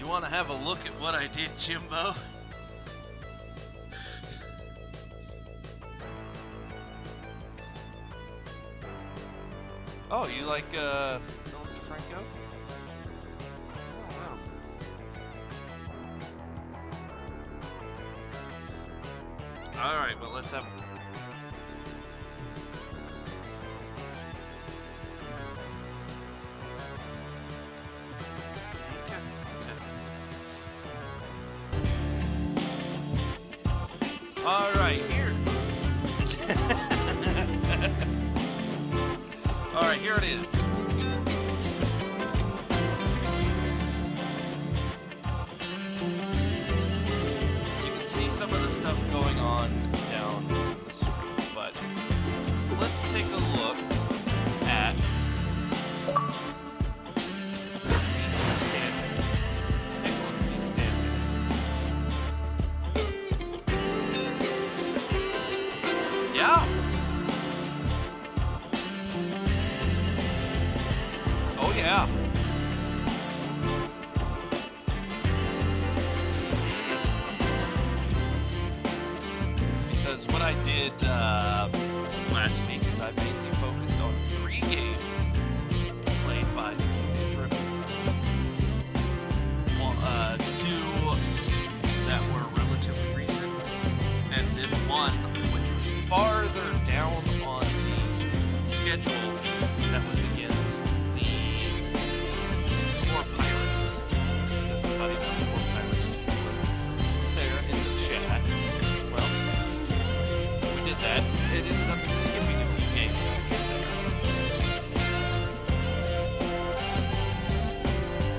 You want to have a look at what I did, Jimbo? Oh, you like Philip DeFranco? Oh, wow. All right, well, let's have. All right, here. All right, here it is. You can see some of the stuff going on down the screen, but let's take a look at the season standings. Take a look at these standings. Yeah. Oh yeah. Because what I did last week is I mainly focused on 3 games played by the Blue Griffins. Well, 2 that were relatively recent, and then 1 which was farther down on the schedule that was against the Poor Pirates, because somebody from the Poor Pirates was there in the chat. Well, we did that. It ended up skipping a few games to get there.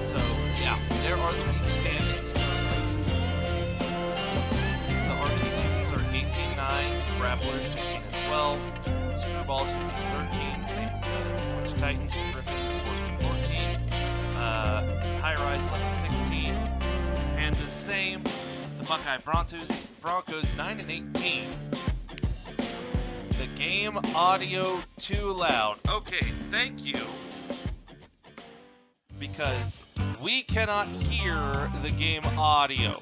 So, yeah, there are the league standings currently. The RT2s are 18-9, Grapplers 15-12, Screwballs 15-13, same Twitch Titans, the Griffins 14-14, High Rise 11-16, Pandas same, the Buckeye Broncos 9-18. The game audio too loud. Okay, thank you. Because we cannot hear the game audio.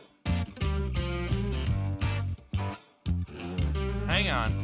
Hang on.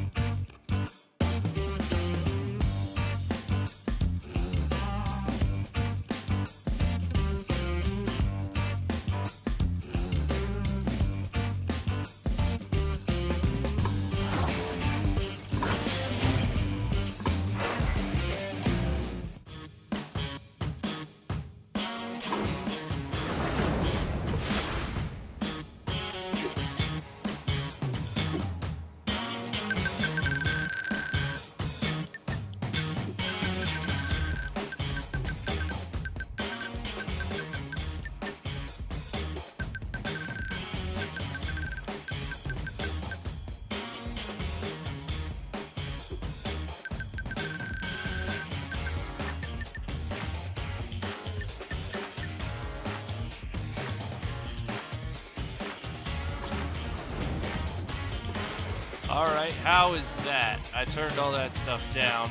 Alright, how is that? I turned all that stuff down.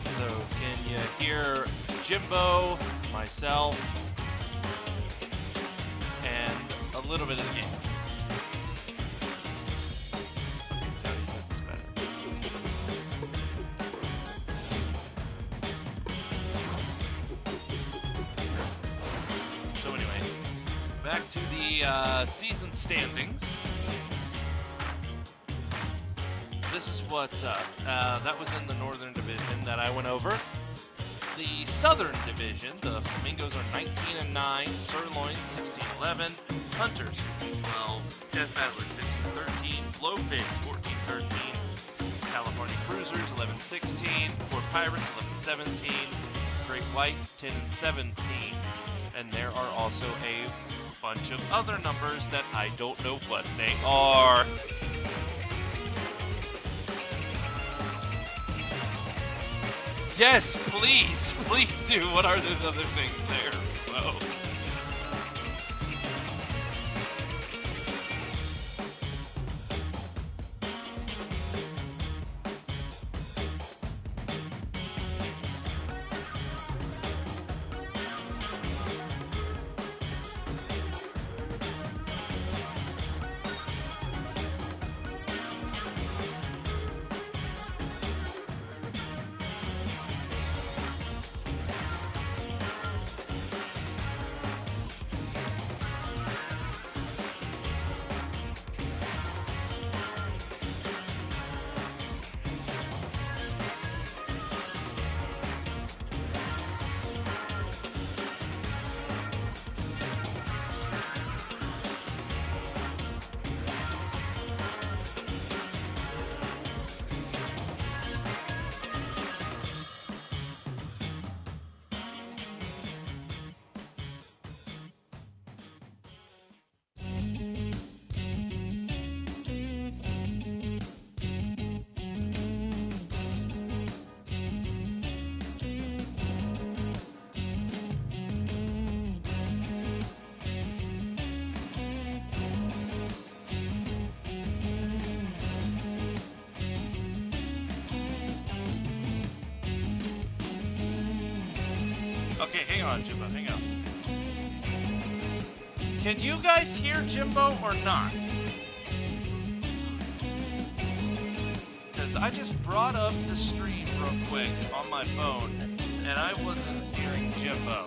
So, can you hear Jimbo, myself, and a little bit of the game? Johnny says it's better. So anyway, back to the season standings. This is what's up. That was in the Northern Division that I went over. The Southern Division, the Flamingos are 19-9, Sirloins 16-11, Hunters 15-12, Death Battlers 15-13, Blowfish 14-13, California Cruisers 11-16, Poor Pirates 11-17, Great Whites 10-17, and there are also a bunch of other numbers that I don't know what they are. Yes, please, please do. What are those other things there? Whoa. Okay, hang on, Jimbo, hang on. Can you guys hear Jimbo or not? Because I just brought up the stream real quick on my phone, and I wasn't hearing Jimbo.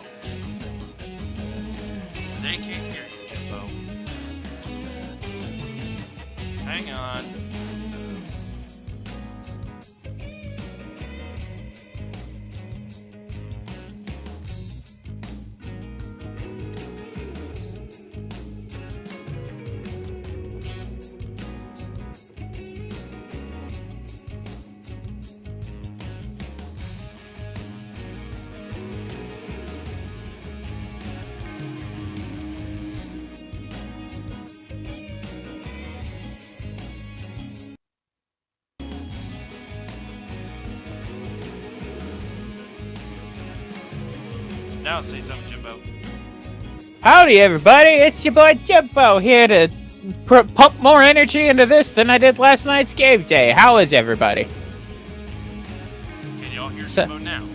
They can't hear you, Jimbo. Hang on. Now say something, Jimbo. Howdy, everybody! It's your boy Jimbo here to pump more energy into this than I did last night's game day. How is everybody? Can y'all hear Jimbo now?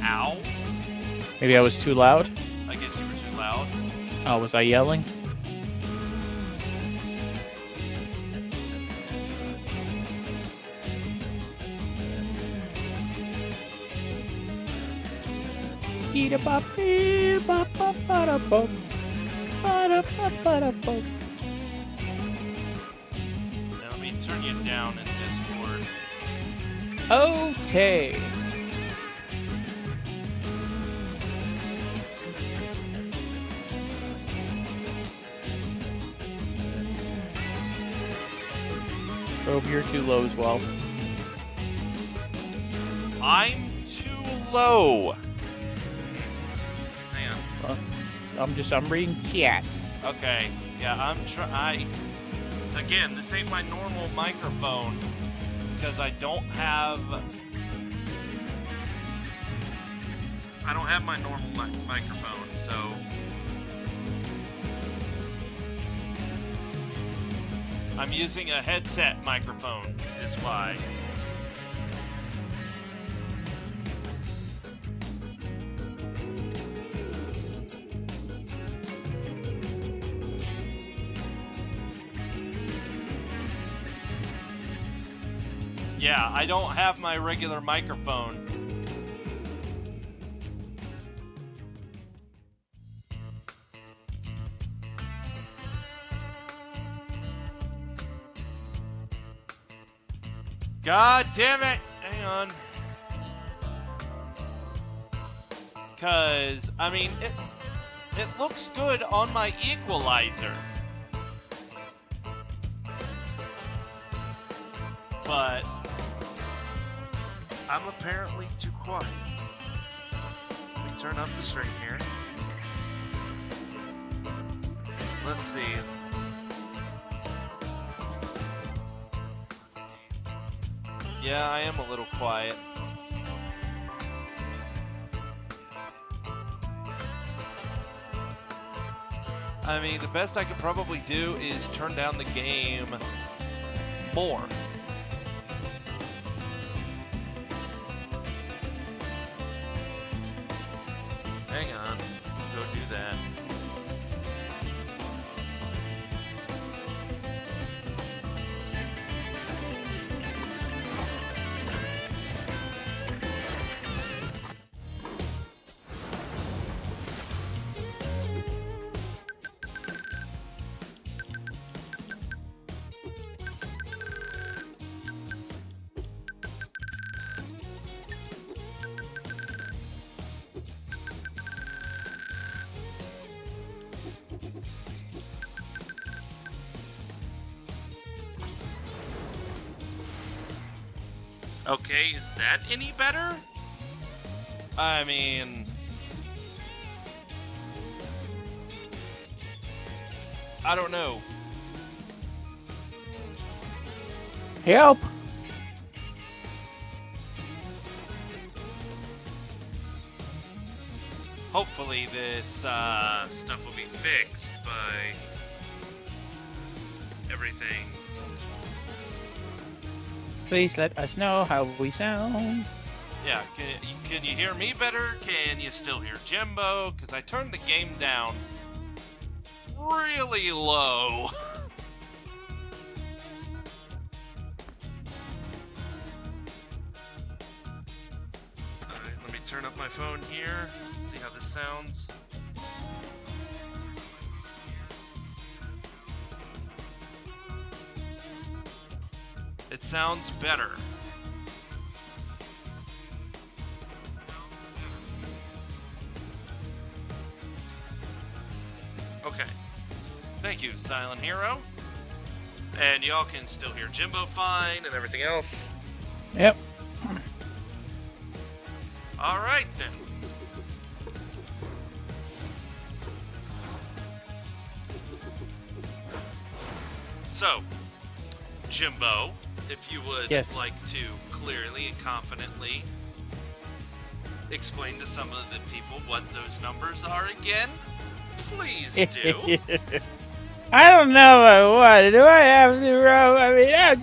Ow. Maybe I was too loud? I guess you were too loud. Oh, was I yelling? Now let me turn you down in Discord. Okay. Robe, you're too low as well. I'm too low. Hang on. I'm reading chat. Okay. Yeah, again, this ain't my normal microphone because I don't have my normal microphone, so I'm using a headset microphone is why. Yeah, I don't have my regular microphone. God damn it! Hang on. Cause, I mean, it looks good on my equalizer. But I'm apparently too quiet. Let me turn up the stream here. Let's see. Yeah, I am a little quiet. I mean, the best I could probably do is turn down the game more. Hang on, go do that. Okay, is that any better? I mean, I don't know. Help! Hopefully this stuff will be fixed by everything. Please let us know how we sound. Yeah, can you hear me better? Can you still hear Jimbo? Because I turned the game down really low. Alright, let me turn up my phone here, see how this sounds. It sounds better. Okay. Thank you, Silent Hero. And y'all can still hear Jimbo fine and everything else. Yep. Alright then. So, Jimbo, if you would Yes. like to clearly and confidently explain to some of the people what those numbers are again, please do. I don't know what. Do I have to row? I mean, I'm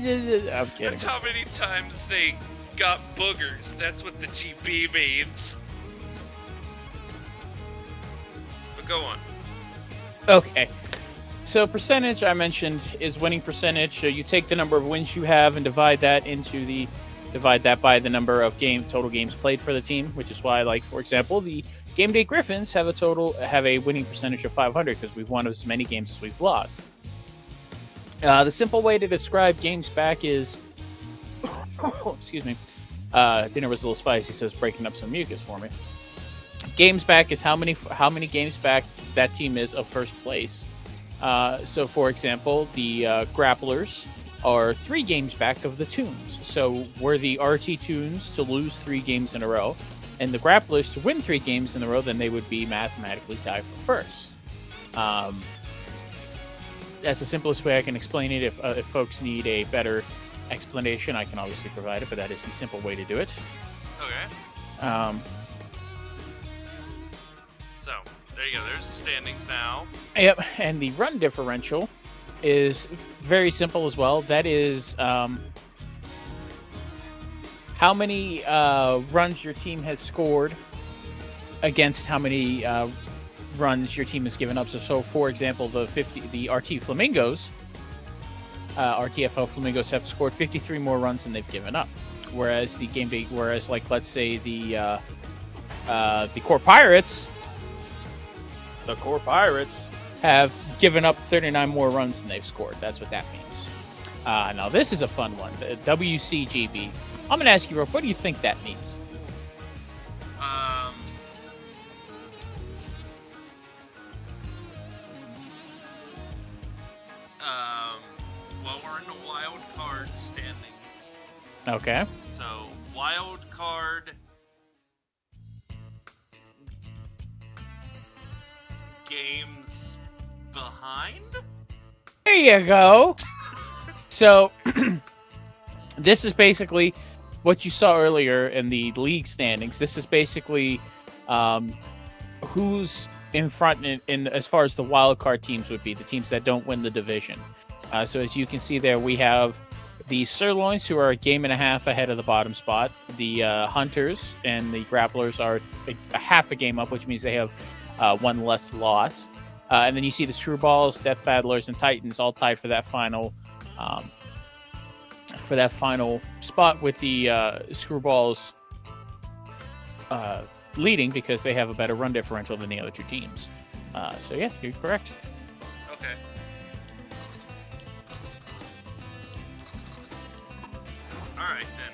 kidding. That's how many times they got boogers. That's what the GB means. But go on. Okay. So percentage I mentioned is winning percentage. So you take the number of wins you have and divide that by the number of total games played for the team, which is why, like, for example, the Game Day Griffins have a winning percentage of 500 because we've won as many games as we've lost. The simple way to describe games back is, excuse me, dinner was a little spicy, so it's breaking up some mucus for me. Games back is how many games back that team is of first place. So, for example, the Grapplers are 3 games back of the Toons. So, were the RT Toons to lose 3 games in a row, and the Grapplers to win 3 games in a row, then they would be mathematically tied for first. That's the simplest way I can explain it. If folks need a better explanation, I can obviously provide it, but that is the simple way to do it. Okay. So, there you go. There's the standings now. Yep, and the run differential is very simple as well. That is how many runs your team has scored against how many runs your team has given up. So for example, the RT Flamingos, RTFL Flamingos have scored 53 more runs than they've given up. Whereas like, let's say the Core Pirates have given up 39 more runs than they've scored. That's what that means. Now this is a fun one. The WCGB. I'm going to ask you, Rob, what do you think that means? Well, we're in the wild card standings. Okay. So, wild card games behind? There you go. So, this is basically what you saw earlier in the league standings. This is basically who's in front in as far as the wild card teams would be, the teams that don't win the division. So as you can see there, we have the Sirloins, who are a game and a half ahead of the bottom spot. The Hunters and the Grapplers are a half a game up, which means they have one less loss. And then you see the Screwballs, Death Battlers, and Titans all tied for that final spot, with the Screwballs leading because they have a better run differential than the other two teams. So yeah, you're correct. Okay. All right then.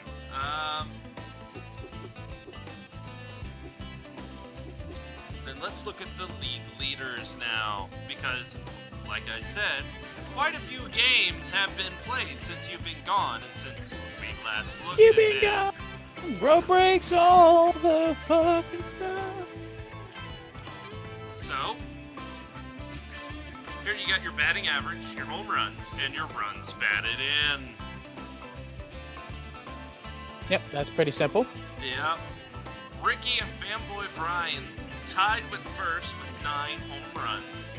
Then let's look at the league leaders now, because, like I said, quite a few games have been played since you've been gone and since we last looked You've at been this. gone. Bro breaks all the fucking stuff. So, here you got your batting average, your home runs, and your runs batted in. Yep, that's pretty simple. Yep. Ricky and Fanboy Brian tied with first with 9 home runs.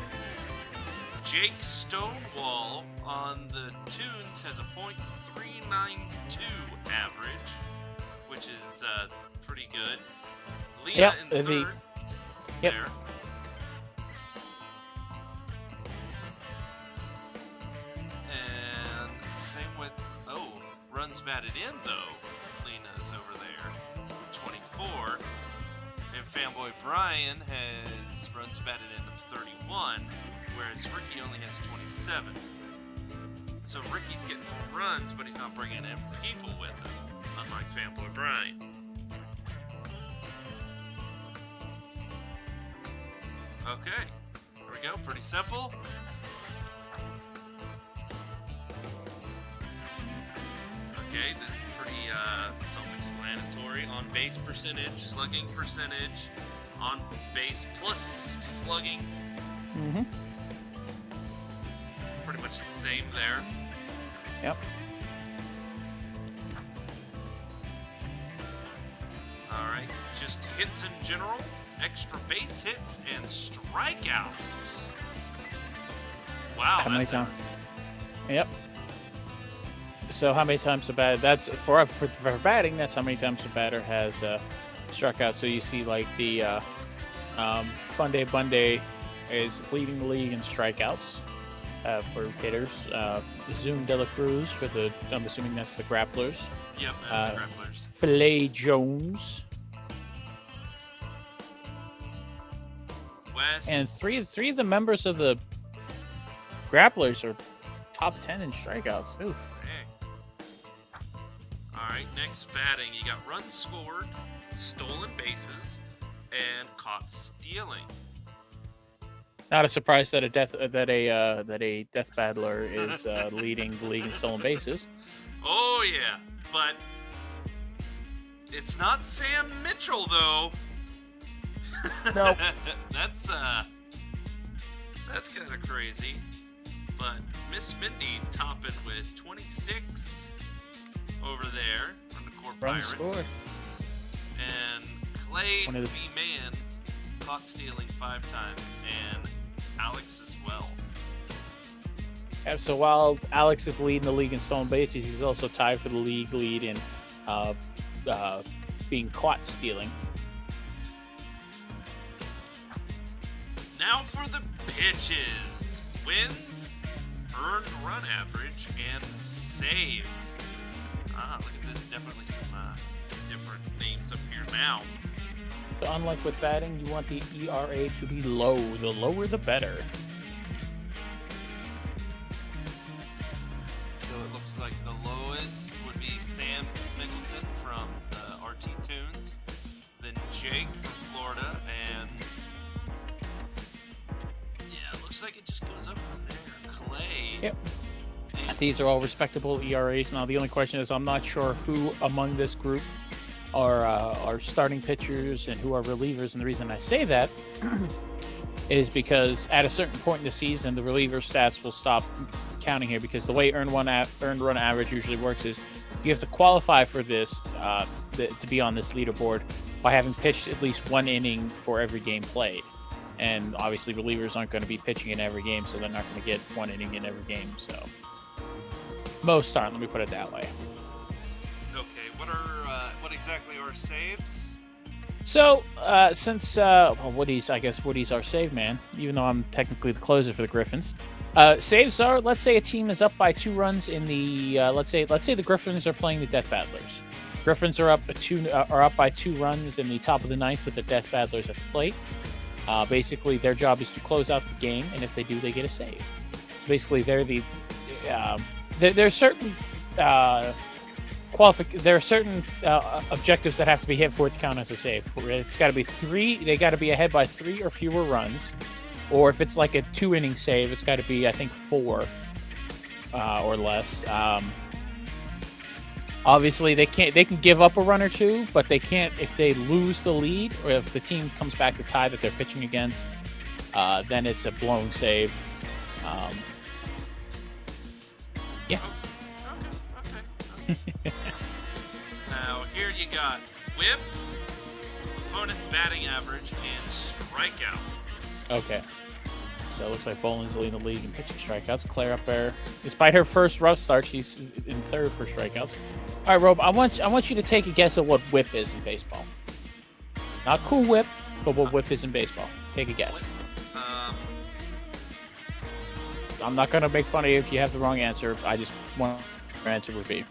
Jake Stonewall on the Tunes has a .392 average, which is pretty good. Lena in third. Yep. There. And same with runs batted in though. Lena's over there, 24. And Fanboy Brian has runs batted in of 31, whereas Ricky only has 27. So Ricky's getting home runs, but he's not bringing in people with him, unlike Fanboy Brian. Okay, here we go. Pretty simple. Okay, this is pretty self-explanatory. On base percentage, slugging percentage, on base plus slugging. Mm-hmm. Pretty much the same there. Yep. Alright, just hits in general, extra base hits, and strikeouts. Wow, How many that's times? interesting. Yep. So how many times a batter? That's for batting. That's how many times a batter has struck out. So you see, like the Funday Bunday is leading the league in strikeouts for hitters. Zoom De La Cruz for the. I'm assuming that's the Grapplers. Yep, that's the Grapplers. Filet Jones. West. And three of the members of the Grapplers are top 10 in strikeouts. Oof. Alright, next batting, you got runs scored, stolen bases, and caught stealing. Not a surprise that a death battler is leading the league in stolen bases. Oh yeah, but it's not Sam Mitchell though. Nope. That's kind of crazy. But Miss Mindy topping with 26 over there from the Core Run Pirates. scored. And Clay One of the- V. Man caught stealing 5 times, and Alex as well. Yeah, so while Alex is leading the league in stolen bases, he's also tied for the league lead in being caught stealing. Now for the pitches. Wins, earned run average, and saves. Look at this. Definitely some different names up here now. So unlike with batting, you want the ERA to be low. The lower, the better. So it looks like the lowest would be Sam Smiggleton from the RT Tunes, then Jake from Florida, and yeah, it looks like it just goes up from there. Clay. Yep. And These are all respectable ERAs. Now the only question is, I'm not sure who among this group are starting pitchers and who are relievers. And the reason I say that is because at a certain point in the season, the reliever stats will stop counting here, because the way earned run average usually works is you have to qualify for this to be on this leaderboard by having pitched at least one inning for every game played. And obviously relievers aren't going to be pitching in every game, so they're not going to get one inning in every game. So most aren't, let me put it that way. okay, what exactly are saves? So, since Woody's our save man, even though I'm technically the closer for the Griffins. Saves are, let's say a team is up by 2 runs in the, let's say the Griffins are playing the Death Battlers. Griffins are up by 2 runs in the top of the 9th with the Death Battlers at the plate. Basically, their job is to close out the game, and if they do, they get a save. So basically, they're the there's certain objectives that have to be hit for it to count as a save. It's got to be 3. They got to be ahead by 3 or fewer runs, or if it's like a 2-inning save, it's got to be, I think, 4 or less. Obviously, they can give up a run or 2, but they can't if they lose the lead or if the team comes back to tie that they're pitching against. Then it's a blown save. Yeah. Okay. Now, here you got whip, opponent batting average, and strikeouts. Okay. So it looks like Boland's leading the league in pitching strikeouts. Claire up there, despite her first rough start, she's in third for strikeouts. All right, Rob, I want you to take a guess at what whip is in baseball. Not cool whip, but what whip is in baseball. Take a guess. I'm not gonna make fun of you if you have the wrong answer. I just want your answer would be.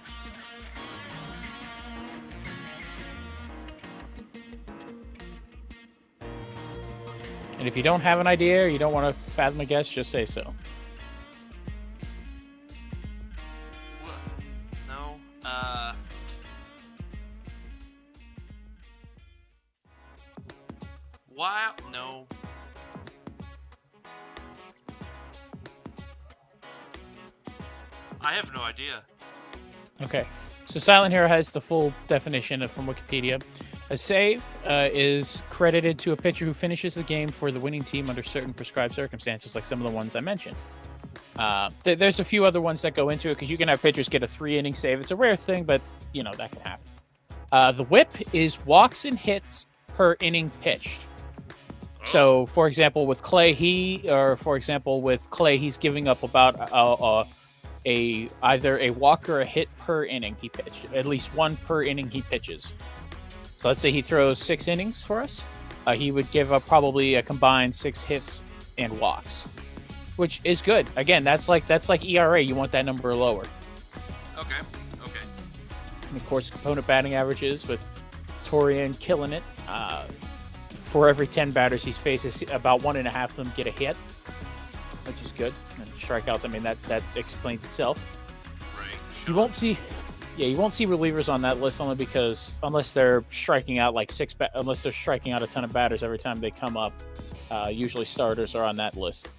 And if you don't have an idea or you don't want to fathom a guess, just say so. No. Why? No. I have no idea. Okay. So Silent Hero has the full definition from Wikipedia. A save is credited to a pitcher who finishes the game for the winning team under certain prescribed circumstances, like some of the ones I mentioned. There's a few other ones that go into it, because you can have pitchers get a 3-inning save. It's a rare thing, but, that can happen. The whip is walks and hits per inning pitched. So, for example, with Clay, he's giving up about either a walk or a hit per inning he pitched. At least one per inning he pitches. So let's say he throws 6 innings for us. He would give up probably a combined 6 hits and walks, which is good. Again, that's like ERA. You want that number lower. Okay. And of course, opponent batting averages with Torian killing it. For every 10 batters he faces, about 1.5 of them get a hit, which is good. And strikeouts, I mean, that explains itself. Right. You won't see relievers on that list only because unless they're striking out unless they're striking out a ton of batters every time they come up, usually starters are on that list.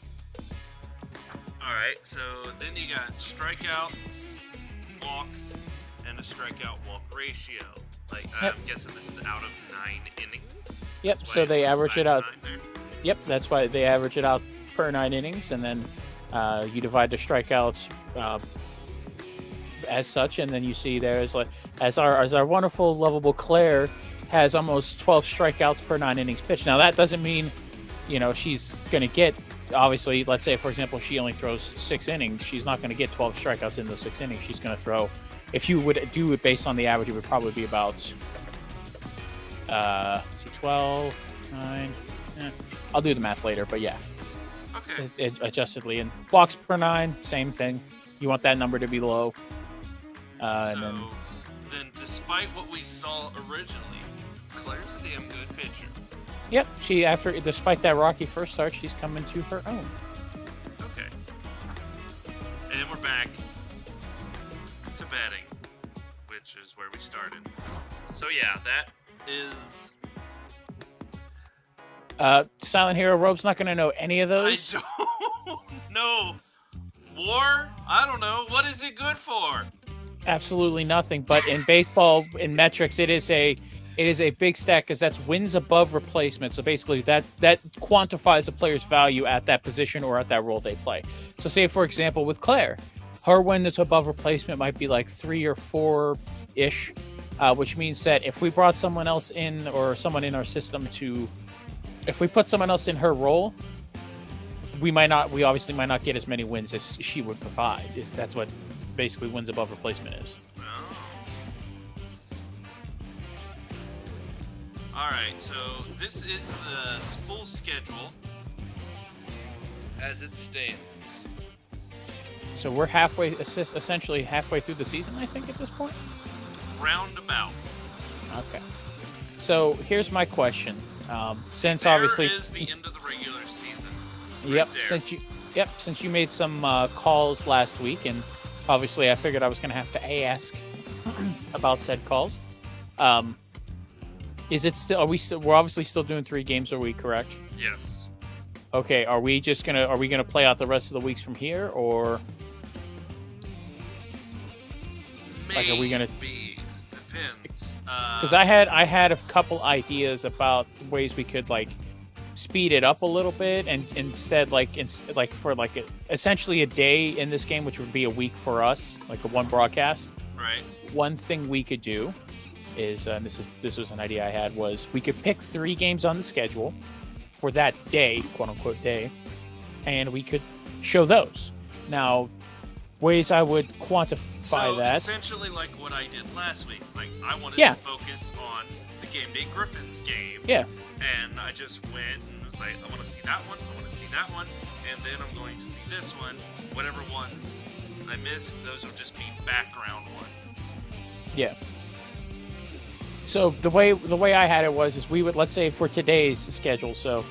All right. So then you got strikeouts, walks, and a strikeout-walk ratio. I'm guessing this is out of 9 innings. Yep. So they average it out. Yep. That's why they average it out per 9 innings, and then you divide the strikeouts as such, and then you see there's as our wonderful, lovable Claire has almost 12 strikeouts per 9 innings pitched. Now that doesn't mean, she's going to get. Obviously, let's say for example she only throws 6 innings, she's not going to get 12 strikeouts in those 6 innings. She's going to throw. If you would do it based on the average, it would probably be about 12, 9. I'll do the math later, but yeah. Okay. Adjustedly, and walks per 9, same thing. You want that number to be low. Then despite what we saw originally, Claire's a damn good pitcher. Yep, despite that rocky first start, she's coming to her own. Okay. And we're back to batting, which is where we started. So yeah, that is... Silent Hero. Robe's not going to know any of those. I don't know. War? I don't know. What is it good for? Absolutely nothing. But in baseball, in metrics, it is a big stat because that's wins above replacement. So basically, that quantifies a player's value at that position or at that role they play. So say, for example, with Claire, her win that's above replacement might be like 3 or 4-ish, which means that if we brought someone else in or someone in our system if we put someone else in her role, we obviously might not get as many wins as she would provide. That's what basically wins above replacement is. Oh. Alright, so this is the full schedule as it stands. So we're essentially halfway through the season, I think, at this point? Roundabout. Okay. So here's my question. Since there obviously is the end of the regular season. Yep. There. Since you made some calls last week, and obviously I figured I was going to have to ask about said calls. Is it still? We're obviously still doing 3 games a week, correct? Yes. Okay. Are we gonna play out the rest of the weeks from here, or Maybe. Are we gonna? Depends. Because I had a couple ideas about ways we could speed it up a little bit, and instead for essentially a day in this game, which would be a week for us, like a one broadcast. Right. One thing we could do is, and this was an idea I had, was we could pick 3 games on the schedule for that day, quote unquote day, and we could show those. Now, ways I would quantify that. Essentially, like what I did last week. It's like I wanted Yeah. to focus on the Game Day Griffins games. Yeah. And I just went and was like, I want to see that one, I want to see that one, and then I'm going to see this one. Whatever ones I missed, those will just be background ones. Yeah. So the way I had it is we would, let's say for today's schedule. So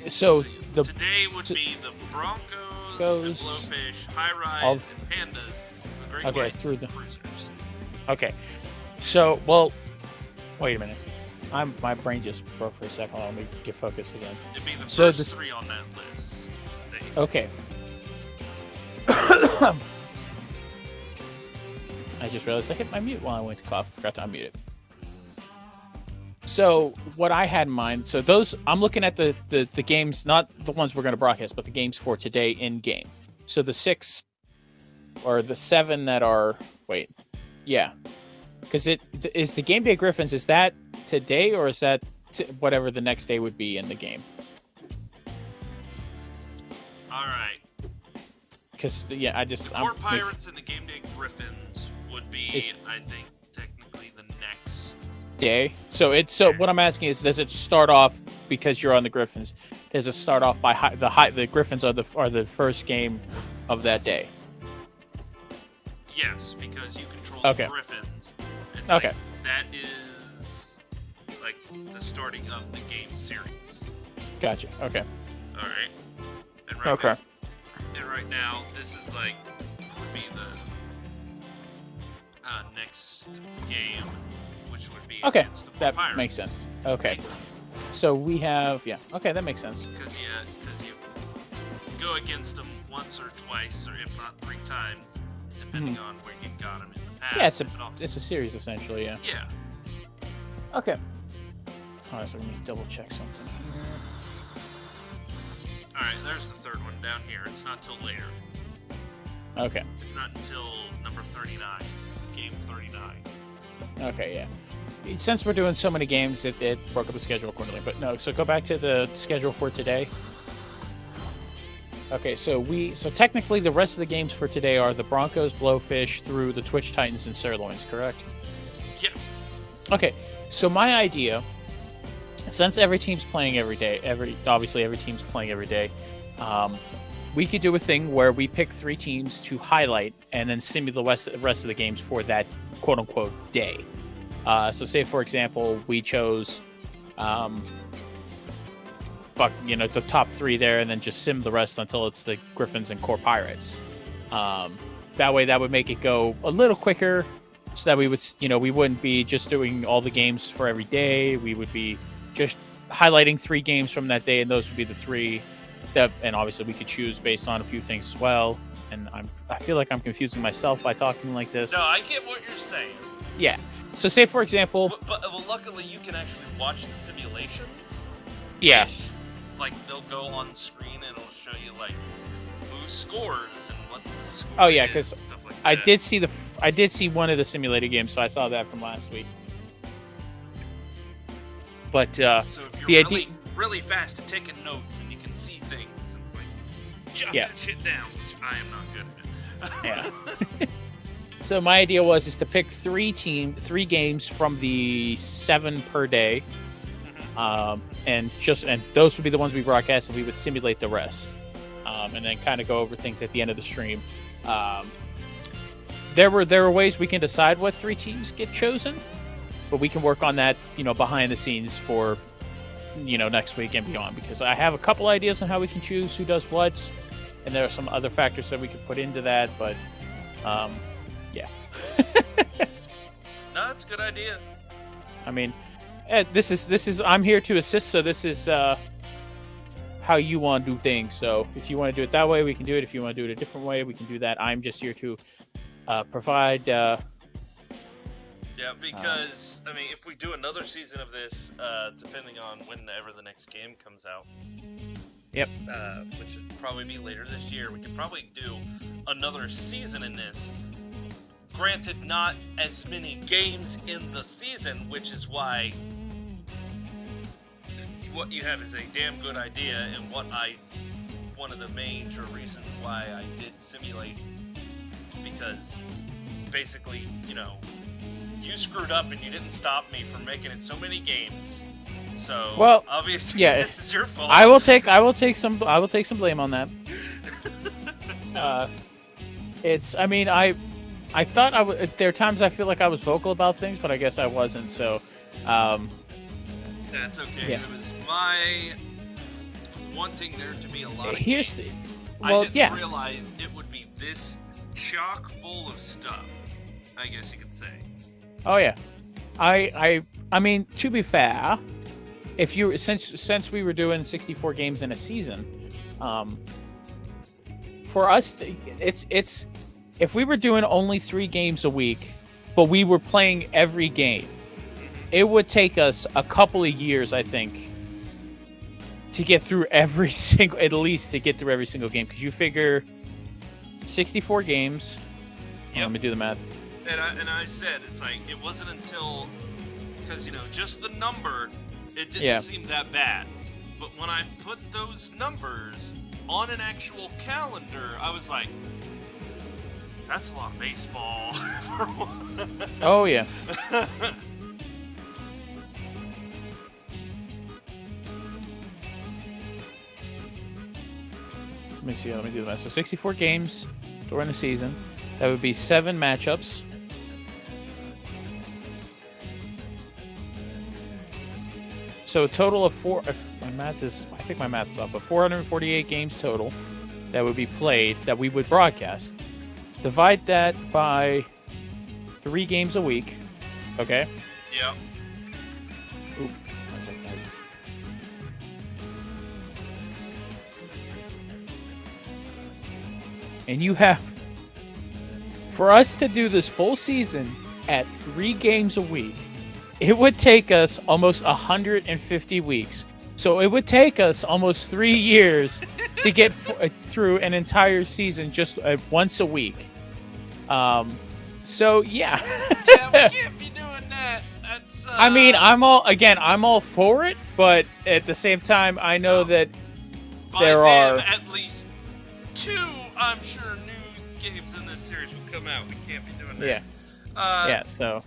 today would be the Broncos, and Blowfish, High Rise, and Pandas. The Great Whites through and the Cruisers. Okay. So, well, wait a minute. My brain just broke for a second. Let me get focused again. It'd be the So first three on that list. Okay. I just realized I hit my mute while I went to cough. I forgot to unmute it. So what I had in mind, so those, I'm looking at the games, not the ones we're going to broadcast, but the games for today in game. So the 6 or the 7 that are, because it is the Game Day Griffins. Is that today or is that whatever the next day would be in the game? All right. Because the Core Pirates and the Game Day Griffins would be, I think, technically the next day. So what I'm asking is, does it start off because you're on the Griffins? Does it start off by the Griffins are the first game of that day? Yes, because you control Okay. the Griffins. It's Okay. like, that is like the starting of the game series. Gotcha. Okay. All right. And Okay. right now, this is like would be the next game, which would be Okay. against the Core That Pirates. makes sense. Okay. So we have Okay, that makes sense. Because you go against them once or twice, or if not 3 times, depending on where you got them in the past. Yeah, if at all. it's a series essentially. Yeah. Yeah. Okay. All right, so let me double check something. All right, there's the third one down here. It's not till later. Okay. It's not until number 39, game 39. Okay. Yeah. Since we're doing so many games, it broke up the schedule accordingly. But no, so go back to the schedule for today. Okay, so technically the rest of the games for today are the Broncos, Blowfish, through the Twitch Titans and Sirloins, correct? Yes. Okay, so my idea, since every team's playing every day, obviously every team's playing every day, we could do a thing where we pick 3 teams to highlight and then simulate the rest of the games for that quote-unquote day. So say, for example, we chose the top 3 there, and then just sim the rest until it's the Griffins and Core Pirates. That way, that would make it go a little quicker, so that we would, we wouldn't be just doing all the games for every day. We would be just highlighting 3 games from that day, and those would be the 3 that, and obviously we could choose based on a few things as well. And I feel like I'm confusing myself by talking like this. No, I get what you're saying. Yeah. So say, for example... But luckily you can actually watch the simulations. Yeah. Like, they'll go on screen and it'll show you, like, who scores and what the score Oh, yeah, is because and stuff like that. I did see one of the simulated games, so I saw that from last week. But, so if you're the really, idea... really fast at taking notes and you can see things, and like, jot that shit down, which I am not good at. Yeah. So my idea is to pick 3 games from the 7 per day, and those would be the ones we broadcast, and we would simulate the rest, and then kind of go over things at the end of the stream. There were ways we can decide what 3 teams get chosen, but we can work on that, behind the scenes for, next week and beyond, because I have a couple ideas on how we can choose who does what, and there are some other factors that we could put into that, but yeah. No, that's a good idea. I mean, this is I'm here to assist, so this is how you want to do things. So if you want to do it that way, we can do it. If you want to do it a different way, we can do that. I'm just here to provide. Yeah, because I mean, if we do another season of this, depending on whenever the next game comes out. Yep. Which would probably be later this year. We could probably do another season in this. Granted, not as many games in the season, which is why what you have is a damn good idea, and what I one of the major reasons why I did simulate, because basically, you screwed up and you didn't stop me from making it so many games. So obviously, this is your fault. I will take some blame on that. I thought there are times I feel like I was vocal about things, but I guess I wasn't. So, that's okay. Yeah. It was my wanting there to be a lot of games. I didn't realize it would be this chock full of stuff, I guess you could say. Oh yeah, I mean, to be fair, if you since we were doing 64 games in a season, for us, it's if we were doing only 3 games a week, but we were playing every game, it would take us a couple of years, I think, to get through every single game, because you figure 64 games. Yep. Let me do the math. And I said, it's like, it wasn't until, because, just the number, it didn't seem that bad. But when I put those numbers on an actual calendar, I was like, that's a lot of baseball. Oh, yeah. Let me see. Let me do the math. So 64 games during the season. That would be 7 matchups. So a total of 4. I think my math is off, but 448 games total that would be played, that we would broadcast. Divide that by 3 games a week. Okay? Yep. Oop. And you have, for us to do this full season at 3 games a week, it would take us almost 150 weeks. So it would take us almost 3 years to get through an entire season just once a week. So yeah. Yeah, we can't be doing that. That's. I mean, I'm all for it, but at the same time, I know that there are at least 2, I'm sure, new games in this series will come out. We can't be doing that. Yeah. So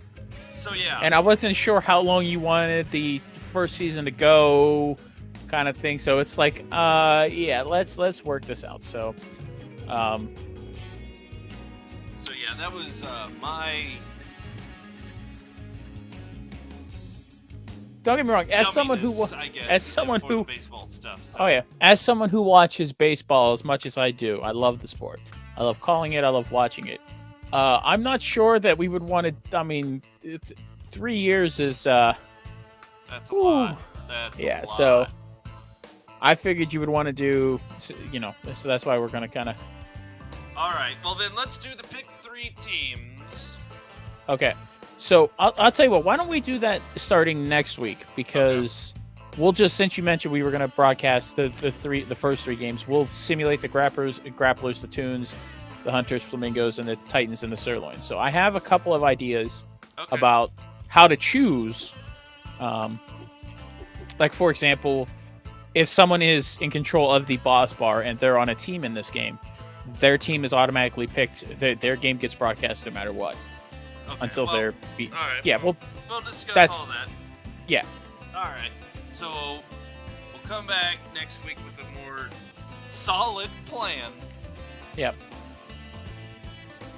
yeah. And I wasn't sure how long you wanted the first season to go, kind of thing. So it's like, let's work this out. So, So yeah, that was my. Don't get me wrong. As someone who baseball stuff. So. Oh yeah, as someone who watches baseball as much as I do, I love the sport. I love calling it. I love watching it. I'm not sure that we would want to. I mean, 3 years is. That's a lot. That's a lot. So I figured you would want to do. So that's why we're gonna kind of. All right. Well, then let's do the pick 3 teams. Okay. So I'll tell you what. Why don't we do that starting next week? Because we'll just, since you mentioned we were going to broadcast the first 3 games, we'll simulate the grapplers, the Toons, the Hunters, Flamingos, and the Titans and the Sirloins. So I have a couple of ideas about how to choose. Like, for example, if someone is in control of the boss bar and they're on a team in this game, their team is automatically picked. Their game gets broadcast no matter what. Until they're beat. All right. Yeah, we'll discuss all that. Yeah. All right. So we'll come back next week with a more solid plan. Yep.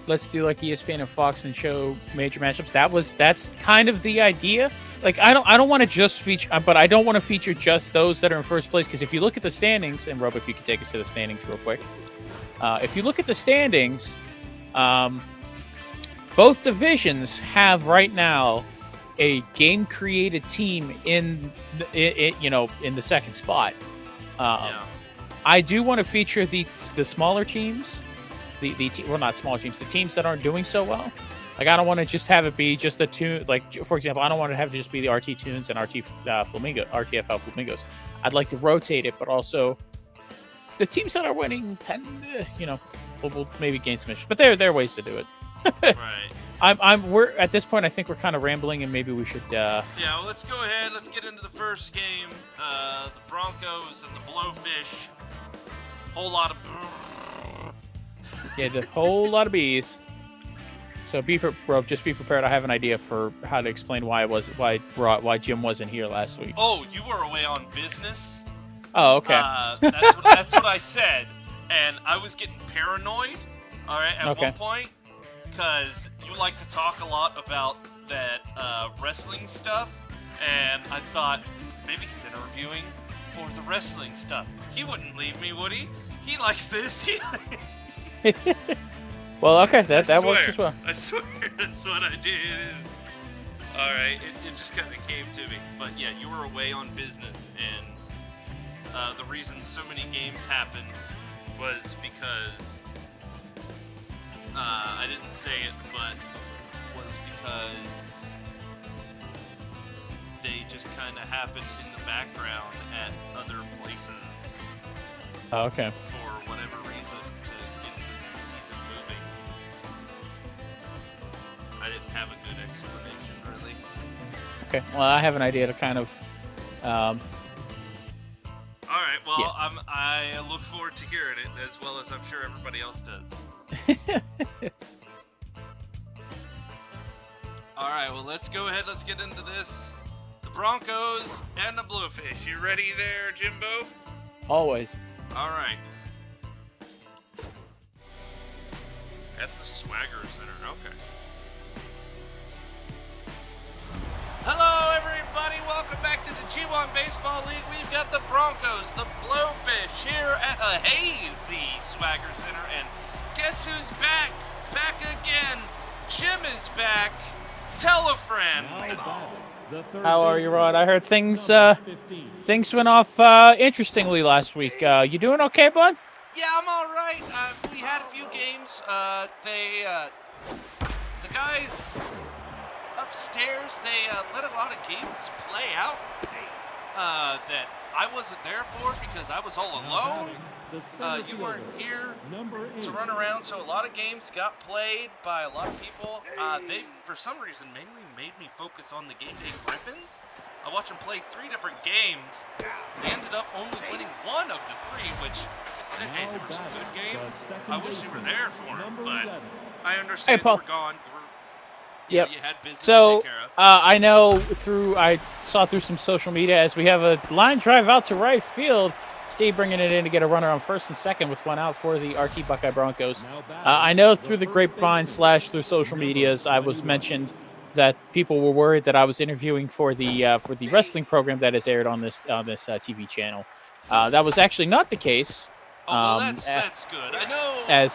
Let's do like ESPN and Fox and show major matchups. That's kind of the idea. Like I don't want to just feature, but I don't want to feature just those that are in first place, because if you look at the standings, and Rob, if you could take us to the standings real quick. If you look at the standings, both divisions have right now a game-created team in the second spot. I do want to feature the smaller teams, not smaller teams, the teams that aren't doing so well. Like I don't want to just have it be just the Toon. Like for example, I don't want to have it just be the RT Toons and RTFL Flamingos. I'd like to rotate it, but also the teams that are winning we'll maybe gain some issues. But there are ways to do it. Right. We're at this point. I think we're kind of rambling, and maybe we should. Yeah, well, let's go ahead. Let's get into the first game. The Broncos and the Blowfish. Whole lot of. Yeah, a whole lot of bees. So just be prepared. I have an idea for how to explain why Jim wasn't here last week. Oh, you were away on business? Oh, okay. That's what I said, and I was getting paranoid. All right, at one point, because you like to talk a lot about that wrestling stuff, and I thought maybe he's interviewing for the wrestling stuff. He wouldn't leave me, would he? He likes this. Well, okay, that works as well. I swear, that's what I did. All right, it just kind of came to me. But yeah, you were away on business, and the reason so many games happened was because I didn't say it, but was because they just kind of happened in the background at other places. Oh, okay. For whatever reason, to get the season moving. I didn't have a good explanation, really. Okay, well, I have an idea to kind of. All right, well, yeah. I look forward to hearing it, as well as I'm sure everybody else does. All right, well, let's go ahead. Let's get into this. The Broncos and the Bluefish. You ready there, Jimbo? Always. All right. At the Swagger Center. Okay. Hello, everybody. Welcome back to the G1 Baseball League. We've got the Broncos, the Blowfish, here at a hazy Swagger Center. And guess who's back? Back again. Jim is back. Tell a friend. How are you, Rod? I heard things went off interestingly last week. You doing okay, bud? Yeah, I'm all right. We had a few games. The guys upstairs, they let a lot of games play out that I wasn't there for because I was all alone. You weren't here to run around, so a lot of games got played by a lot of people. They, for some reason, mainly made me focus on the Game Day Griffins. I watched them play 3 different games. They ended up only winning 1 of the 3, which, hey, there were some good games. I wish you were there for them, but I understand you were gone. You had business to take care of. I know I saw through some social media as we have a line drive out to right field. Steve bringing it in to get a runner on first and second with 1 out for the RT Buckeye Broncos. I know through the grapevine / through social medias, I was mentioned that people were worried that I was interviewing for the wrestling program that is aired on this TV channel. That was actually not the case. Oh, well, that's good. I know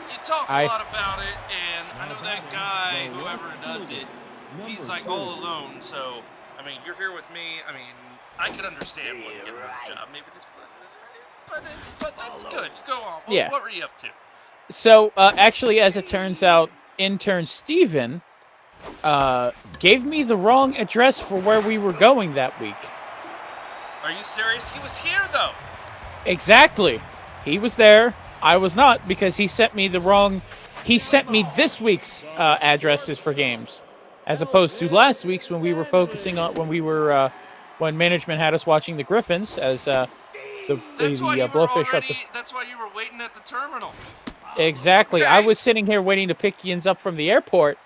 you talk a lot about it, and I know that guy, whoever does it, he's like all alone. So, I mean, you're here with me. I mean, I could understand what getting the job. Maybe this, but that's good. Go on. What were you up to? So, actually, as it turns out, intern Steven gave me the wrong address for where we were going that week. Are you serious? He was here, though. Exactly. He was there. I was not, because he sent me this week's addresses for games, as opposed to last week's when we were focusing on when management had us watching the Griffins as the Blowfish up. That's why you were waiting at the terminal. Exactly. Okay. I was sitting here waiting to pick Yins up from the airport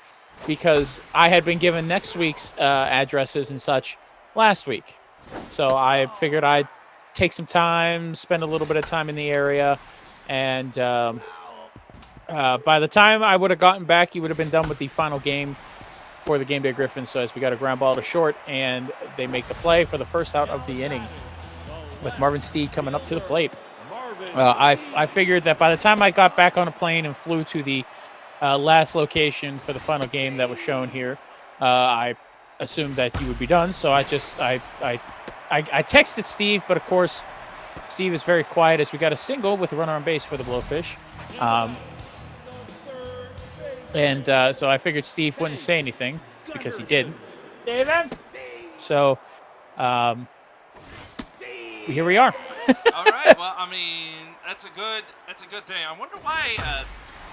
because I had been given next week's addresses and such last week. So I figured I'd take some time, spend a little bit of time in the area, and by the time I would have gotten back, he would have been done with the final game for the Game Day Griffins. So as we got a ground ball to short, and they make the play for the first out of the inning with Marvin Steed coming up to the plate. I figured that by the time I got back on a plane and flew to the last location for the final game that was shown here, I assumed that you would be done. So I texted Steve, but of course, Steve is very quiet as we got a single with a runner on base for the Blowfish. So I figured Steve wouldn't say anything because he didn't. David? So, here we are. All right. Well, I mean, that's a good thing. I wonder why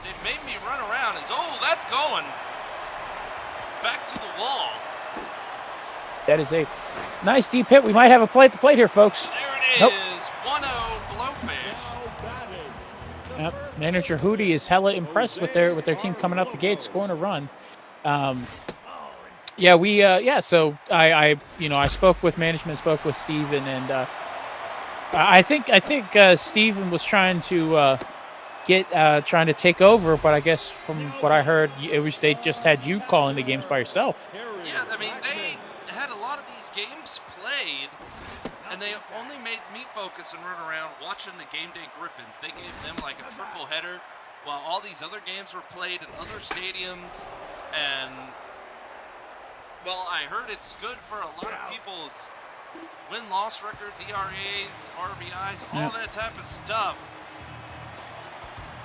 they made me run around. That's going back to the wall. That is a nice deep hit. We might have a play at the plate here, folks. There it is. 1-0 Blowfish. Yep. Manager Hootie is hella impressed with their team coming out the gate, scoring a run. Yeah, we so I spoke with management, spoke with Steven, and I think Steven was trying to trying to take over, but I guess from what I heard, it was they just had you calling the games by yourself. Yeah, I mean, they had a lot of these games played, and they only made me focus and run around watching the Game Day Griffins. They gave them like a triple header while all these other games were played in other stadiums. And, well, I heard it's good for a lot of people's win-loss records, ERAs, RBIs, all that type of stuff.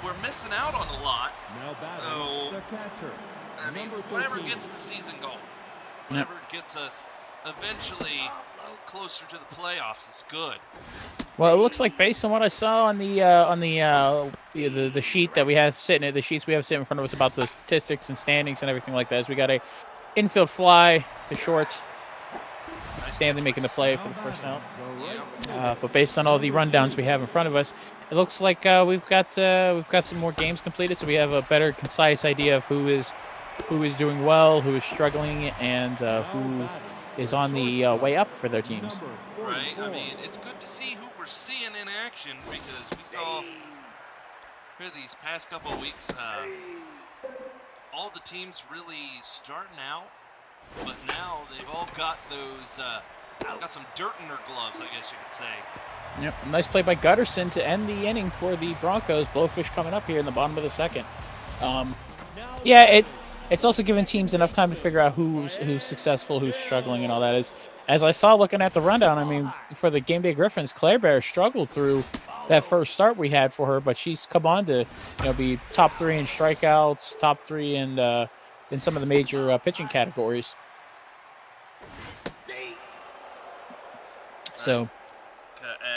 We're missing out on a lot. So, I mean, whatever gets the season going, whatever gets us eventually closer to the playoffs is good. Well, it looks like based on what I saw on the sheet that we have sitting, the sheets we have sitting in front of us about the statistics and standings and everything like that, is we got a infield fly to short. Nice Stanley catches. making the play for the first out. Yeah. But based on all the rundowns we have in front of us, it looks like we've got some more games completed, so we have a better, concise idea of who is doing well, who is struggling, and who is on the way up for their teams. Right. I mean, it's good to see who we're seeing in action, because we saw here these past couple of weeks, all the teams really starting out, but now they've all got those got some dirt in their gloves, I guess you could say. Yep, nice play by Gutterson to end the inning for the Broncos. Blowfish coming up here in the bottom of the second. It's also given teams enough time to figure out who's successful, who's struggling, and all that. As I saw looking at the rundown, I mean, for the Game Day Griffins, Claire Bear struggled through that first start we had for her, but she's come on to be top 3 in strikeouts, top 3 in some of the major pitching categories. So.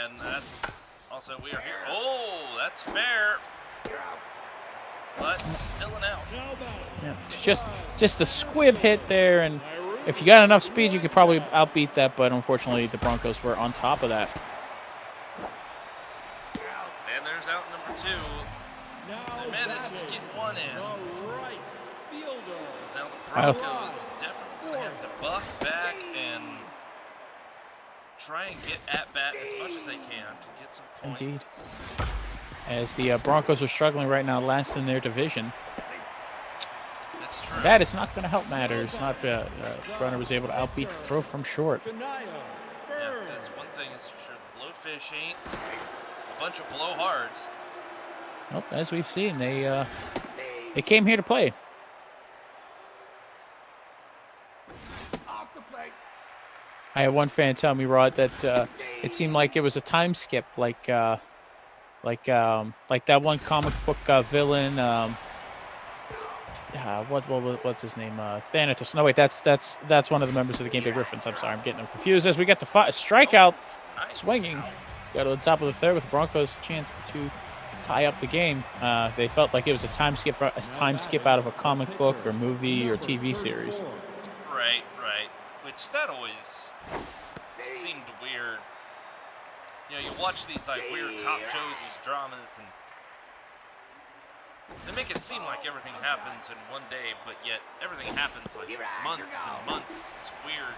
And that's also, we are here. Oh, that's fair. But still an out. Yeah, just a squib hit there, and if you got enough speed, you could probably outbeat that, but unfortunately, the Broncos were on top of that. And there's out number 2. They managed to get one in. Now the Broncos definitely going to have to buck back and try and get at bat as much as they can to get some points. Indeed. As the Broncos are struggling right now, last in their division. That's true. That is not going to help matters. Not Brunner was able to outbeat the throw from short. Yeah, because one thing is for sure, the Blowfish ain't a bunch of blowhards. Nope, as we've seen, they came here to play. I had one fan tell me, Rod, that it seemed like it was a time skip, like that one comic book villain. What's his name? Thanatos. No, wait, that's one of the members of the Game Day Griffins. I'm sorry, I'm getting them confused. As we got the strikeout, Nice. swinging, got to the top of the third with the Broncos a chance to tie up the game. They felt like it was a time skip out of a comic book or movie or TV series. Right. Which that always seemed weird. You watch these like weird cop shows, these dramas, and they make it seem like everything happens in one day, but yet everything happens like months and months. It's weird.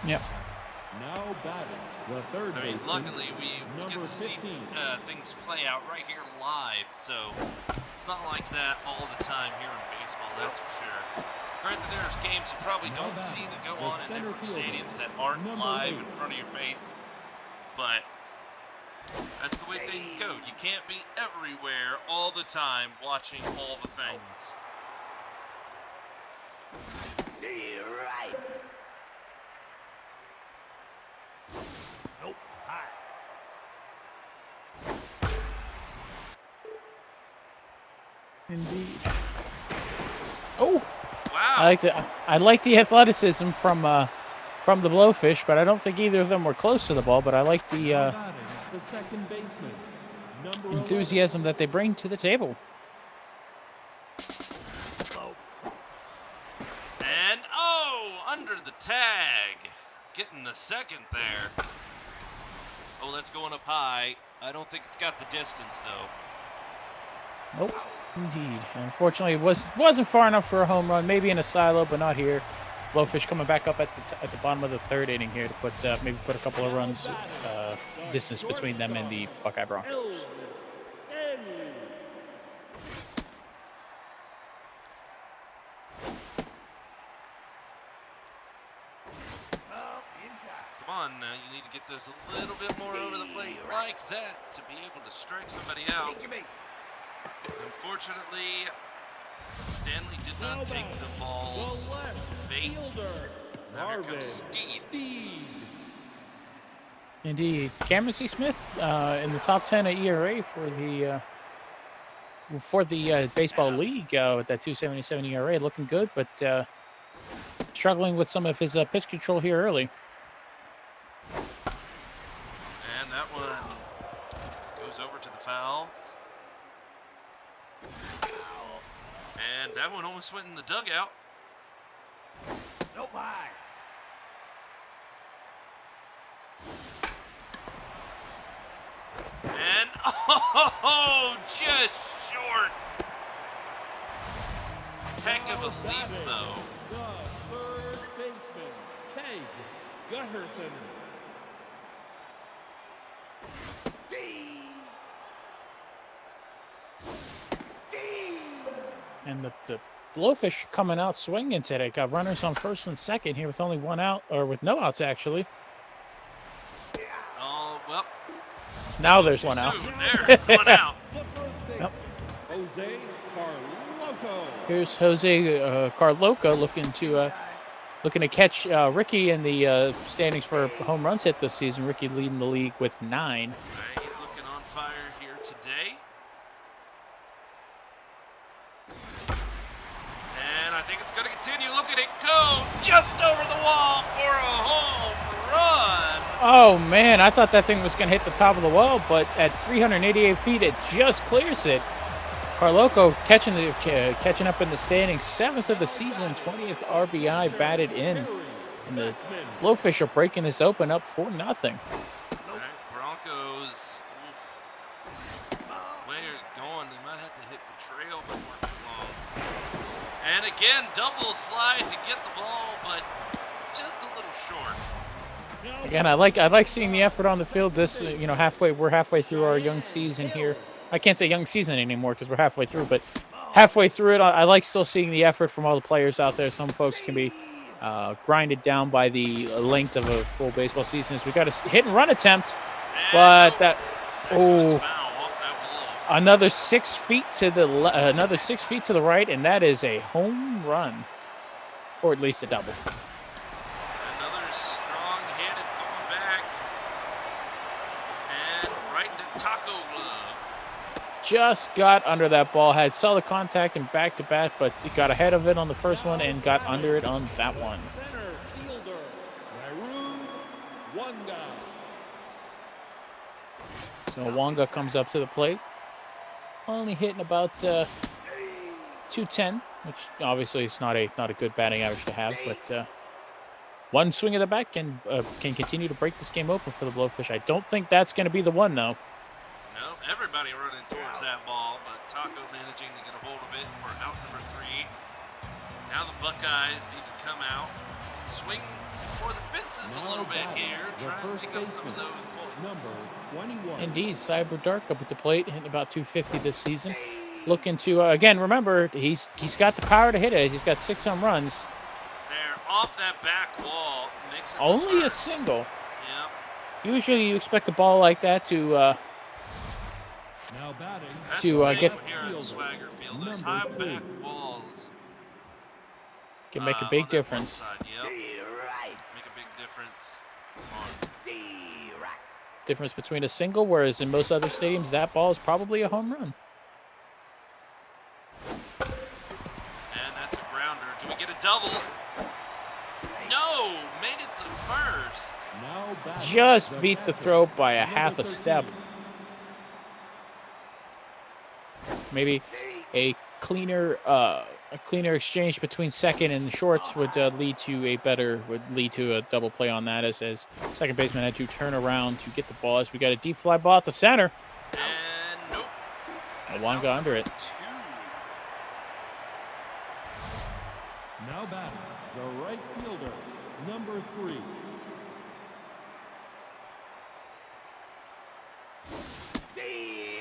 Yep. Now batting the third I mean, baseman, luckily we get number to see 15. things play out right here live, so it's not like that all the time here in baseball, that's for sure. Granted, there's games you probably don't see that go on in different stadiums that aren't live in front of your face, but that's the way things go. You can't be everywhere all the time watching all the things. Indeed. Oh, Wow. I like the athleticism from the Blowfish, but I don't think either of them were close to the ball. But I like the Now batting the second baseman, number enthusiasm that they bring to the table. And under the tag. Getting the second there. Oh, that's going up high. I don't think it's got the distance though. Nope. Indeed. Unfortunately, it wasn't far enough for a home run. Maybe in a silo, but not here. Blowfish coming back up at the bottom of the third inning here to put maybe put a couple of runs distance between them and the Buckeye Broncos. Come on, you need to get those a little bit more over the plate like that to be able to strike somebody out. Unfortunately, Stanley did not take the ball's bait. Now here comes Steed. Indeed. Cameron C. Smith in the top 10 at ERA for the baseball league with that 2.77 ERA, looking good, but struggling with some of his pitch control here early. And that one goes over to the fouls. And that one almost went in the dugout. No bye. And, oh, just short. Heck of a leap, though. The third baseman, Keg Gutterson. And the Blowfish coming out swinging today. Got runners on first and second here with only one out, or with no outs actually. Oh, well. Now there's one out. There's one out. The first baseman, Yep. Jose Carloco. Here's Jose Carloca looking to catch Ricky in the standings for home runs hit this season. Ricky leading the league with 9. Right, looking on fire here today. And I think it's going to continue. Look at it go just over the wall for a home run. Oh man, I thought that thing was going to hit the top of the wall, but at 388 feet, it just clears it. Carloco catching up in the standings, 7th of the season, 20th RBI batted in. And the Blowfish are breaking this open up 4-0. All right, Broncos. Oof. Way you're going, they might have to hit the trail before too long. And again, double slide to get the ball, but just a little short. Again, I like seeing the effort on the field. This, we're halfway through our young season here. I can't say young season anymore because we're halfway through, but halfway through it, I like still seeing the effort from all the players out there. Some folks can be grinded down by the length of a full baseball season. As we got a hit and run attempt, but that goes foul off that wall. another 6 feet to the right, and that is a home run, or at least a double. Another strong hit. It's going back. And right into Taco Glove. Just got under that ball, had solid contact and back-to-back, but he got ahead of it on the first one and got under it on that one. Center fielder, Nairobi Wanga. So Wanga comes up to the plate, only hitting about 210, which obviously is not a good batting average to have, but one swing of the bat can continue to break this game open for the Blowfish. I don't think that's going to be the one, though. No, everybody running towards that ball, but Taco managing to get a hold of it for out number 3. Now the Buckeyes need to come out, swing for the fences a little bit here, try and make up some of those points. Number 21. Indeed, Cyber Dark up at the plate, hitting about 250 this season. Looking to, again, remember, he's got the power to hit it. He's got 6 home runs. They're off that back wall, makes it Only a first. single. Yep. Usually you expect a ball like that to Now batting. That's To, the thing get- here at Swagger Field. Those Number high 3. back walls can make a on big that one difference. side, yep. Make a big difference. On Difference between a single, whereas in most other stadiums, that ball is probably a home run. And that's a grounder. Do we get a double? No! Made it to first. Now batting. Just beat the catcher, throw by a number half a step. 13. Maybe a cleaner exchange between second and the shorts would lead to a double play on that, as second baseman had to turn around to get the ball. As we got a deep fly ball at the center. And nope. That's One out got under it. number 2. Now batting, the right fielder, number 3.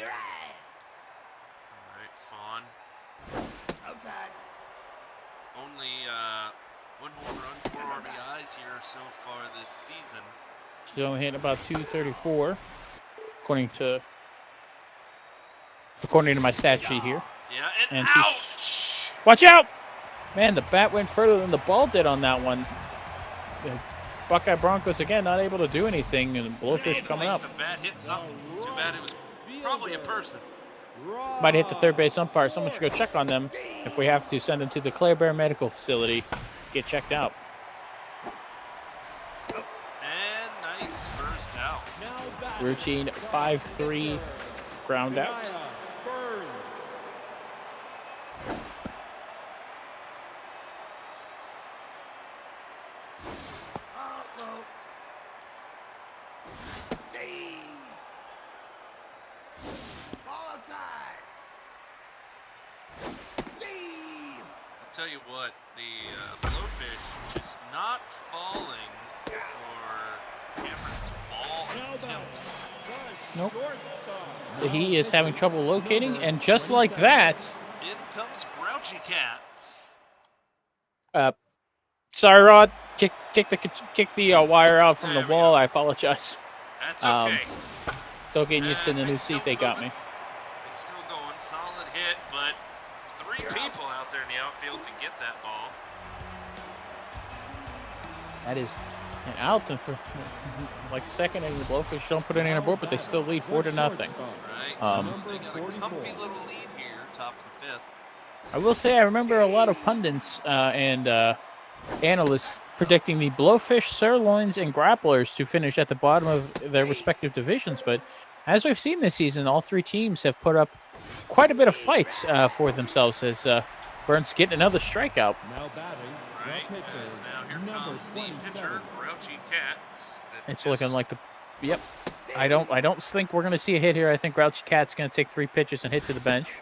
All right, Fawn. Outside. Only 1 home run, 4 RBIs here so far this season. She's only hitting about 234, according to my stat sheet here. Yeah, and, And ouch! Watch out! Man, the bat went further than the ball did on that one. The Buckeye Broncos again not able to do anything, and the Blowfish At coming least up. the bat hit something. Too bad it was probably a person. Might hit the third base umpire. Someone should go check on them. If we have to, send them to the Claire Bear Medical Facility, get checked out. And nice first out. Now batting, Routine 5-3 ground out. Maya Burns. Low. Steve. Ball outside. Steve. I'll tell you what, the Blowfish just not falling for Cameron's ball Now attempts. batting, Nope. shortstop. He is having trouble locating, and just like that, In comes Grouchy Cats. sorry, Rod, kick the wire out from There the we wall. go. I apologize. That's Um, okay. Still getting used to the new It's seat still they got moving. me. It's still going. Solid hit, but 3 people out there in the outfield to get that ball. That is an out, and for like a second, and the Blowfish don't put any on the board, but they still lead 4-0. Right, so Um, they got a comfy little lead here, top of the 5th. I will say I remember a lot of pundits and analysts predicting the Blowfish, Sirloins, and Grapplers to finish at the bottom of their respective divisions. But as we've seen this season, all 3 teams have put up quite a bit of fights for themselves as Burns getting another strikeout. Now batting, Right, the pitcher, as now here number comes the 27. pitcher, Grouchy Cats. that It's just- looking like the yep. I don't think we're gonna see a hit here. I think Grouchy Cat's gonna take 3 pitches and hit to the bench.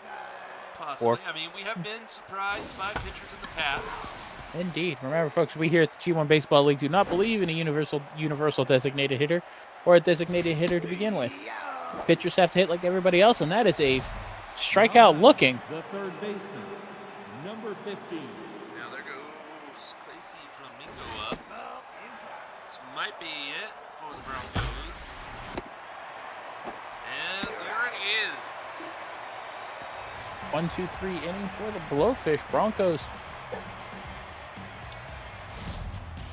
Possibly. I mean, we have been surprised by pitchers in the past. Indeed. Remember, folks, we here at the G1 Baseball League do not believe in a universal designated hitter or a designated hitter to begin with. Pitchers have to hit like everybody else, and that is a strikeout looking. The third baseman, number 15. Now there goes Clacy Flamingo up. Ball inside. This might be it for the Broncos. And there it is. 1, 2, 3 inning for the Blowfish. Broncos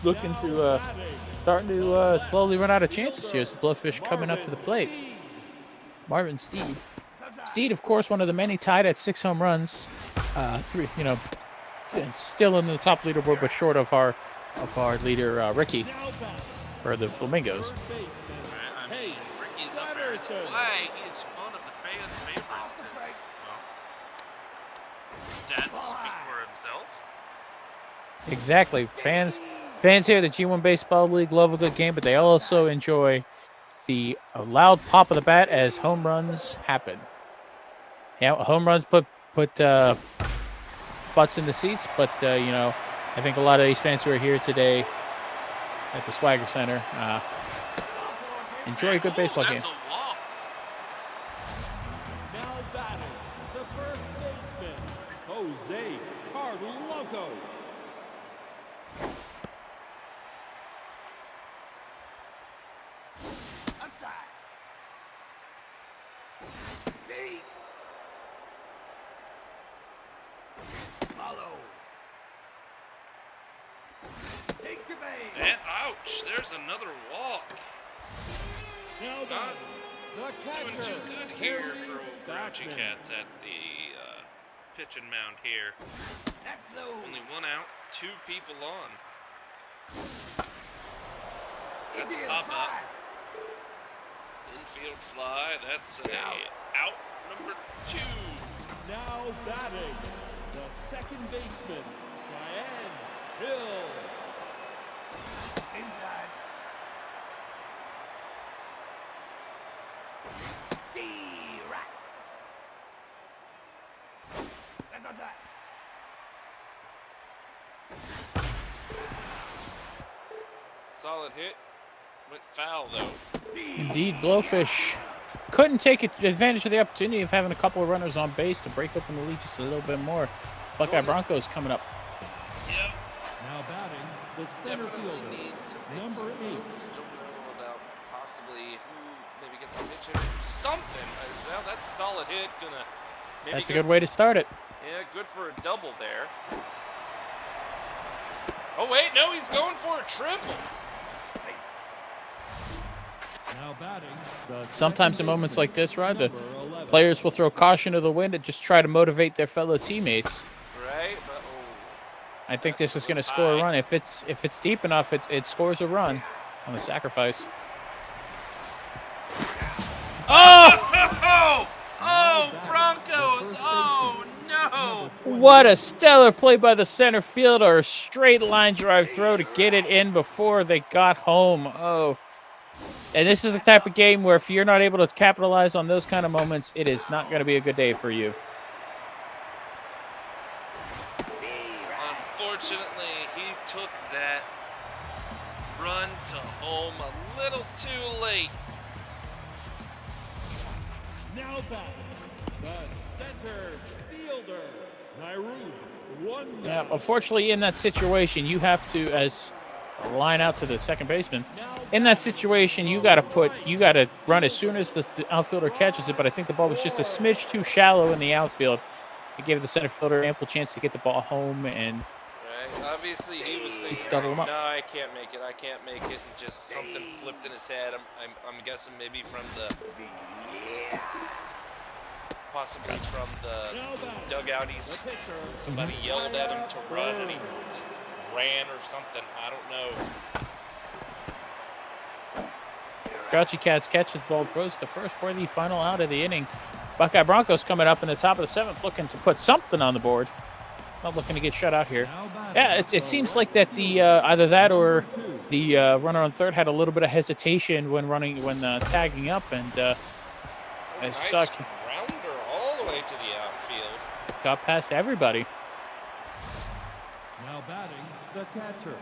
looking to starting to slowly run out of chances here. As the Blowfish coming up to the plate. Marvin Steed. Steed, of course, one of the many tied at 6 home runs. 3, still in the top leaderboard, but short of our leader Ricky Now batting, for the Flamingos. third baseman, I mean, Ricky's up there. It's why he's one of the fan favorites because, well, stats speak for himself. Exactly. Fans here at the G1 Baseball League love a good game, but they also enjoy the loud pop of the bat as home runs happen. Yeah, home runs put butts in the seats, but I think a lot of these fans who are here today at the Swagger Center enjoy a good baseball game. That's a walk. now batting, the first baseman, Jose Carloco. Outside. Steve. Follow. Take your base. And ouch, there's another walk. Now Not batting, the doing catcher, too good here Harry for old Grouchy Backman. Cats at the pitching mound here. That's low. Only 1 out, 2 people on. That's a Infield pop up. fly. Infield fly, that's a out number 2. Now batting, the second baseman, Cheyenne Hill. Inside. Steve. Right. That's outside. Solid hit. Went foul, though. Indeed, Blowfish couldn't take advantage of the opportunity of having a couple of runners on base to break open the lead just a little bit more. Buckeye Broncos coming up. Yep. Now batting, the center Definitely fielder, need to make number some 8. moves. Don't know about possibly who, maybe get some pitching. Something. Well, that's a solid hit. Gonna maybe That's a good way to start it. Yeah, good for a double there. Oh, wait, no, he's going for a triple. Now batting, the Sometimes in second moments baseman, like this, Rod, the number 11. players will throw caution to the wind and just try to motivate their fellow teammates. Right? But, I think this is going to That's score a high. run. If it's deep enough, it scores a run on the sacrifice. oh! Oh, Broncos! Oh, no! What a stellar play by the center fielder. A straight line drive throw to get it in before they got home. Oh. And this is the type of game where if you're not able to capitalize on those kind of moments, it is not going to be a good day for you. Unfortunately, he took that run to home a little too late. Now batting, the center fielder, Nairobi. One Yeah, down. unfortunately, in that situation, you have to, as a line out to the second baseman, in that situation, you got to run as soon as the outfielder catches it. But I think the ball was just a smidge too shallow in the outfield. It gave the center fielder ample chance to get the ball home, and Right? Obviously, he was thinking, Double him up. no, I can't make it. I can't make it. And just something flipped in his head. I'm guessing maybe from the, possibly from the Now batting, dugout. the pitcher, Somebody yelled at him to run, and he just ran or something. I don't know. Grouchy Cats catches the ball, throws it to first for the final out of the inning. Buckeye Broncos coming up in the top of the 7th, looking to put something on the board. Not looking to get shut out here. now batting, Yeah, it seems like that the either that or the runner on third had a little bit of hesitation when tagging up, and Oh, Nice nice suck. grounder all the way to the outfield. got past everybody. now batting, the catcher,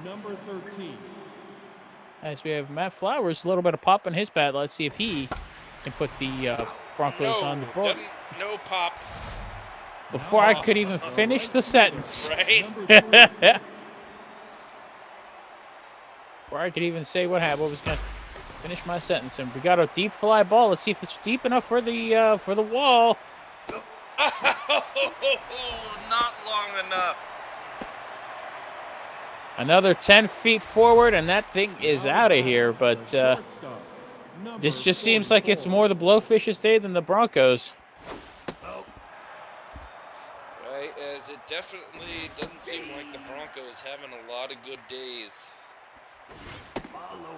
number 13. As we have Matt Flowers, a little bit of pop in his bat. Let's see if he can put the Broncos No, on the board. no pop. Before I could even finish the sentence. Right? Number 3. Before I could even say what was going to finish my sentence. And we got a deep fly ball. Let's see if it's deep enough for the wall. Not long enough. Another 10 feet forward, and that thing is out of here. But Shortstop, this just seems like it's more the Blowfish's day than the Broncos. Right, as it definitely doesn't seem like the Broncos having a lot of good days. Follow.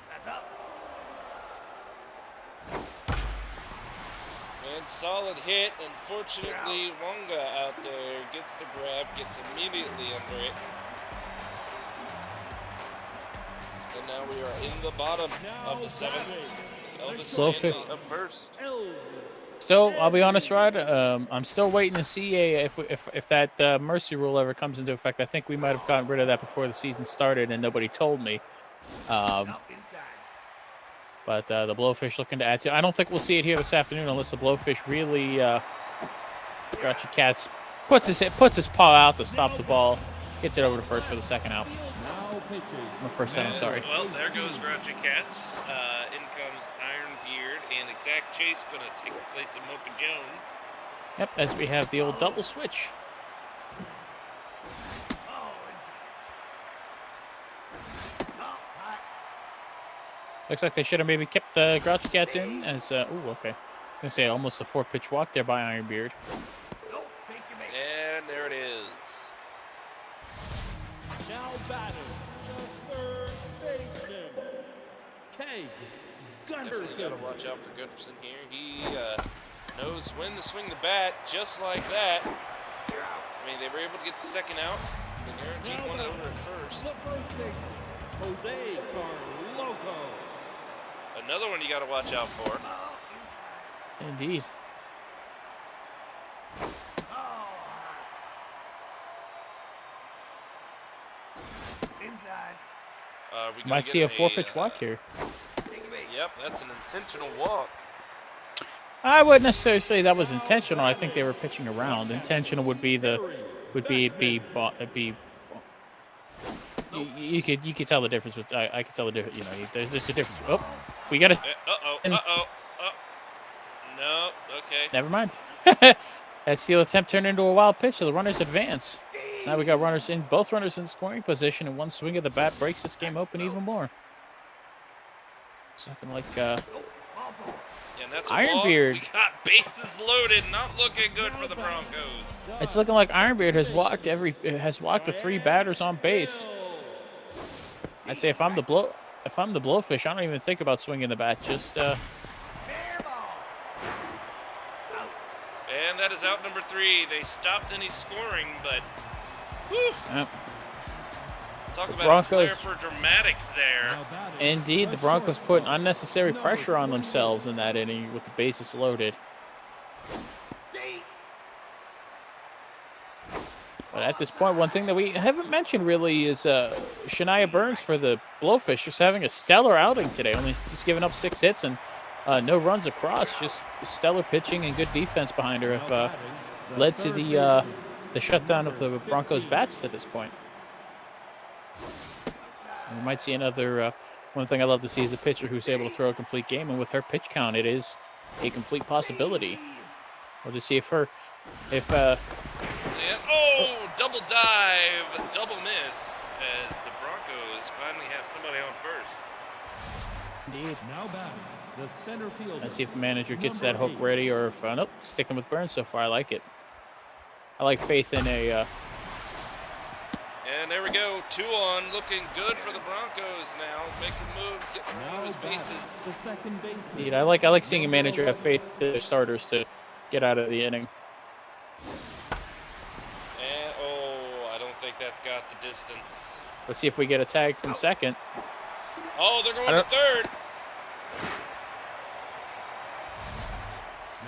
That's up. And solid hit. Unfortunately, Wonga out there gets the grab, gets immediately under it. And now we are in the bottom of the 7th. Elvis Blowfish. Stanley up first. Still, I'll be honest, Rod. I'm still waiting to see if that mercy rule ever comes into effect. I think we might have gotten rid of that before the season started, and nobody told me. Out inside. But the Blowfish looking to add to. I don't think we'll see it here this afternoon unless the Blowfish really, Grouchy Cats puts his paw out to stop the ball, gets it over to first for the second out. Now pitching. Or first out, I'm sorry. Well, there goes Grouchy Cats. In comes Iron Beard, and Exact Chase going to take the place of Mocha Jones. Yep, as we have the old double switch. Oh, inside. Oh, hot. Looks like they should have maybe kept the Grouchy Cats in as, ooh, okay. I was going to say almost a 4-pitch walk there by Iron Beard. Nope, take your base. And there it is. Now batting, the third baseman, Keg Definitely got Gunderson. to watch out for Gunderson here. He knows when to swing the bat, just like that. I mean, they were able to get the second out. They guaranteed one over at first. The first baseman, Jose Carloco. Another one you got to watch out for. Oh, inside. Indeed. Inside. We gonna Might get see a a, 4-pitch walk here. Take a base. Yep, that's an intentional walk. I wouldn't necessarily say that was intentional. I think they were pitching around. Intentional would be you could tell the difference with I could tell the difference. You know, there's a difference. Oh, we got to. No, okay. Never mind. That steal attempt turned into a wild pitch, so the runners advance. Now we got both runners in scoring position, and one swing of the bat breaks this game open even more. Something like Yeah, and that's a Ironbeard. walk. We got bases loaded. Not looking good for the Broncos. It's looking like Ironbeard has walked the 3 batters on base. I'd say if I'm the Blowfish, I don't even think about swinging the bat. Just Fair ball. And that is out number 3. They stopped any scoring, but whew, talk about a Broncos. flair for dramatics there. Now batting, indeed, the Broncos put unnecessary pressure on themselves in that inning with the bases loaded. Stay. But at this point, one thing that we haven't mentioned really is Shania Burns for the Blowfish just having a stellar outing today. Only just giving up 6 hits and no runs across. Just stellar pitching and good defense behind her now have batting, led to third the baseman. shutdown of the Broncos bats to this point. And we might see another. One thing I love to see is a pitcher who's able to throw a complete game, and with her pitch count, it is a complete possibility. We'll just see if And, oh, double dive, double miss, as the Broncos finally have somebody on first. indeed. Now batting, the center fielder. Let's see if the manager gets that number hook 8. ready, or if nope, sticking with Burns so far. I like it. I like Faith in a. And there we go, 2 on, looking good for the Broncos now, making moves, getting Now those batting, bases. the second baseman. Indeed, I like seeing a manager have faith in their starters to get out of the inning. And, oh, I don't think that's got the distance. Let's see if we get a tag from second. Oh, they're going I to don't- third.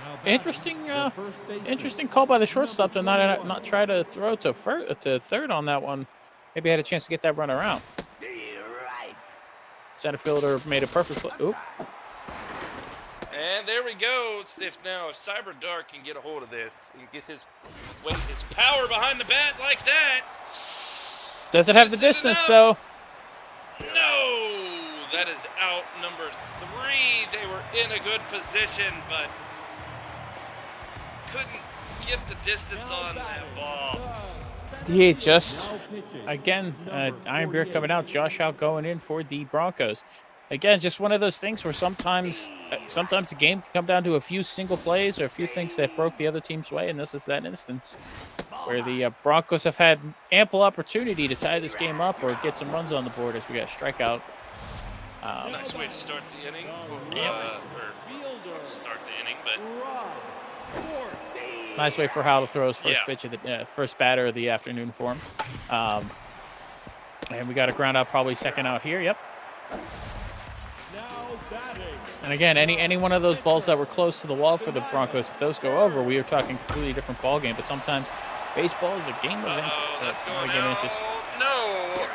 Now batting, Interesting, the first baseman. Interesting call by the shortstop to not try to throw to third on that one. Maybe had a chance to get that runner out. Stay right. Center fielder made a perfect play. Oop. And there we go. If Cyber Dark can get a hold of this and get his weight, his power behind the bat like that. Does it have the Is it distance enough? though? No, that is out number 3. They were in a good position, but couldn't get the distance on that ball. DHS. Now pitching, Again, number Iron Bear 48. coming out. Josh out going in for the Broncos. Again, just one of those things where sometimes the game can come down to a few single plays or a few things that broke the other team's way, and this is that instance where the Broncos have had ample opportunity to tie this game up or get some runs on the board as we got a strikeout. Nice way to start the inning. Or start the inning, but Nice way for Hal to throw his first Yeah. pitch of the first batter of the afternoon for him. And we got a ground out, probably second out here. Yep. Now batting, And again, any one of those balls that were close to the wall for the Broncos, if those go over, we are talking completely different ball game. But sometimes baseball is a game of inches. that's Not a going game of out. inches. No.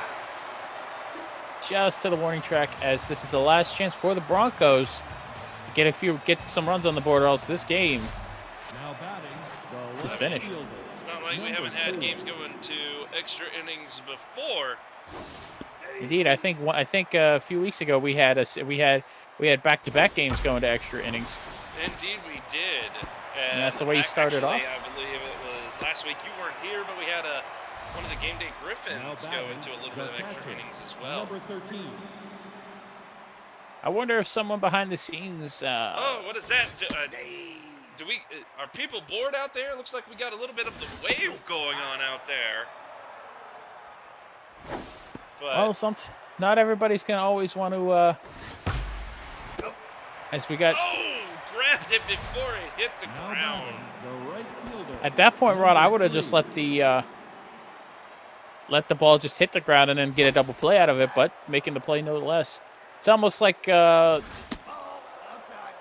Just to the warning track, as this is the last chance for the Broncos to get some runs on the board, or else this game now batting, the is left finished. fielder. It's not like we haven't had games going to extra innings before. Indeed, I think a few weeks ago we had back-to-back games going to extra innings. Indeed, we did. And that's the way you started actually, off? I believe it was last week. You weren't here, but we had one of the game day Now Griffins go batting, into a little the bit of extra catcher, innings as well. Number 13. I wonder if someone behind the scenes. Oh, what is that? Do we? Are people bored out there? Looks like we got a little bit of the wave going on out there. But Well, not everybody's gonna always want to. As we got grabbed it before it hit the Now ground. batting, the right fielder. at that point, Rod, I would have just let the ball just hit the ground and then get a double play out of it, but making the play no less. It's almost like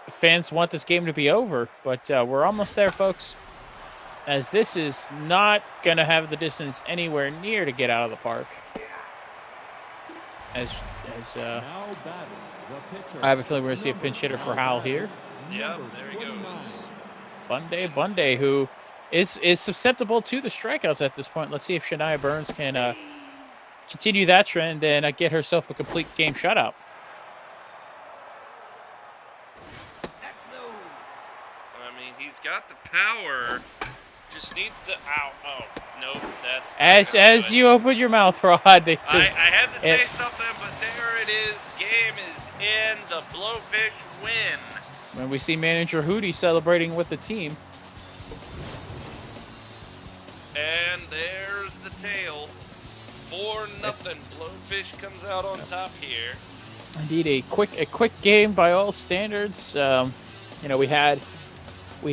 fans want this game to be over, but we're almost there, folks. As this is not going to have the distance anywhere near to get out of the park. As Now batting the pitcher. I have a feeling we're going to see a pinch hitter for Howell here. Yep, Number there he 29. goes. Bunday, who is susceptible to the strikeouts at this point. Let's see if Shania Burns can continue that trend and get herself a complete game shutout. That's low. I mean, he's got the power. Just needs to. Ow! Oh, nope. That's. not As gonna do it. you opened your mouth, Rod, I had to say it- something, but there it is. Game is in. The Blowfish win. when we see manager Hootie celebrating with the team. And there's the tail. 4-0. Blowfish comes out on top here. Indeed, a quick game by all standards. We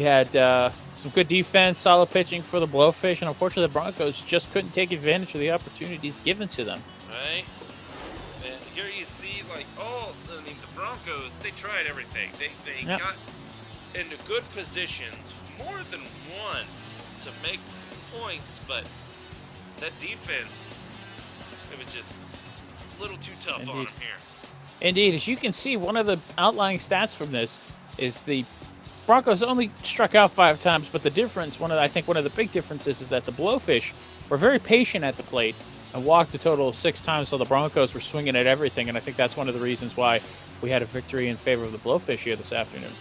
had some good defense, solid pitching for the Blowfish, and unfortunately, the Broncos just couldn't take advantage of the opportunities given to them. Right? And here you see, the Broncos, they tried everything. They Yep. got into good positions more than once to make some points, but that defense, it was just a little too tough on Indeed. them here. Indeed, as you can see, one of the outlying stats from this is the Broncos only struck out 5 times, but the difference, I think one of the big differences is that the Blowfish were very patient at the plate and walked a total of 6 times, so the Broncos were swinging at everything, and I think that's one of the reasons why we had a victory in favor of the Blowfish here this afternoon.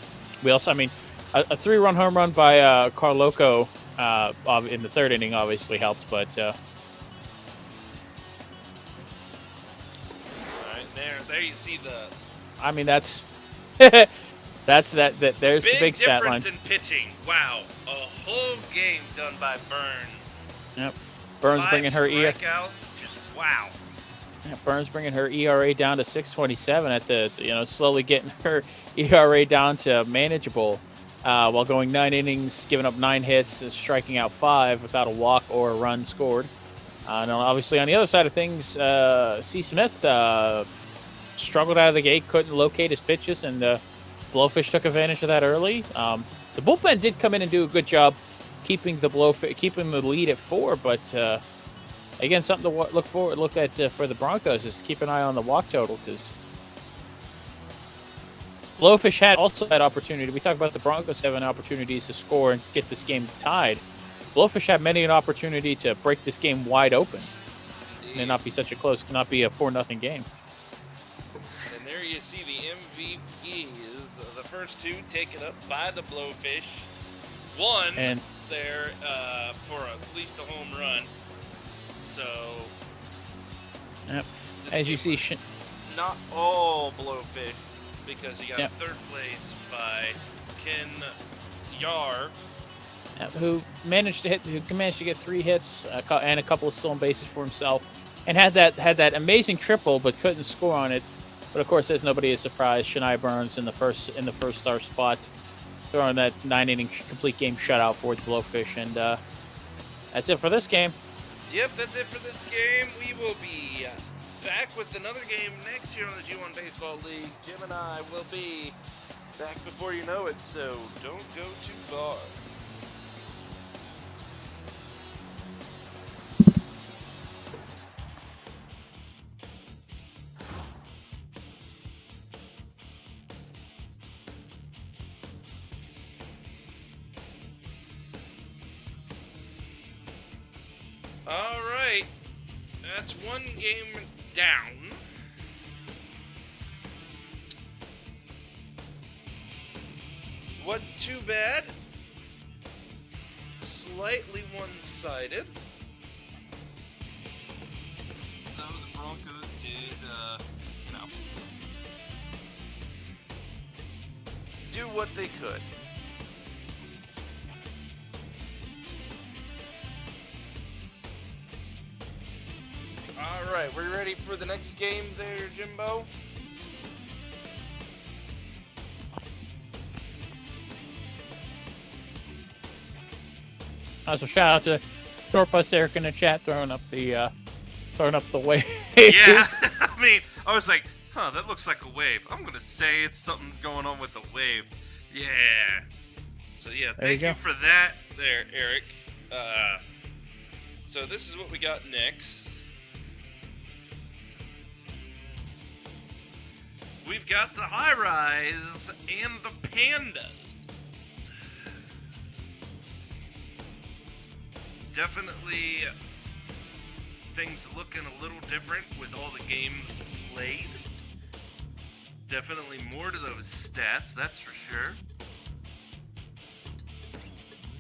We also, a 3-run home run by Carl Loco in the 3rd inning obviously helped, but All right, there you see the that's there's the big stat line. difference in pitching. Wow, a whole game done by Burns. Yep. Burns 5 bringing her strikeouts, just wow. Yeah, Burns bringing her ERA down to 6.27 at the slowly getting her ERA down to manageable, while going 9 innings, giving up 9 hits, and striking out 5 without a walk or a run scored. And obviously on the other side of things, C. Smith struggled out of the gate, couldn't locate his pitches, and Blowfish took advantage of that early. The bullpen did come in and do a good job keeping the lead at 4, but again, something to look at for the Broncos is keep an eye on the walk total, because Blowfish had opportunity. We talked about the Broncos having opportunities to score and get this game tied. Blowfish had many an opportunity to break this game wide open and it not be such a close, not be a 4-0 game. And there you see the MVPs. The first 2 taken up by the Blowfish. One And there for at least a home run. So, Yep. this As you game see, was not all Blowfish, because you got Yep. 3rd place by Ken Yar. who managed to get 3 hits and a couple of stolen bases for himself, and had that amazing triple, but couldn't score on it. But of course, as nobody is surprised, Shania Burns in the first star spots, throwing that 9-inning complete game shutout for the Blowfish, and that's it for this game. Yep, that's it for this game. We will be back with another game next year on the G1 Baseball League. Jim and I will be back before you know it, so don't go too far. All right, that's 1 game down. Wasn't too bad. Slightly one-sided. Though the Broncos did, do what they could. All right, we ready for the next game there, Jimbo? So shout out to Shortbus Eric in the chat throwing up the way. Yeah, I mean, I was like, Huh, that looks like a wave. I'm going to say it's something going on with the wave. Yeah. So, yeah, thank you for that there, Eric. So this is what we got next. We've got the high-rise and the pandas. Definitely things looking a little different with all the games played. Definitely more to those stats, that's for sure.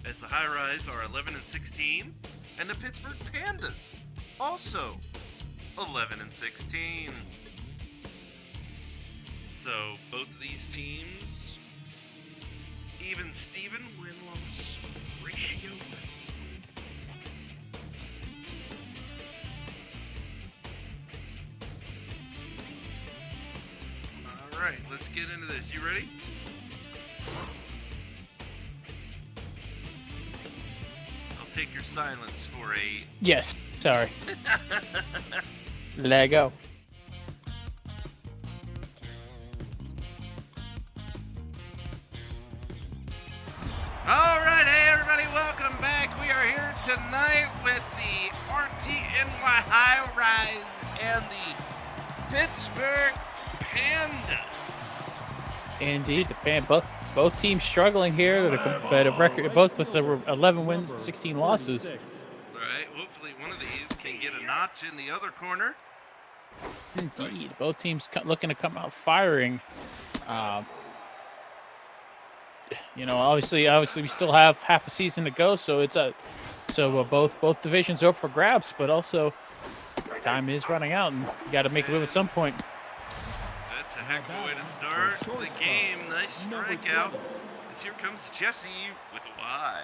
As the high-rise are 11 and 16, and the Pittsburgh Pandas also 11 and 16. So both of these teams, even Steven win-loss ratio. All right, let's get into this. You ready? I'll take your silence for a... Yes. Sorry. Let go. All right, hey everybody, welcome back. We are here tonight with the RTNY High Rise and the Pittsburgh Pandas. Indeed, both teams struggling here at a record, both with the 11 wins and 16 losses. All right, hopefully one of these can get a notch in the other corner. Indeed, both teams looking to come out firing. You know, obviously, we still have half a season to go, so it's both divisions are up for grabs. But also, time is running out, and you got to make a move at some point. That's a heck of a way to start the game. Nice strikeout. As here comes Jesse with a Y.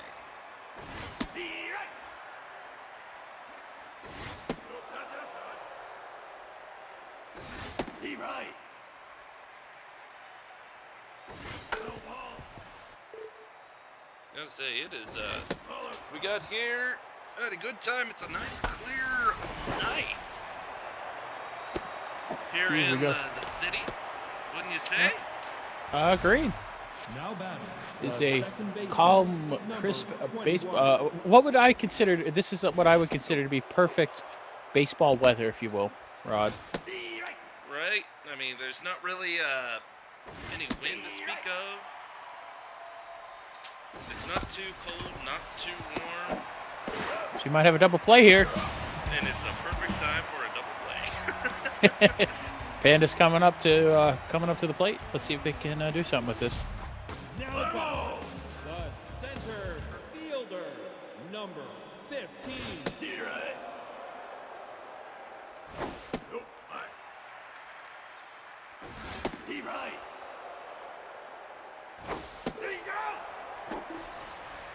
Steve Wright. I gotta say, it is, we got here at a good time. It's a nice, clear night here in the city, wouldn't you say? Agreed. Now batting. Is the a second baseman, calm, number crisp 21. baseball. What would I consider? This is what I would consider to be perfect baseball weather, if you will, Rod. Right? I mean, there's not really any wind to speak of. It's not too cold, not too warm, So you might have a double play here. and it's a perfect time for a double play. Pandas coming up to the plate. Let's see if they can do something with this. Now batting, the center fielder, number 15. Steve Wright.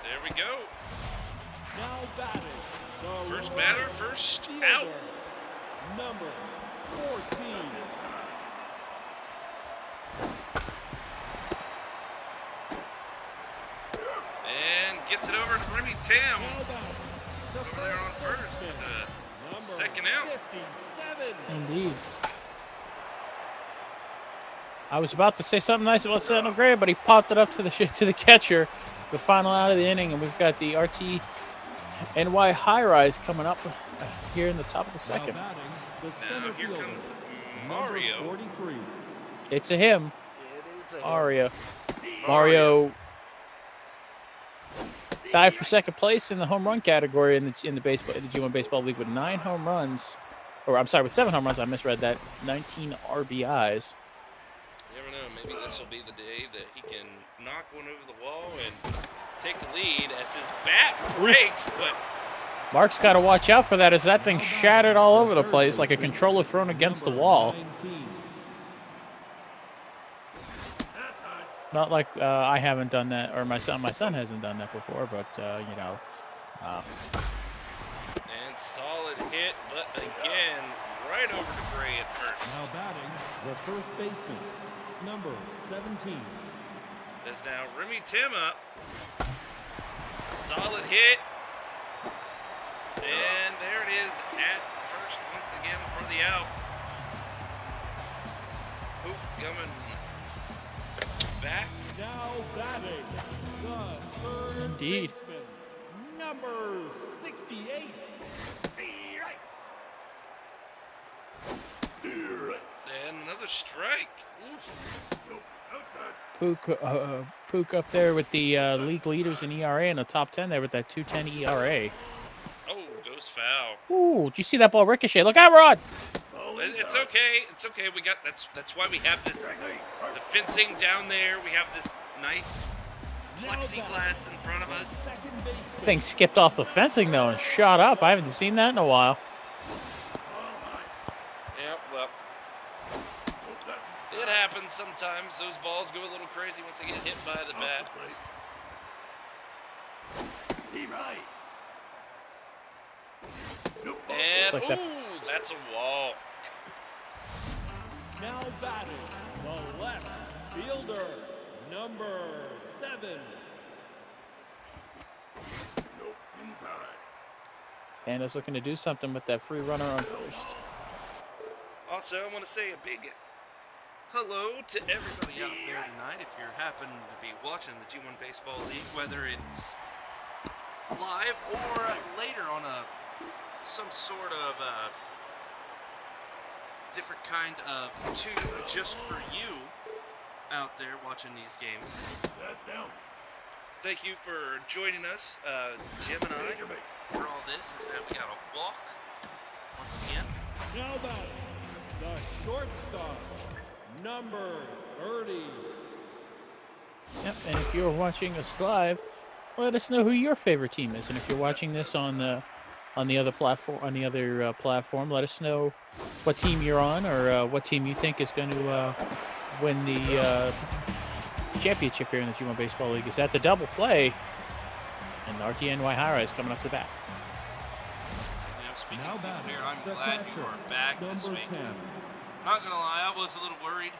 There we go. Now batting, the First right batter, first fielder, out. number 14. And gets it over to Remy Tam. Now batting, the Over there on first with number the second out. 57. Indeed. I was about to say something nice about Sentinel Gray, but he popped it up to the catcher. The final out of the inning, and we've got the RTNY High Rise coming up here in the top of the Now second. batting, the Now center here fielder, comes number Mario. 43. It's a him, It is a Mario. Mario tied for second place in the home run category in the G1 Baseball League with 9 home runs, or I'm sorry, with 7 home runs. I misread that. 19 RBIs. You never know. Maybe this will be the day that he can knock one over the wall and take the lead as his bat breaks. But Mark's got to watch out for that as that thing shattered all over the place like a controller thrown against the wall. 19. Not like I haven't done that, or my son hasn't done that before, but you know. and solid hit, but again, right over to Gray at first. Now batting, the first baseman, number 17. As now Remy Tim up. Solid hit. And there it is at first once again for the out. coming back. Now batting, the third Indeed. baseman, number 68. And another strike. Oof. Pook up there with the league leaders in ERA in the top 10 there with that 2.10 ERA. Oh, goes foul. Ooh, did you see that ball ricochet? Look out, Rod! It's okay. It's okay. We got that's why we have the fencing down there. We have this nice plexiglass in front of us. Second baseman, Thing skipped off the fencing though and shot up. I haven't seen that in a while. Yeah, well, it happens sometimes. Those balls go a little crazy once they get hit by the bat. And Looks like that- ooh, that's a walk. now batting, the left fielder, number 7. Panda's looking to do something with that free runner on first. Also, I want to say a big hello to everybody out there tonight. If you're happen to be watching the G1 Baseball League, whether it's live or later on some sort of different kind of tube just for you out there watching these games. Thank you for joining us, Jim and I, for all this. Is that we got a walk once again. Now batting, the shortstop, number 30. Yep, and if you're watching us live, let us know who your favorite team is. And if you're watching this on the other platform, let us know what team you're on or what team you think is going to win the championship here in the G1 Baseball League. Is that's a double play, and the RTNY High-Rise coming up to bat. You know, speaking Now of people batting, here, I'm the glad you catcher, are back this number week. 10. Not gonna lie, I was a little worried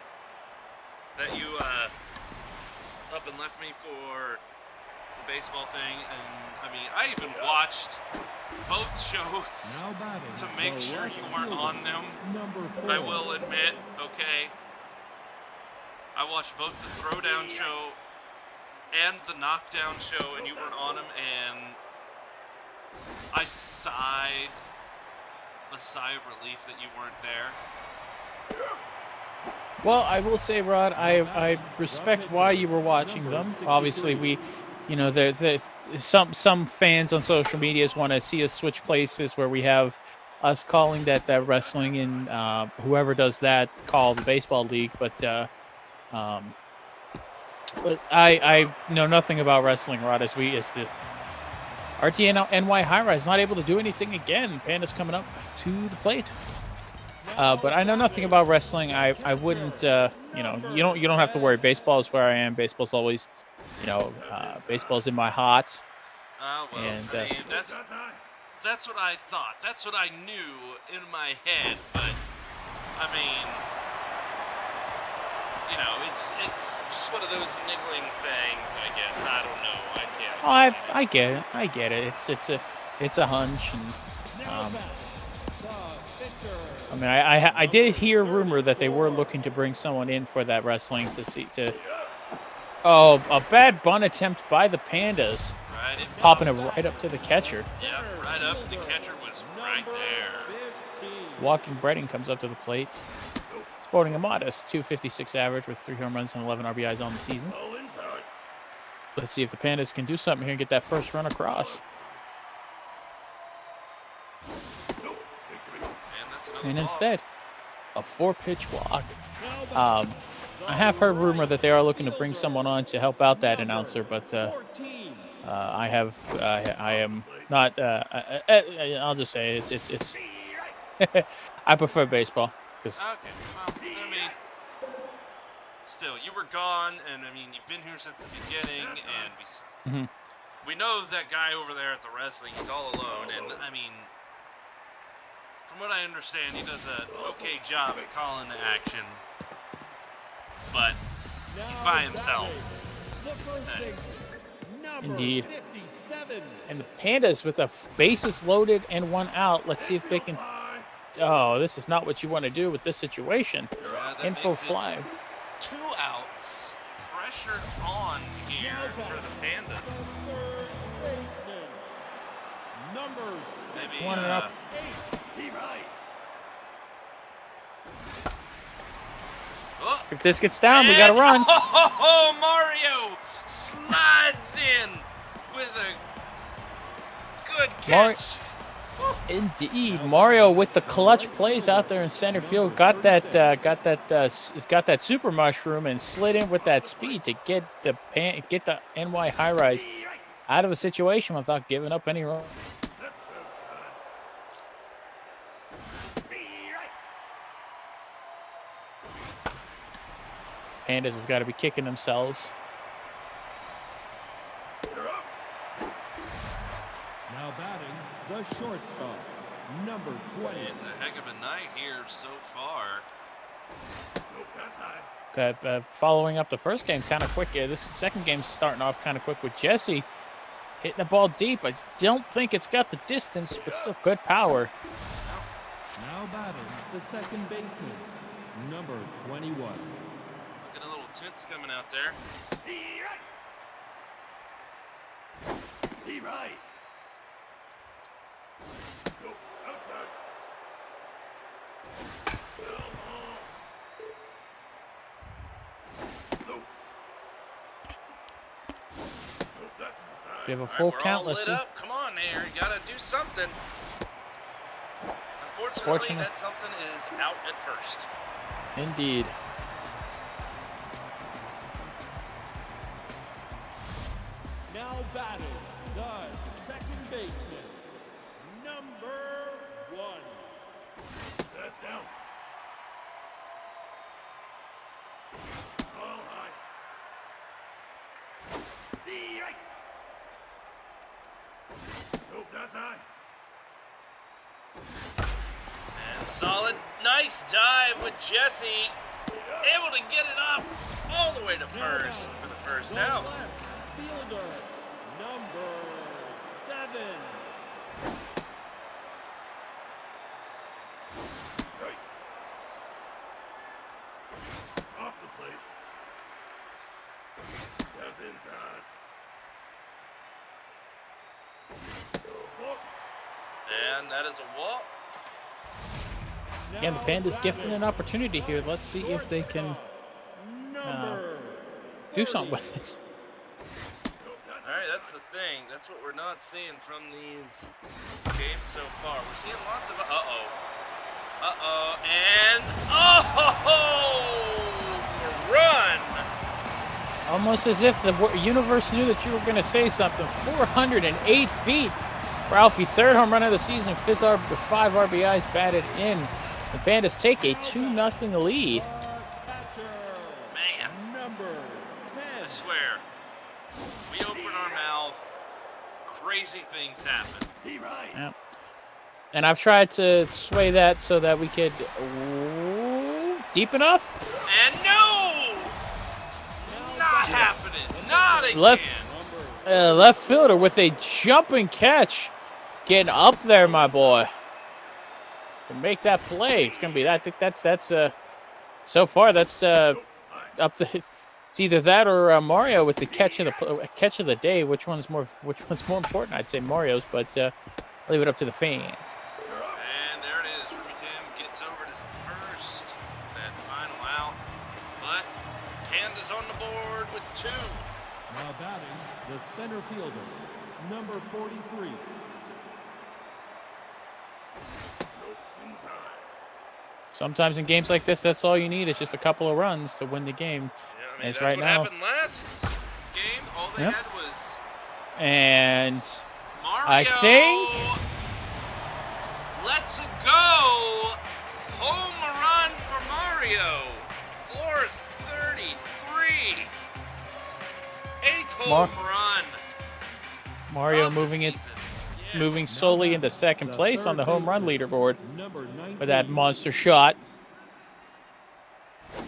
that you up and left me for the baseball thing, and I mean, I even watched both shows Now batting, to make the sure left you weren't fielder, on them. number 4. I will admit, okay, I watched both the throwdown show and the knockdown show, and you weren't on them, and I sighed a sigh of relief that you weren't there. Well, I will say, Rod, I respect why you were watching them. Obviously, some fans on social medias want to see us switch places where we have us calling that wrestling and whoever does that call the baseball league. But I know nothing about wrestling, Rod. As the RTNY High-Rise not able to do anything again. Panda's coming up to the plate. But I know nothing about wrestling. I wouldn't, you don't have to worry. Baseball is where I am. Baseball's always, baseball's in my heart. Well, And, I mean, that's what I thought. That's what I knew in my head. But I mean, it's just one of those niggling things. I guess I don't know. I can't. Oh, I get it. I get it. It's a hunch, and Now batting, the pitcher, I mean, I did hear rumor that they were looking to bring someone in for that wrestling to. Oh, a bad bunt attempt by the Pandas, Right, it popping it popped. right up to the catcher. Yeah, right up. The catcher was right number there. 15. Walking Bredding comes up to the plate, sporting a modest 256 average with 3 home runs and 11 RBIs on the season. Let's see if the Pandas can do something here and get that first run across. And that's another And ball. instead, a 4-pitch walk. Now batting, I have heard rumor that they are looking to bring someone on to help out that announcer, but 14. I am not. I'll just say it's. I prefer baseball because Okay, well, I mean, still, you were gone, and I mean, you've been here since the beginning, and Mhm. we know that guy over there at the wrestling, he's all alone, and I mean, from what I understand, he does an okay job at calling the action, but he's Now by himself. batting, the first Hey. baseman, number Indeed. 57. and the Pandas with the bases loaded and 1 out. Let's see if they can. Oh, this is not what you want to do with this situation. That In full makes it fly. 2 outs. Pressure on here for the Pandas. Third baseman. Number Maybe, One and up. 8. Steve Wright. Oh, If this gets down, we gotta run. Oh, Mario slides in with a good catch. Indeed, Mario with the clutch plays out there in center field got that super mushroom and slid in with that speed to get the NY high rise out of a situation without giving up any run. That's outside. Be right. Pandas have got to be kicking themselves. You're up. Now batting, the shortstop. Number 20. It's a heck of a night here so far. Nope, that's high. Following up the first game kind of quick. This second game's starting off kind of quick with Jesse hitting the ball deep. I don't think it's got the distance, but still good power. Now batting, the second baseman. Number 21. Looking a little tense coming out there. Be right. Steve Wright. Nope, outside. Foul ball. Nope. Nope, that's inside. We have a All right, full we're count. all Let's lit see. up. Come on there. You got to do something. Unfortunately, Fortunate. that something is out at first. Indeed. Now batting, the second baseman. Number 1. That's down. All high. Be right. Nope, that's high. And solid. Nice dive with Jesse. Able to get it off all the way to first for the first The out. left fielder. Number 7. Right. Off the plate. That's inside. Walk. And that is a walk. Again, the Pandas gifting an opportunity here. Let's see if they can Number do something with it. All right, that's the thing. That's what we're not seeing from these games so far. We're seeing lots of and run. Almost as if the universe knew that you were going to say something. 408 feet for Alfie. Third home run of the season. 5 RBIs batted in. The Pandas take a 2-0 lead. catcher. Man, Number I 10. swear, we open our mouth, crazy things happen. Steve Wright. Yeah. And I've tried to sway that so that we could... Ooh, deep enough? And no, not happening. Not again. Left- Left fielder with a jumping catch. Getting up there, my boy. To make that play. It's going to be that. I think that's so far, that's up the... It's either that or Mario with the catch of the day. Which one's more important? I'd say Mario's, but I'll leave it up to the fans. And there it is. Ruby Tim gets over to first. That final out. But Panda's on the board with 2. Now batting, the center fielder. Number 43. Nope, inside. Sometimes in games like this, that's all you need is just a couple of runs to win the game. Yeah, I mean, As that's right what now. happened last game. All they Yep. had was And Mario. I think- Let's go. Home run for Mario. Floor 33. 8th home run. Mario of the moving season. Yes. moving solely into second place on the home run leaderboard Number 19. with that monster shot. Nope,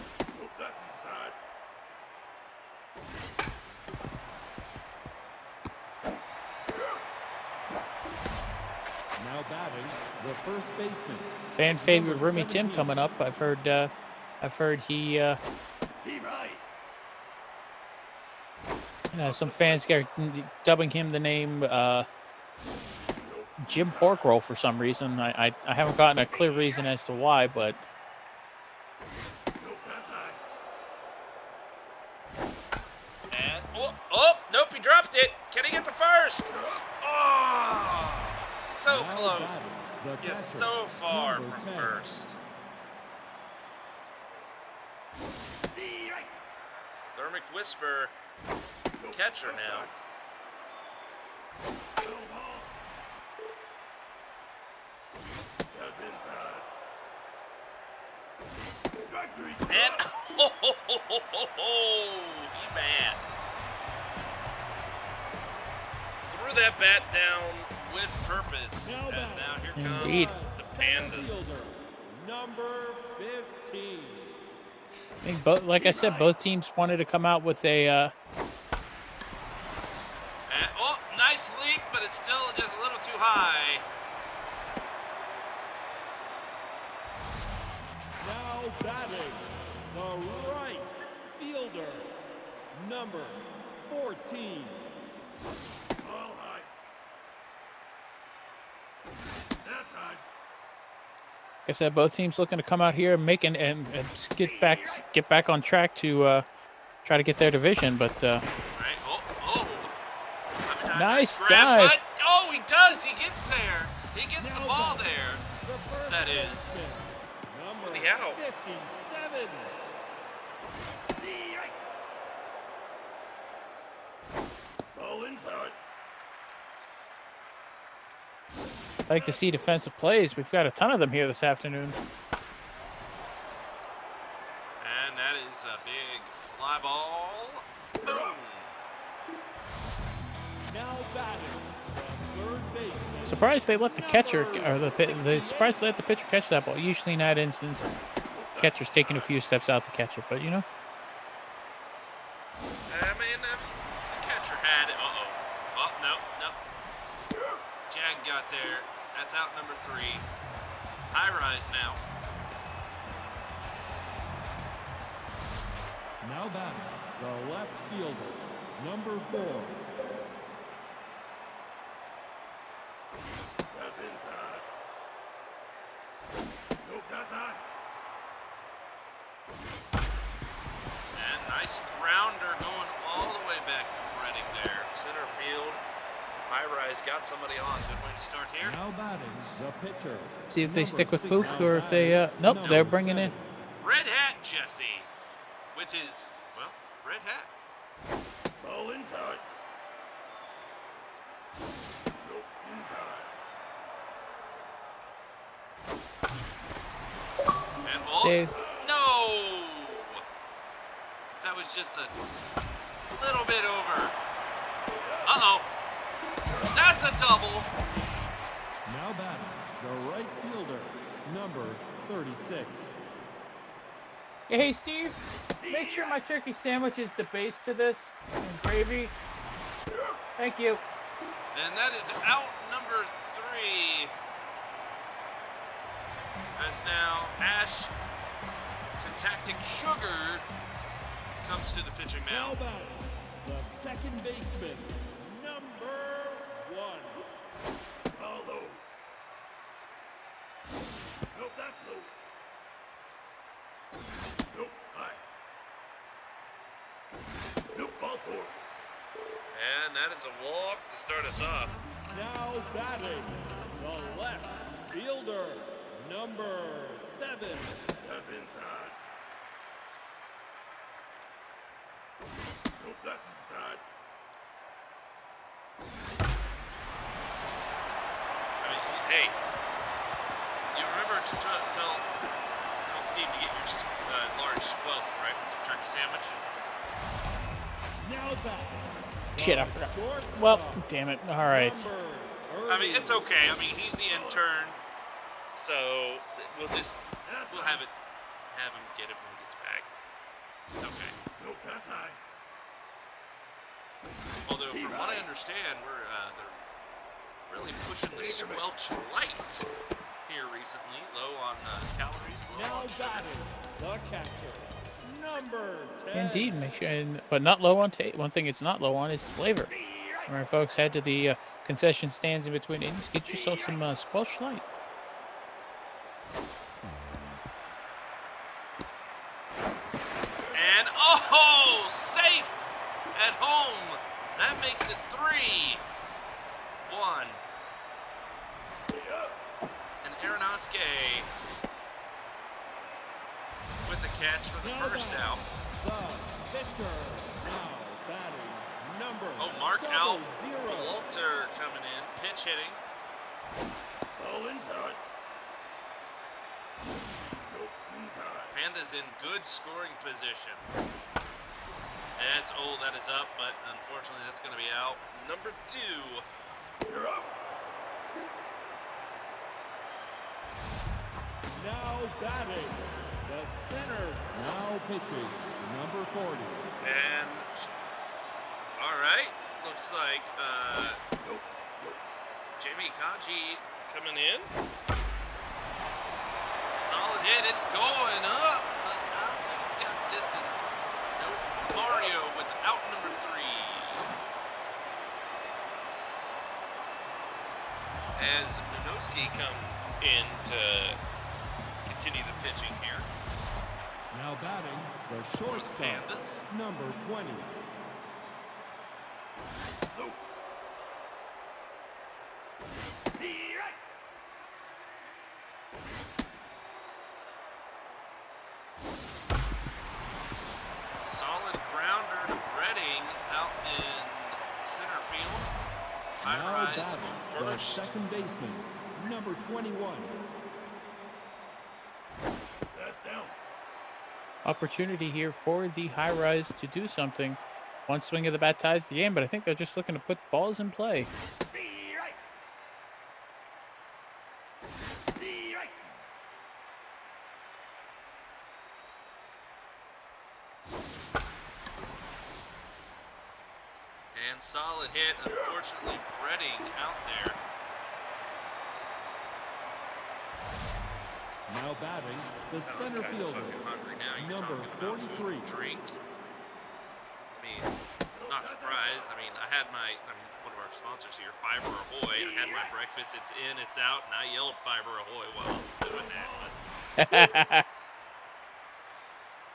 that's inside. Now batting, the first baseman. Fan favorite Number Remy Tim 17. coming up. I've heard he Steve right. Some fans are dubbing him the name Jim Porkroll for some reason. I haven't gotten a clear reason as to why, but Nope, that's high. And nope, he dropped it. Can he get the first? Oh, so Now close. batting, the Yet catcher, so far number from 10. first. Steve right. Thermic Whisper, Nope, catcher outside. now. No ball. That's inside. Strike three. And he mad. Threw that bat down with purpose. As now here Indeed. comes the Center Pandas. fielder, number 15. I think like I said, both teams wanted to come out with a And, nice leap, but it's still just a little too high. Now batting, the right fielder, number 14. All high. That's high. like I said, both teams looking to come out here and get back on track to try to get their division. But Right. I mean, Nice grab, dive. but he does. He gets there. He gets the Now ball batting, there. the first That is baseman, number the out. 57. Steve right. Ball inside. I like to see defensive plays. We've got a ton of them here this afternoon. And that is a big fly ball. Boom. Now batting, the third baseman, Surprised they let the catcher or the surprised they let the pitcher catch that ball. Usually in that instance, catcher's taking a few steps out to catch it, but you know. I mean, the catcher had it. Oh, no. Jag got there. That's out number 3. High rise now. now batting, the left fielder, number 4. That's inside. Nope, that's high. And nice grounder going all the way back to Bretting there. Center field. High rise got somebody on. Good way to start here. Now batting, the pitcher. See if they number stick with 6. Booth or if they nope, Number they're bringing in. 7. Red hat Jesse with his, red hat. Ball inside. Nope, inside. And They, no! That was just a little bit over. Uh-oh. That's a double. Now batting, the right fielder, number 36. hey Steve, make sure my turkey sandwich is the base to this and gravy. Thank you. And that is out number 3. As now Ash Syntactic Sugar comes to the pitching Now mound. batting, the second baseman, number 1. Ball low. Nope, that's low. Nope, high. Nope, ball 4. And that is a walk to start us off. Now batting, the left fielder, number 7. That's inside. Nope, that's inside. I mean, hey, you remember to tell Steve to get your large squelch, right, with your turkey sandwich? Now batting. Shit, I forgot. Well, damn it. All right. I mean, it's okay. I mean, he's the intern, so we'll That's have him get it when he gets back. It's okay. Nope, that's high. Although, from what I understand, they're really pushing the squelch light here recently. Low on calories, low Now on sugar. batting, the catcher, number 10. Indeed, make sure, but not low on taste. One thing it's not low on is flavor. All right, folks, head to the concession stands in between innings. Get yourself some Squelch Light. And oh, safe at home. That makes it 3-1. And Aronofsky with the catch for the first out. The pitcher now batting number Oh, Mark Al 00. Walter coming in, pitch hitting. Ball inside. Nope, inside. Panda's in good scoring position. As that is up, but unfortunately that's going to be out. Number 2. You're up. Now batting the center. Now pitching number 40. And all right, looks like Nope. Jamie Kaji coming in. Solid hit, it's going up, but I don't think it's got the distance. Nope. Mario with out number 3. As Nunowski comes in to continue the pitching here. Now batting the For the shortstop Pandas. number 20. Nope. Be right. Solid grounder to Breading out in center field. High Now rise batting from the first. second baseman number 21. That's down. Opportunity here for the high rise to do something. One swing of the bat ties the game, but I think they're just looking to put balls in play. Be right. Be right. And solid hit. Unfortunately, Breading out there. Now batting the I'm center kind of fielder fucking hungry now. You're number talking about food 43. and drink. I mean, not surprised. I mean, one of our sponsors here, Fiber Ahoy. I had my breakfast. It's in, it's out, and I yelled Fiber Ahoy while doing that.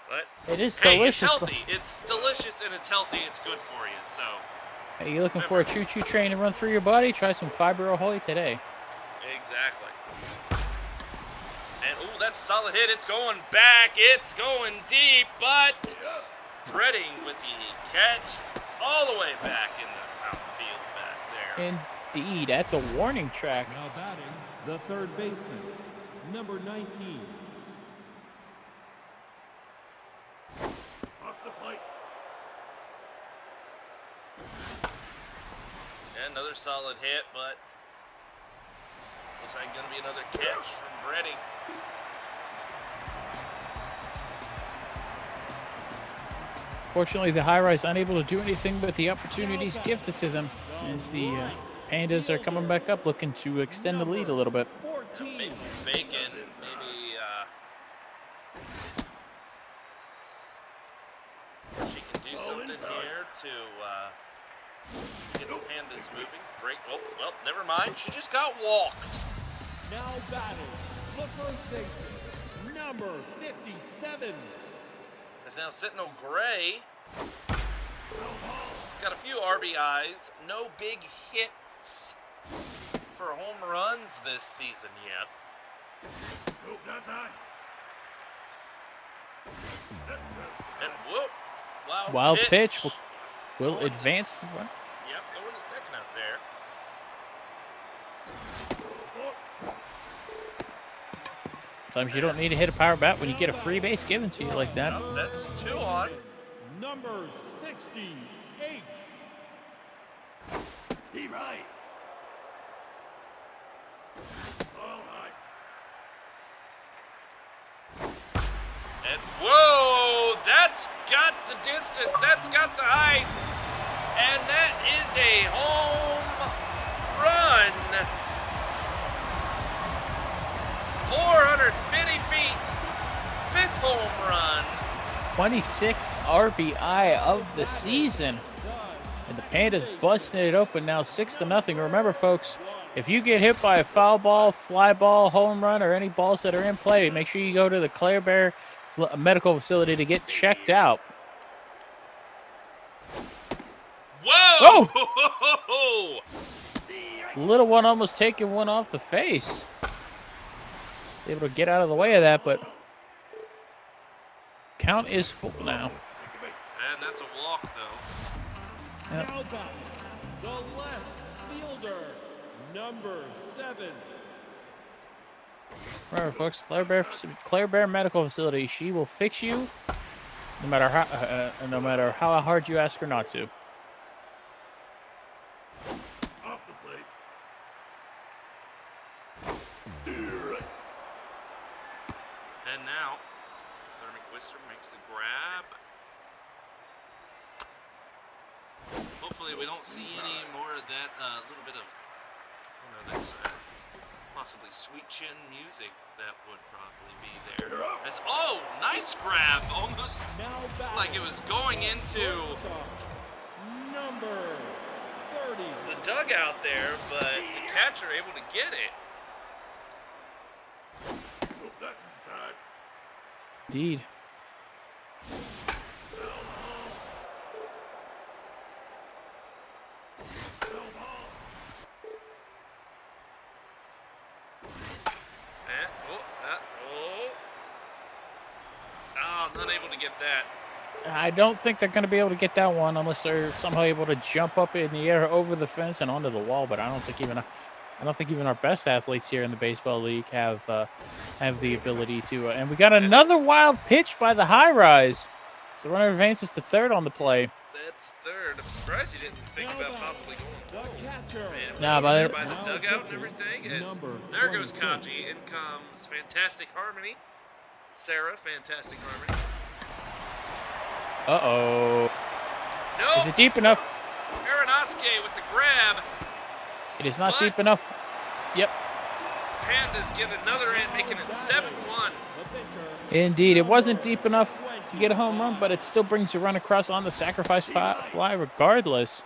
But It is hey, delicious. it's healthy. It's delicious and it's healthy. It's good for you. So Hey, you looking for a choo-choo train to run through your body? Try some Fiber Ahoy today. exactly. And that's a solid hit. It's going back. It's going deep, but Breading with the catch all the way back in the outfield back there. Indeed, at the warning track. Now batting the third baseman number 19. Off the plate. And another solid hit, but looks like going to be another catch from Breading. Fortunately, the high rise unable to do anything, but the opportunities gifted to them as the Pandas are coming back up, looking to extend the lead a little bit. 14. Maybe Bacon, maybe she can do something here to get the Pandas moving. Break. Oh, well, never mind. She just got walked. Now batting the first baseman number 57. Is now Sentinel Gray. Got a few RBIs. No big hits for home runs this season yet. Nope, that's high. That's And whoop. Wild pitch will Going to advance. Yep, going to second out there. Sometimes you don't need to hit a power bat when you get a free base given to you like that. Yep, that's 2 on. Number 68. Steve Wright. All high. And whoa, that's got the distance, that's got the height, and that is a home run. 450 feet, 5th home run. 26th RBI of the season. And the Pandas busting it open now 6-0. Remember, folks, if you get hit by a foul ball, fly ball, home run, or any balls that are in play, make sure you go to the Claire Bear Medical Facility to get checked out. Whoa! Oh! Little one almost taking one off the face. Able to get out of the way of that, but count is full now. And that's a walk, though. Yep. Now back, the left fielder, number 7. Remember, folks, Claire Bear Medical Facility. She will fix you, no matter how hard you ask her not to. Off the plate. Steer right. And now, Thurman-Wister makes the grab. Hopefully we don't see any more of that little bit of, that's possibly sweet chin music that would probably be there. As, oh, nice grab, almost Now back, like it was going into shortstop, number 30. the dugout there, but the catcher able to get it. Nope, that's inside. Indeed. And, not able to get that. I don't think they're going to be able to get that one unless they're somehow able to jump up in the air over the fence and onto the wall. But I don't think even our best athletes here in the baseball league have the ability to. And we got another wild pitch by the high rise. So runner advances to third on the play. That's third. I'm surprised he didn't think about possibly going. The catcher. Man, Nah, by but the dugout and everything. As there goes Kaji. In comes Fantastic Harmony. Sarah, Fantastic Harmony. Uh-oh. No. Is it deep enough? Aronofsky with the grab. It is not But- deep enough. Yep. Pandas get another in, making it 7-1. The pitcher. Indeed, it wasn't deep enough to get a home run, but it still brings a run across on the sacrifice fly regardless.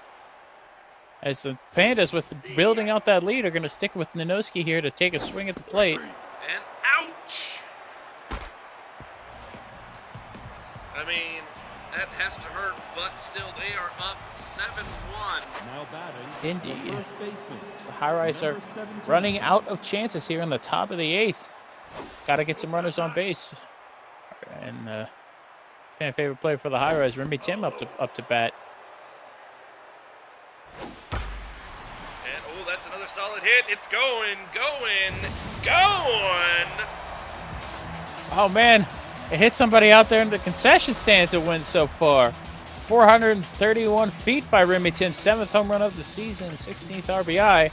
As the Pandas, with building out that lead, are going to stick with Ninoski here to take a swing at the plate. And ouch! I mean, that has to hurt, but still, they are up 7-1. Now batting. Indeed. The first baseman. The high rise are Number 17. running out of chances here in the top of the 8th. Got to get some runners on base. And fan favorite player for the high rise, Remy Tim, up to bat. And, oh, that's another solid hit. It's going. Oh man, it hit somebody out there in the concession stands. It wins so far. 431 feet by Remy Tim, 7th home run of the season, 16th RBI.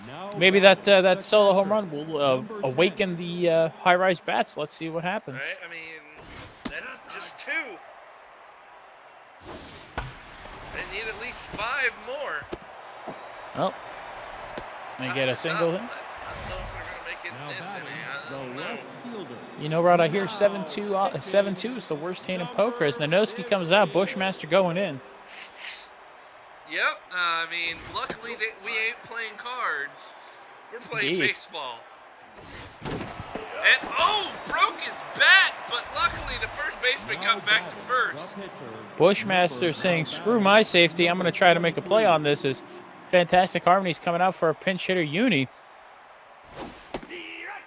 Now Maybe batting. that solo home run catcher, will number awaken 10. the high-rise bats. Let's see what happens. Right? I mean, that's just 2. They need at least 5 more. Oh, to They tie get a this single up, in? but I don't know if they're going to make it Now this batting. inning. I The don't know. left fielder. you know, Rod, I hear 7-2. 7-2 is the worst hand in poker. As Ninoski comes out, Bushmaster going in. Yep. I mean, luckily we ain't playing cards. We're playing Indeed. baseball. And, oh, broke his bat, but luckily the first baseman Now got back to batting. first. The pitcher, Bushmaster number saying, 9. screw my safety. I'm going to try to make a play on this. As Fantastic Harmony's coming out for a pinch hitter, Uni. Steer right.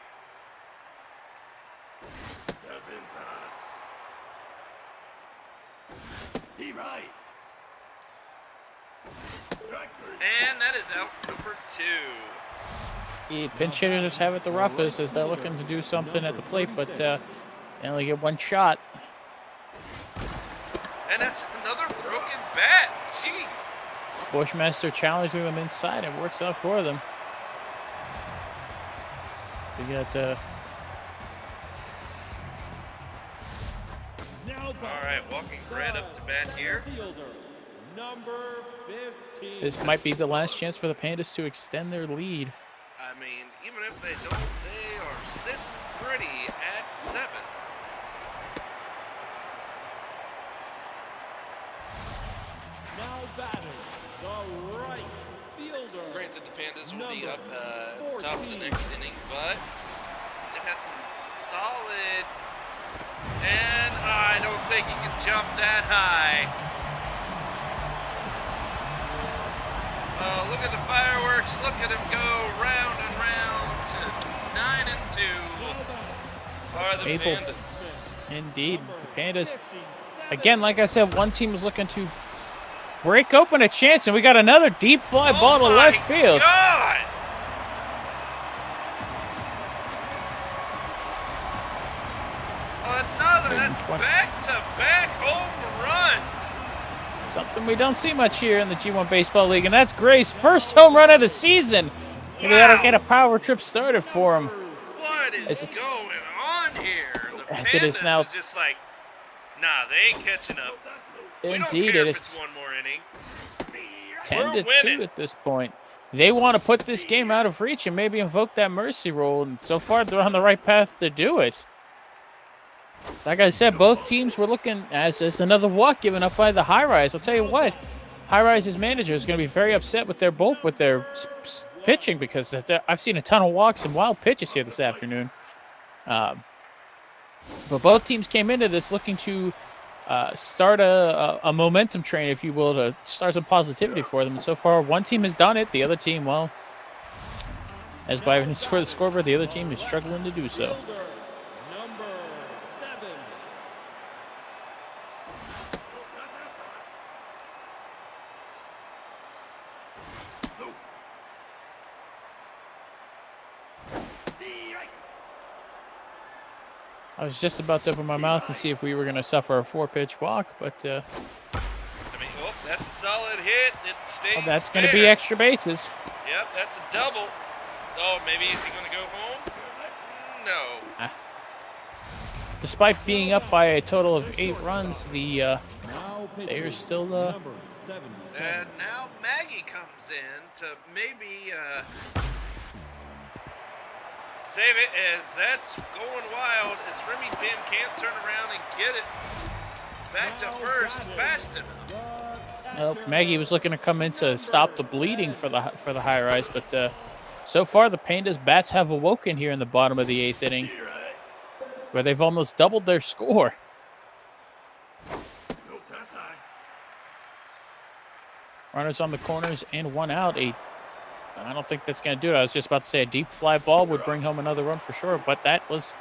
That's inside. Steve right. Strike three. And that is out number 2. The pinch hitters have it the roughest as they're looking to do something at the plate, but they only get one shot. And that's another broken bat. Jeez. Bushmaster challenging them inside and works out for them. We got Now All batting. right, walking right up to bat here. Fielder, number 15. this might be the last chance for the Pandas to extend their lead. I mean, even if they don't, they are sitting pretty at 7. Now batting, the right fielder. Granted, the Pandas will be up at the top of the next inning, but they've had some solid. And I don't think he can jump that high. Oh, look at the fireworks. Look at him go round and round to 9-2 are the Maple. Pandas. Indeed, the Pandas. Again, like I said, one team was looking to break open a chance, and we got another deep fly ball to Oh left my field. God! Another, that's back-to-back home runs. Something we don't see much here in the G1 Baseball League, and that's Gray's first home run of the season. Maybe that'll get a power trip started for him. What is going on here? The As it is Pandas now- is just like, nah, they ain't catching up. We don't Indeed, care it if is it's one more inning. 10-2 winning. at this point. They want to put this game out of reach and maybe invoke that mercy rule, and so far they're on the right path to do it. Like I said, both teams were looking as another walk given up by the High Rise. I'll tell you what, High Rise's manager is going to be very upset with their pitching because I've seen a ton of walks and wild pitches here this afternoon. But both teams came into this looking to start a momentum train, if you will, to start some positivity for them. And so far, one team has done it. The other team, well, as by evidence for the scoreboard, the other team is struggling to do so. Fielder, number 7. I was just about to open my mouth and see if we were going to suffer a 4-pitch walk, but I mean, oh, that's a solid hit. It stays that's going to fair. be extra bases. Yep, that's a double. Oh, maybe is he going to go home? No. Despite being up by a total of 8 runs, the Now they are pitching, still number 7. And now Maggie comes in to maybe save it, as that's going wild as Remy Tim can't turn around and get it back to first fast enough. Well, Maggie was looking to come in to stop the bleeding for the High Rise, but so far the Pandas bats have awoken here in the bottom of the 8th inning, where they've almost doubled their score. Nope, that's high. Runners on the corners and 1 out. I don't think that's going to do it. I was just about to say a deep fly ball would bring home another run for sure, but that was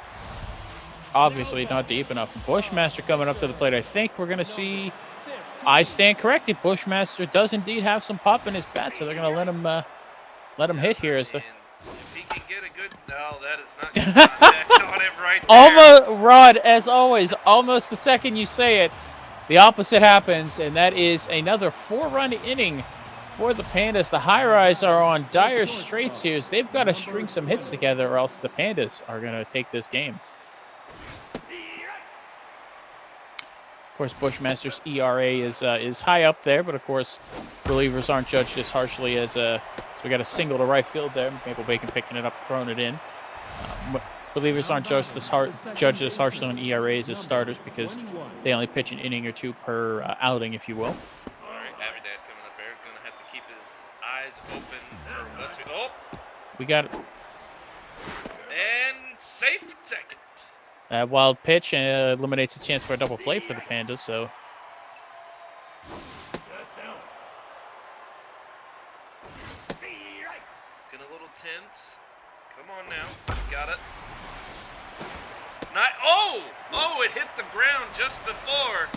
obviously not deep enough. Bushmaster coming up to the plate. I think we're going to see. I stand corrected. Bushmaster does indeed have some pop in his bat, so they're going to let him hit here. As the And if he can get a good, no, that is not good contact on it right there. almost Rod, as always, almost the second you say it, the opposite happens, and that is another 4-run inning for the Pandas. The High Rise are on dire straits here. So they've got to string some hits together, or else the Pandas are going to take this game. Of course, Bushmaster's ERA is high up there, but of course, relievers aren't judged as harshly as so we got a single to right field there. Maple Bacon picking it up, throwing it in. Relievers aren't judged as harshly on ERAs as starters because they only pitch an inning or two per outing, if you will. All right, Averdad coming up there. Going to have to keep his eyes open for what's oh, We got it. and safe at second. That wild pitch eliminates a chance for a double play for the Pandas. So That's hell. Getting a little tense. Come on now. Got it. Not, oh, it hit the ground just before.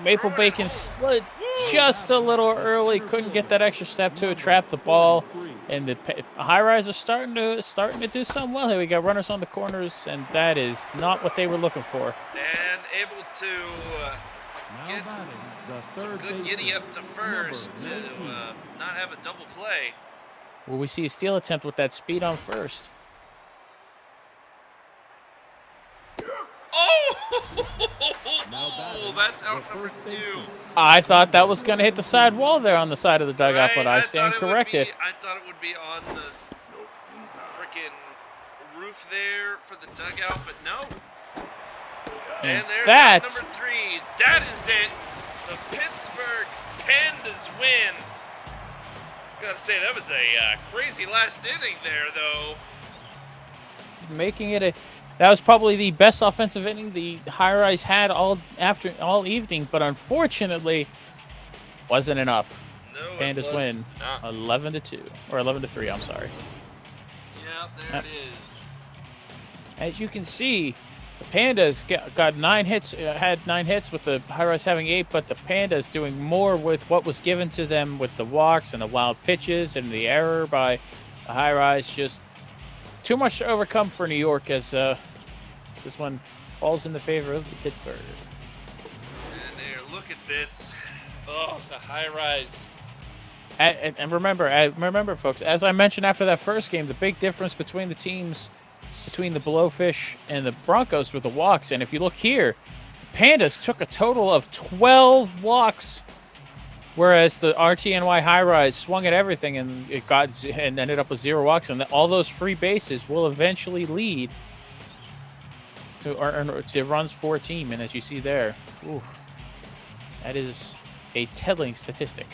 Maple Bacon slid just a little early, couldn't get that extra step to trap the ball, and the High Rise are starting to do something well here. We got runners on the corners, and that is not what they were looking for. And able to Now get batting, the some third good baseman, giddy up to first to number 19. not have a double play. Will we see a steal attempt with that speed on first? Oh, that's out number 2. I thought that was going to hit the side wall there on the side of the dugout, Right, but I stand thought it would corrected. be- I thought it would be on the freaking roof there for the dugout, but no. And And there's that- out number 3. That is it. The Pittsburgh Pandas win. Gotta say, that was a crazy last inning there, though. Making it that was probably the best offensive inning the High Rise had all evening, but unfortunately wasn't enough. No, Pandas win not. 11-2 or 11-3. I'm sorry. Yeah, there it is. As you can see, the Pandas got 9 hits. Had 9 hits with the High Rise having 8, but the Pandas doing more with what was given to them with the walks and the wild pitches and the error by the High Rise. Just too much to overcome for New York as this one falls in the favor of the Pittsburgh. And there, look at this. Oh, the High Rise. And remember, folks, as I mentioned after that first game, the big difference between the teams, between the Blowfish and the Broncos, were the walks. And if you look here, the Pandas took a total of 12 walks, whereas the RTNY High Rise swung at everything and ended up with 0 walks. And all those free bases will eventually lead to runs for a team. And as you see there, ooh, that is a telling statistic.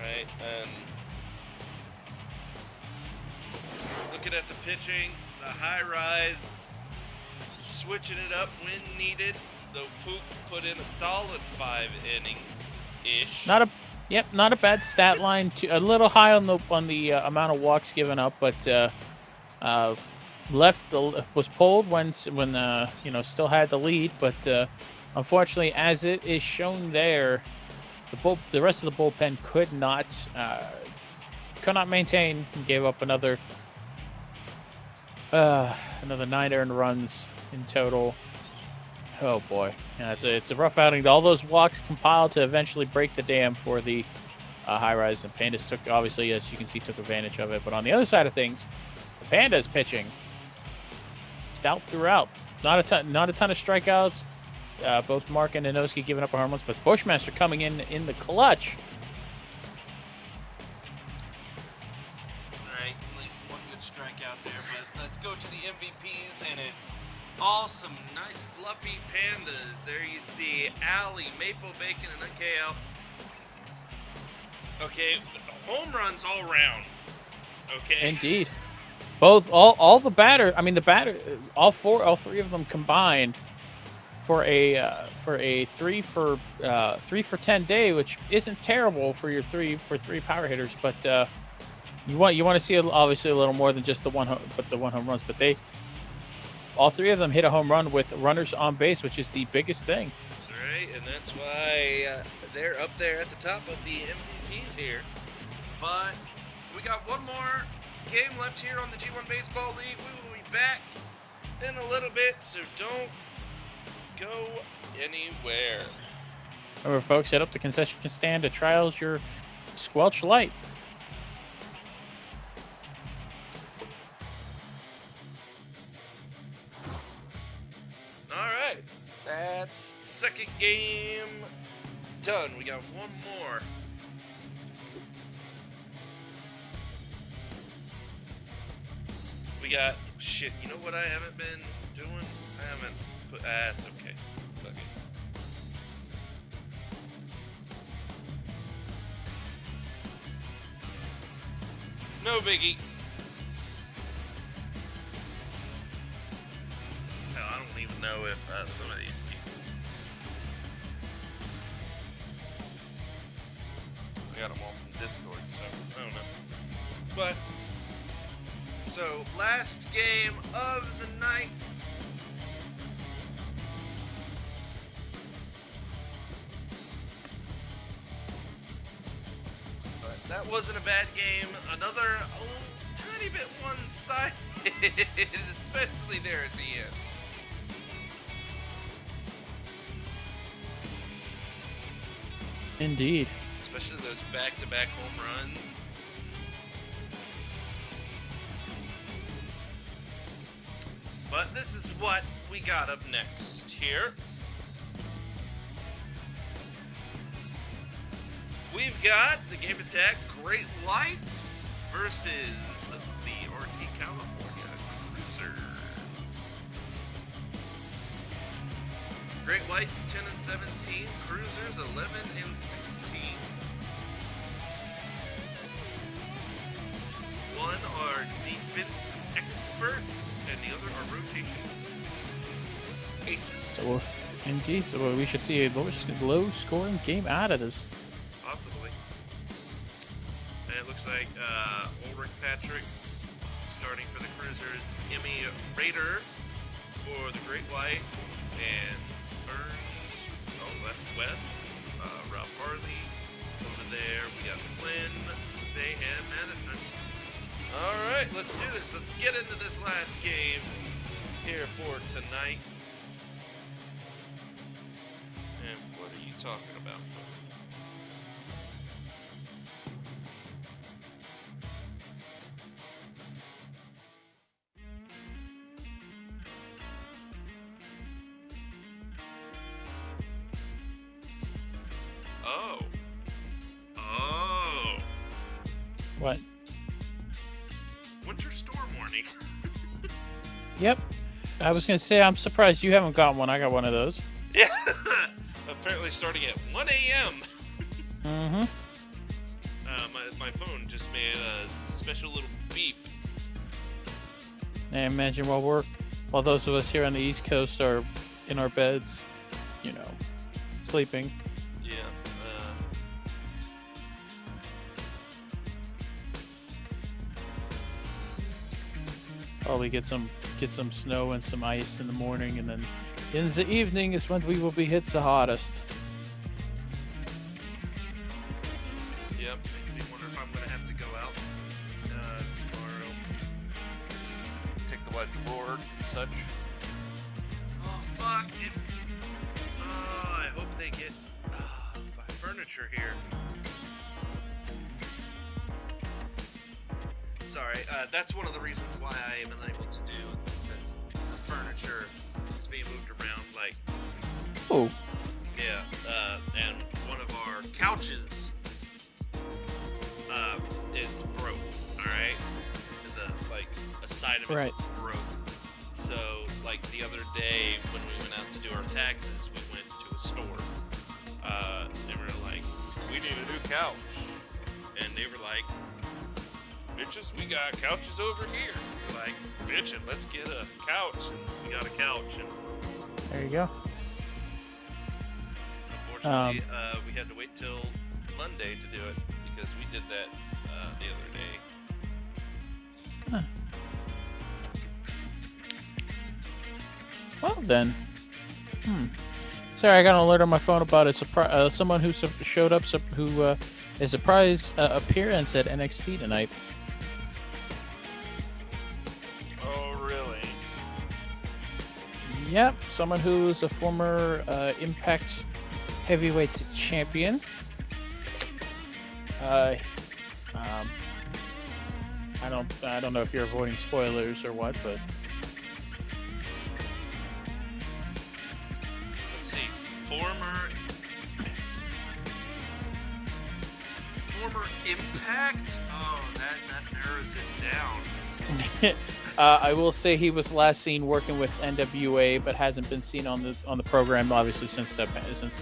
Right, and looking at the pitching, the High Rise switching it up when needed, though Pook put in a solid 5 innings-ish. Not a bad stat line. A little high on the amount of walks given up, but was pulled when still had the lead. But unfortunately, as it is shown there, the rest of the bullpen could not maintain and gave up another 9 earned runs in total. Oh boy, yeah, it's a rough outing. All those walks compiled to eventually break the dam for the High Rise, and Pandas took, obviously, as you can see, took advantage of it. But on the other side of things, the Pandas pitching stout throughout. Not a ton of strikeouts. Both Mark and Nanoski giving up home runs, but Bushmaster coming in the clutch. All right, at least one good strikeout there. But let's go to the MVPs, and it's awesome, nice, fluffy Pandas. There you see Allie, Maple Bacon, and KL. Okay, home runs all around. Okay. Indeed. All the batter. I mean, the batter. All three of them combined for a 3 for 10 day, which isn't terrible for your 3 power hitters. But you want to see obviously a little more than just the one home runs. But all 3 of them hit a home run with runners on base, which is the biggest thing. Right, and that's why they're up there at the top of the MVPs here. But we got one more game left here on the G1 Baseball League. We will be back in a little bit, so don't go anywhere. Remember, folks, head up to concession stand to try out your Squelch Light. All right, that's the second game done. We got one more. We got shit. You know what I haven't been doing? I haven't put. It's okay. Fuck it. No biggie. Hell, I don't even know if some of these people. I got them all from Discord, so I don't know. But so last game of the night. But that wasn't a bad game. Another tiny bit one-sided, especially there at the end. Indeed. Especially those back-to-back home runs. But this is what we got up next here. We've got the Game Attack Great Lights versus the RT California Cruisers. Great Whites 10 and 17, Cruisers 11 and 16. One are defense experts, and the other are rotation aces. So, indeed, so we should see a low-scoring game out of this. Possibly. And it looks like Ulrich Patrick starting for the Cruisers, Emmy Rader for the Great Whites, and Burns, oh, that's Wes, Rob Harley over there. We got Flynn, Jose, and Madison. All right, let's do this. Let's get into this last game here for tonight. And what are you talking about, folks? Oh. What? Winter storm warning. Yep. I was going to say, I'm surprised you haven't got one. I got one of those. Yeah. Apparently starting at 1 a.m. Mm-hmm. My phone just made a special little beep. I imagine while those of us here on the East Coast are in our beds, you know, sleeping. Yeah. Probably get some snow and some ice in the morning, and then in the evening is when we will be hit the hottest. Yep. Makes me wonder if I'm gonna have to go out tomorrow. Take the wife to board and such. Oh fuck! I hope they get my furniture here. Sorry, that's one of the reasons why I am unable to do, because the furniture is being moved around, like, Oh, yeah, and one of our couches, is broke, alright? A side of it Right. is broke. So, like, the other day, when we went out to do our taxes, we went to a store, and we were like, we need a new couch, and they were like, bitches, we got couches over here. We're like, bitchin', let's get a couch. And we got a couch. And there you go. unfortunately, we had to wait till Monday to do it because we did that the other day. Huh. Well then. Sorry, I got an alert on my phone about a surprise. Someone who showed up, who a surprise appearance at NXT tonight. Oh, really? Yep, someone who's a former Impact Heavyweight Champion. I don't know if you're avoiding spoilers or what, but Let's see. Former Impact? Oh, that narrows it down. I will say he was last seen working with NWA, but hasn't been seen on the program obviously since the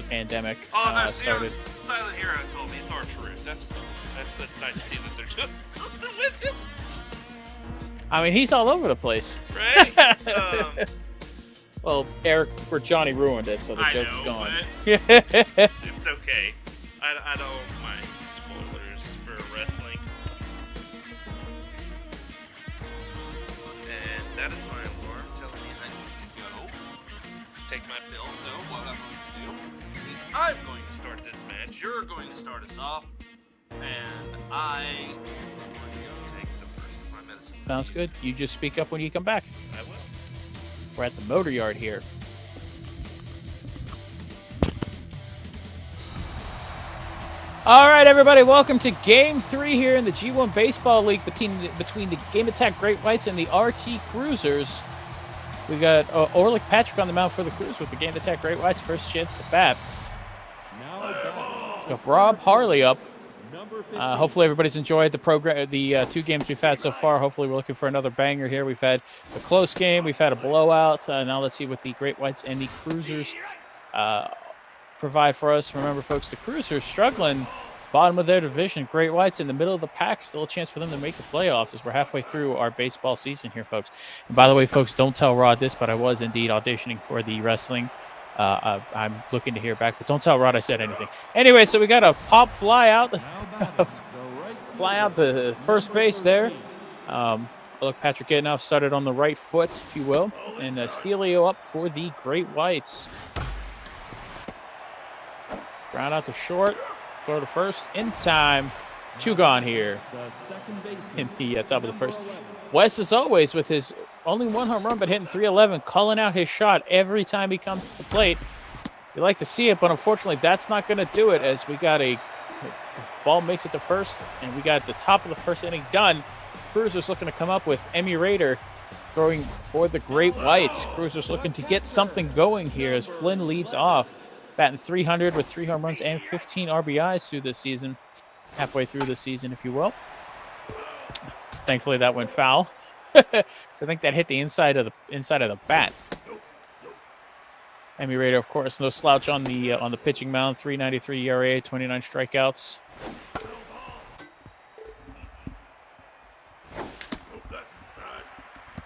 pandemic Oh, no, started. Silent Hero told me it's R-Truth. That's cool. That's nice to see that they're doing something with him. I mean, he's all over the place. Right? Well, Eric or Johnny ruined it, so the I joke's know, gone. but it's okay. I don't mind spoilers for wrestling. And that is my alarm telling me I need to go take my pill. So what I'm going to do is I'm going to start this match. You're going to start us off. And I am going to go take the first of my medicine. Sounds good. You just speak up when you come back. I will. We're at the Motor Yard here. All right, everybody, welcome to Game 3 here in the G1 Baseball League between the Game Attack Great Whites and the RT Cruisers. We got Orlick Patrick on the mound for the Cruise with the Game Attack Great Whites first chance to bat. Now batting, Got Rob Harley up. number 15. Hopefully everybody's enjoyed the program, the two games we've had so far. Hopefully we're looking for another banger here. We've had a close game, we've had a blowout. Now let's see what the Great Whites and the Cruisers provide for us. Remember, folks, the Cruisers struggling, bottom of their division. Great Whites in the middle of the pack. Still a chance for them to make the playoffs as we're halfway through our baseball season here, folks. And by the way, folks, don't tell Rod this, but I was indeed auditioning for the wrestling. I'm looking to hear back, but don't tell Rod I said anything. Anyway, so we got a pop fly out, fly out to first base there. Look, Patrick Getenoff started on the right foot, if you will, and Steelio up for the Great Whites. Ground out to short, throw to first, in time. 2 gone here in the top of the first. Wes, as always, with his only 1 home run, but hitting .311, calling out his shot every time he comes to the plate. You like to see it, but unfortunately, that's not going to do it as we got the ball makes it to first, and we got the top of the first inning done. Cruisers looking to come up with Emmy Rader throwing for the Great Whites. Cruisers looking to get something going here as Flynn leads off, batting .300 with 3 home runs and 15 RBIs through this season, halfway through the season, if you will. Thankfully, that went foul. I think that hit the inside of the bat. Emmy Rader, of course, no slouch on the pitching mound. 3.93 ERA, 29 strikeouts.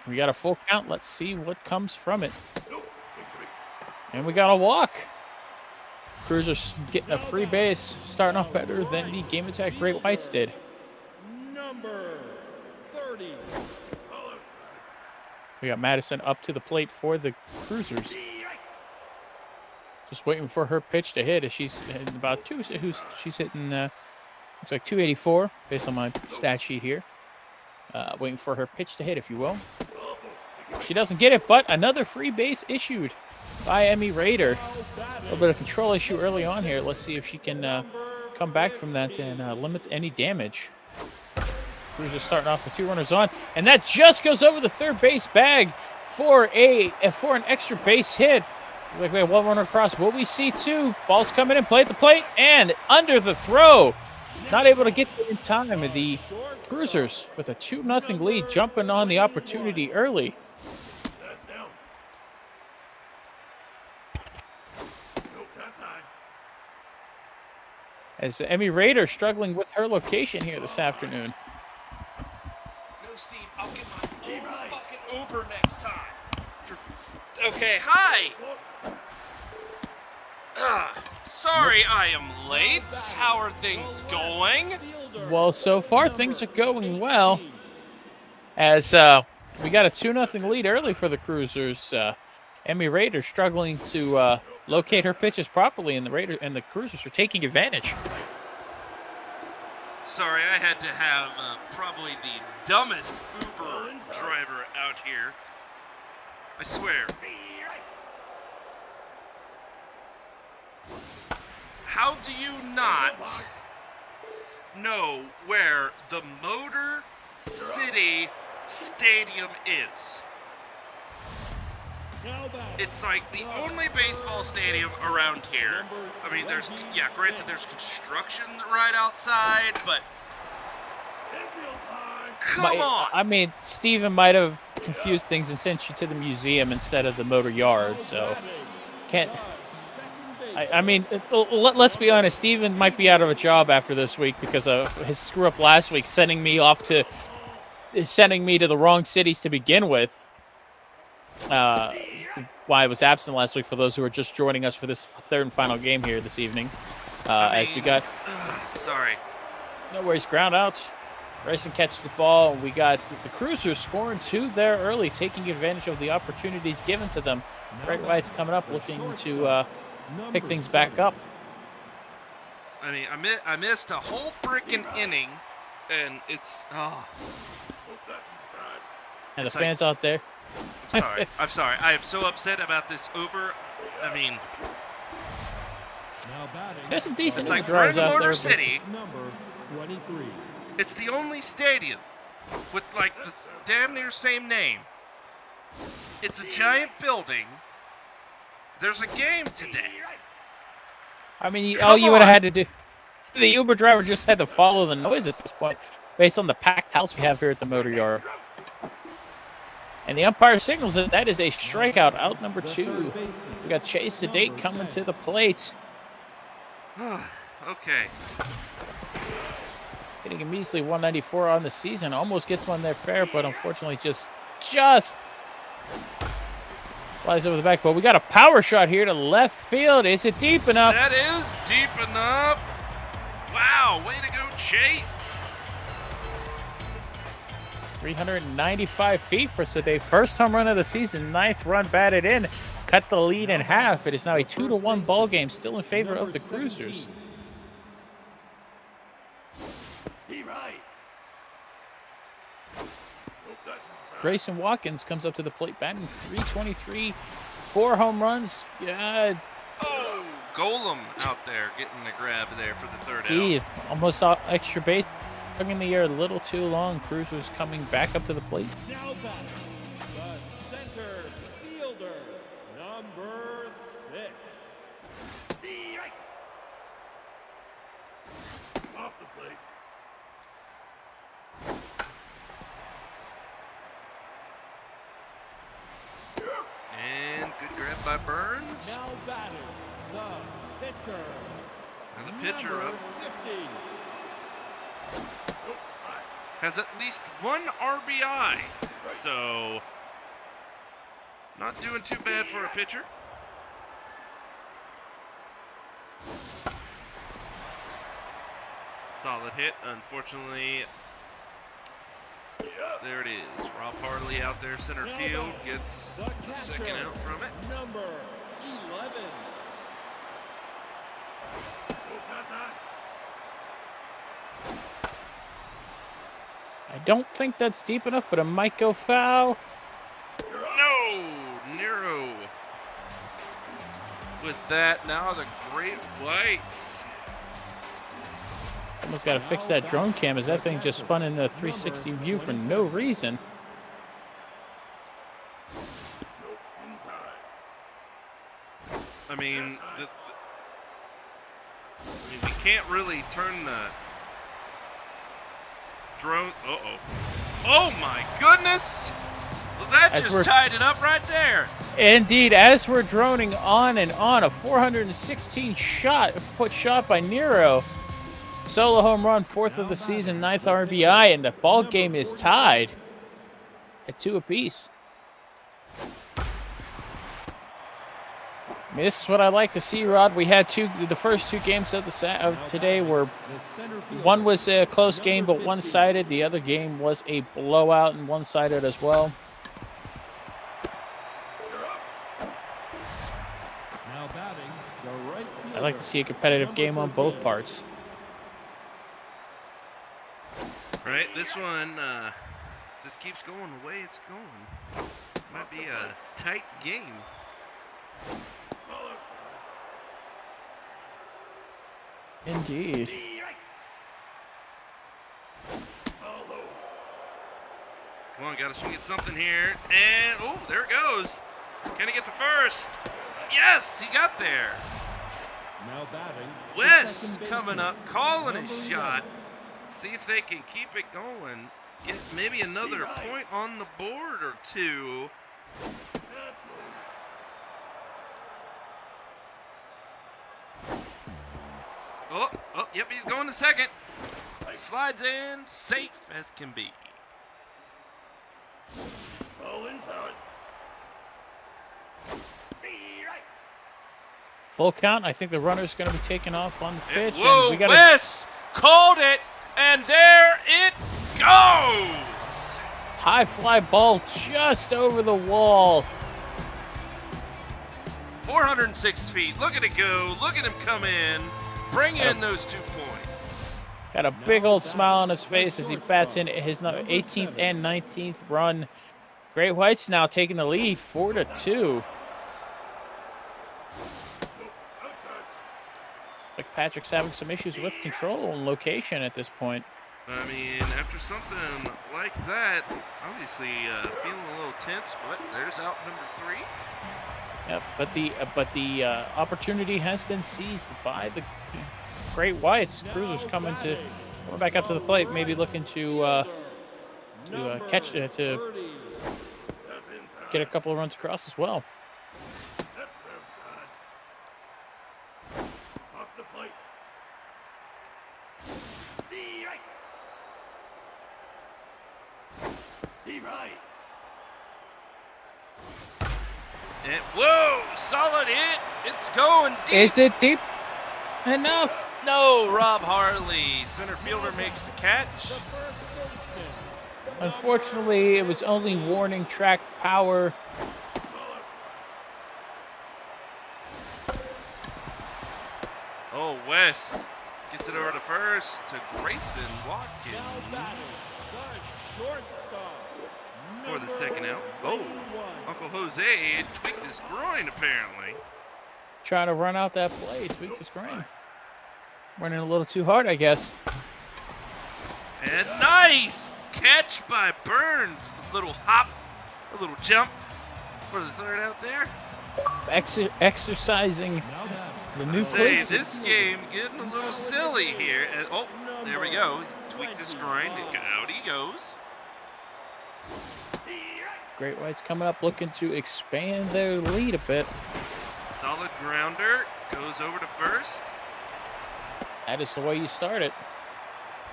We got a full count. Let's see what comes from it. And we got a walk. Cruisers getting a free base, starting off better than the Game Attack Great Whites did. Number 30. We got Madison up to the plate for the Cruisers. Just waiting for her pitch to hit as she's hitting about she's hitting looks like 284 based on my stat sheet here. Waiting for her pitch to hit, if you will. She doesn't get it, but another free base issued by Emmy Rader. A little bit of control issue early on here. Let's see if she can come back from that and limit any damage. Cruisers starting off with 2 runners on, and that just goes over the third base bag for an extra base hit. Like we have 1 runner across. Will we see 2? Ball's coming in, play at the plate, and under the throw. Not able to get it in time. The Cruisers with a 2-0 lead, jumping on the opportunity early. As Emmy Rader struggling with her location here this afternoon. No, Steve, I'll get my own fucking Uber next time. Okay, hi. Sorry I am late. How are things going? Well, so far things are going well. As we got a 2-0 lead early for the Cruisers. Emmy Rader struggling to locate her pitches properly, and the Cruisers are taking advantage. Sorry, I had to have probably the dumbest Uber driver out here. I swear. How do you not know where the Motor City Stadium is? It's like the only baseball stadium around here. I mean, granted there's construction right outside, but come on. I mean, Steven might have confused things and sent you to the museum instead of the motor yard, so can't. I mean, let's be honest. Steven might be out of a job after this week because of his screw up last week, sending me to the wrong cities to begin with. Why I was absent last week, for those who are just joining us for this 3rd and final game here this evening. As we got. Sorry. No worries. Ground out. Racing catches the ball. We got the Cruisers scoring 2 there early, taking advantage of the opportunities given to them. Great Whites coming up, looking to pick things back up. I mean, I missed a whole freaking inning, and it's And the fans out there. I'm sorry. I'm sorry. I am so upset about this Uber. I mean, there's some decent it's like drives out Motor there. City. Number 23. It's the only stadium with like the damn near same name. It's a giant building. There's a game today. I mean, all you would have had to do, the Uber driver just had to follow the noise at this point, based on the packed house we have here at the Motor Yard. And the umpire signals that that is a strikeout, out number 2. We got Chase Sedate coming to the plate. Okay. Hitting a measly 194 on the season. Almost gets one there fair, but unfortunately just flies over the back. But we got a power shot here to left field. Is it deep enough? That is deep enough. Wow, way to go, Chase. 395 feet for Sedate. First home run of the season. 9th run batted in. Cut the lead in half. It is now a 2-1 ball game, still in favor of the Cruisers. Steve Wright. Nope, that's inside. Grayson Watkins comes up to the plate, batting .323, 4 home runs. Oh, Golem out there getting the grab there for the third He out. is almost extra base. Hung in the air a little too long. Cruisers coming back up to the plate. Now batting, the center fielder, number 6. Steve Wright. Off the plate. And good grab by Burns. Now batting, the pitcher, And the pitcher number up 50. has at least one RBI. So, not doing too bad for a pitcher. Solid hit. Unfortunately, there it is. Rob Hartley out there, center field, gets The the catcher, second out from it. number 11. Nope, that's high. I don't think that's deep enough, but it might go foul. No! Nero. With that, now the Great Whites. Almost got to fix that drone cam as that thing just spun in the 360 view for no reason. Nope, inside. I mean, we can't really turn the drone. Uh-oh. Oh my goodness! Well, that As just we're- tied it up right there. Indeed, as we're droning on and on, a 416 foot shot by Nero. Solo home run, 4th of the season, 9th RBI, and the ball game is tied at 2 apiece. I mean, this is what I like to see, Rod. We had the first 2 games of today were, The center fielder, one was a close game but one-sided. The other game was a blowout and one-sided as well. now batting, the right fielder. I like to see a competitive game on both parts. Right, this one, this keeps going the way it's going. Might be a tight game. Ball outside. Indeed. Steve Wright. Ball low. Come on, gotta swing at something here. And, oh, there it goes. Can he get to first? Yes, he got there. Now batting, the Wes second coming baseman, up, calling his number shot. 11. See if they can keep it going. Get maybe another point on the board or 2. That's low. Oh, yep, he's going to second. Slides in, safe as can be. Ball inside. Steve Wright. Full count. I think the runner's going to be taken off on the pitch. Whoa, and we got Wes called it, and there it goes. high fly ball just over the wall. 406 feet. Look at it go. Look at him come in. Bring in those 2 points. Got a big old smile on his face as he bats in his 18th and 19th run. Great Whites now taking the lead, 4-2. Nope, outside. Like Patrick's having some issues with control and location at this point. I mean, after something like that, obviously feeling a little tense, but there's out number 3. Yep, but the opportunity has been seized by the Great Whites. Cruisers coming back up to the plate, maybe looking to catch to get a couple of runs across as well. That's outside. Off the plate. The right. Steve right. And whoa, solid hit. It's going deep. Is it deep enough? No, Rob Harley. Center fielder makes the catch. The first baseman. Unfortunately, it was only warning track power. Oh, Wes gets it over to first to Grayson Now batting, Watkins the shortstop. for the number second out. Oh, 91. Uncle Jose tweaked his groin apparently. Trying to run out that play. Tweaked his groin. Running a little too hard, I guess. And nice catch by Burns. A little hop, a little jump for the third out there. Exercising Now batting, the I new say cleats. this game getting a little silly here. And, oh, there we go. Tweaked his groin. Out he goes. Great Whites coming up looking to expand their lead a bit. Solid grounder. Goes over to first. That is the way you start it.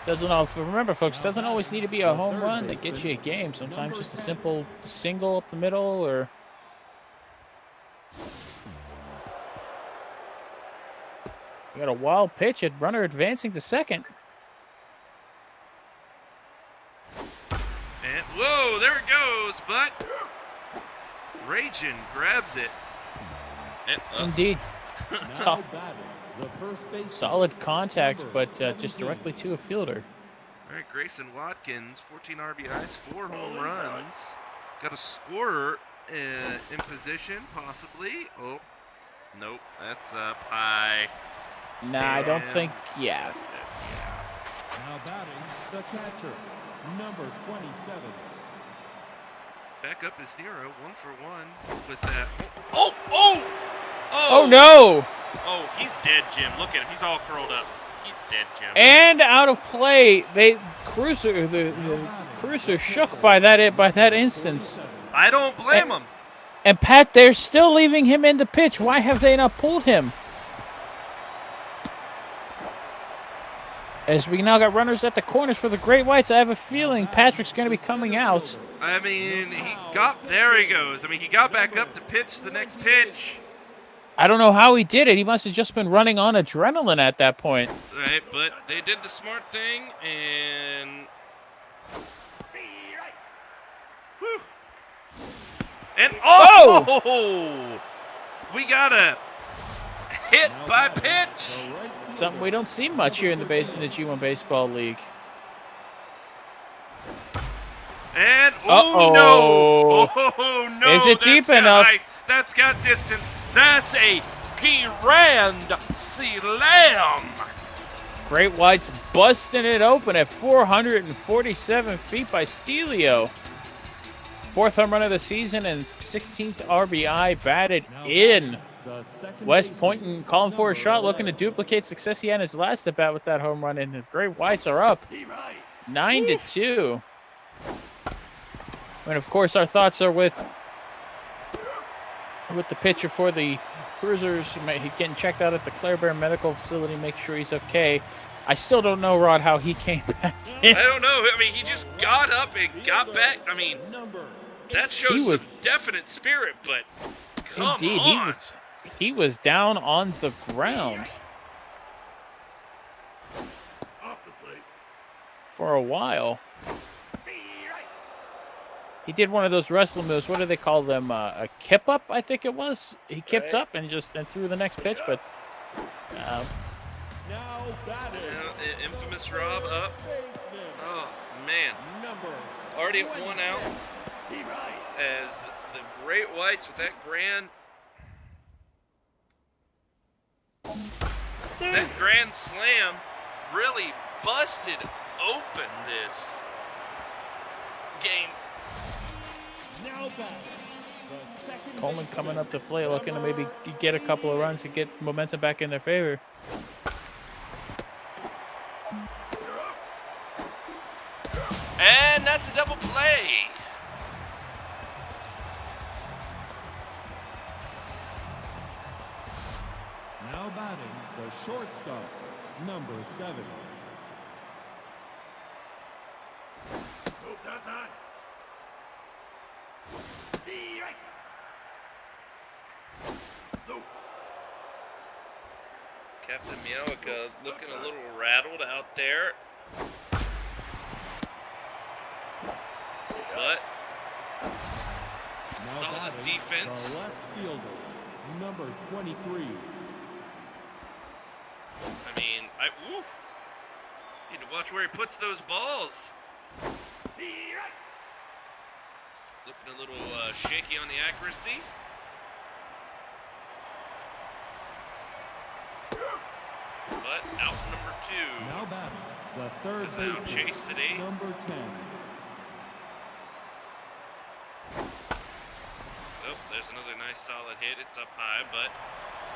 Doesn't know. Remember, folks, doesn't always need to be a home run that gets you a game. Sometimes just a simple single up the middle, or we got a wild pitch at runner advancing to second. And whoa, there it goes. But Ragin grabs it. And, Indeed, now batting, the first baseman. solid contact, number but just 17. directly to a fielder. all right, Grayson Watkins, 14 RBIs, 4 home runs. Got a scorer in position, possibly. Oh, nope, that's up high. Nah, I don't And think. Yeah, That's it. Now batting, the catcher, number 27. Back up is Nero, 1 for 1 with that. Oh, oh, oh! Oh no! Oh, he's dead, Jim. Look at him. He's all curled up. He's dead, Jim. And out of play. The Cruiser shook by that instance. I don't blame him. And Pat, they're still leaving him in the pitch. Why have they not pulled him? As we now got runners at the corners for the Great Whites, I have a feeling Patrick's going to be coming out. I mean, there he goes. I mean, he got back up to pitch the next pitch. I don't know how he did it. He must have just been running on adrenaline at that point. Right, but they did the smart thing, and whew. And oh, we got a hit Now by batting, pitch. the right fielder, Something we don't see much here in the G1 Baseball League. And Uh-oh. no! Oh no! Is it That's deep got enough? height. That's got distance. That's a grand slam. Great Whites busting it open at 447 feet by Stelio. 4th home run of the season and 16th RBI batted now in. batting, the second West baseman, Pointon calling for a number shot, looking to 11. duplicate success he had in his last at bat with that home run, and the Great Whites are up Steve right. 9-2. And of course, our thoughts are with the pitcher for the Cruisers. He's getting checked out at the Claire Bear Medical Facility. Make sure he's okay. I still don't know, Rod, how he came back in. I don't know. I mean, he just got up and got back. I mean, Number that shows He was- some definite spirit, but come Indeed, on. he was down on the ground Off the plate. for a while. The right. He did one of those wrestling moves. What do they call them? A kip up, I think it was. He kipped Right. up and threw the next pitch, but now batting, Infamous Rob up. baseman, Oh, man. number Already at 1 out Steve right. as the Great Whites with that grand slam really busted open this game. now batting, the second Coleman baseman, coming up to play, looking to maybe get a couple of runs to get momentum back in their favor. And that's a double play. shortstop, number 7. Nope, that's high. Be right. Nope. Captain Meowika looking a little rattled out there. But Now solid batting, defense. The left fielder, number 23. I mean, woo. Need to watch where he puts those balls. Be right. Looking a little shaky on the accuracy. But out number 2. Now batting, the third Is now baseman, Chase City. number 10. Oh, there's another nice solid hit. It's up high, but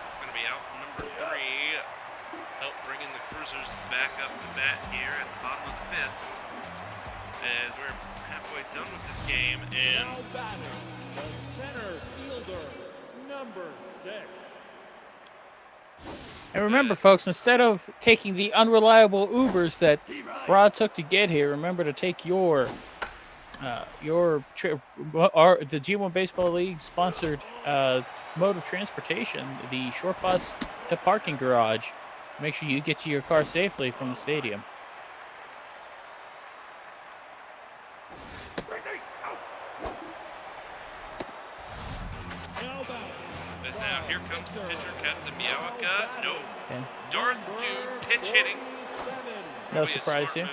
it's going to be out number 3. Help bringing the Cruisers back up to bat here at the bottom of the 5th. As we're halfway done with this game, and Now batting, the center fielder, number 6. And remember, folks, instead of taking the unreliable Ubers that Steve Wright. Rod took to get here, remember to take the G1 Baseball League sponsored mode of transportation, the short bus to parking garage. Make sure you get to your car safely from the stadium. Break three. Out. Now batting, as now here comes the pitcher, Captain Meowika. Nope. And Darth Dude pitch hitting. 27. no Probably a surprise smart here. move.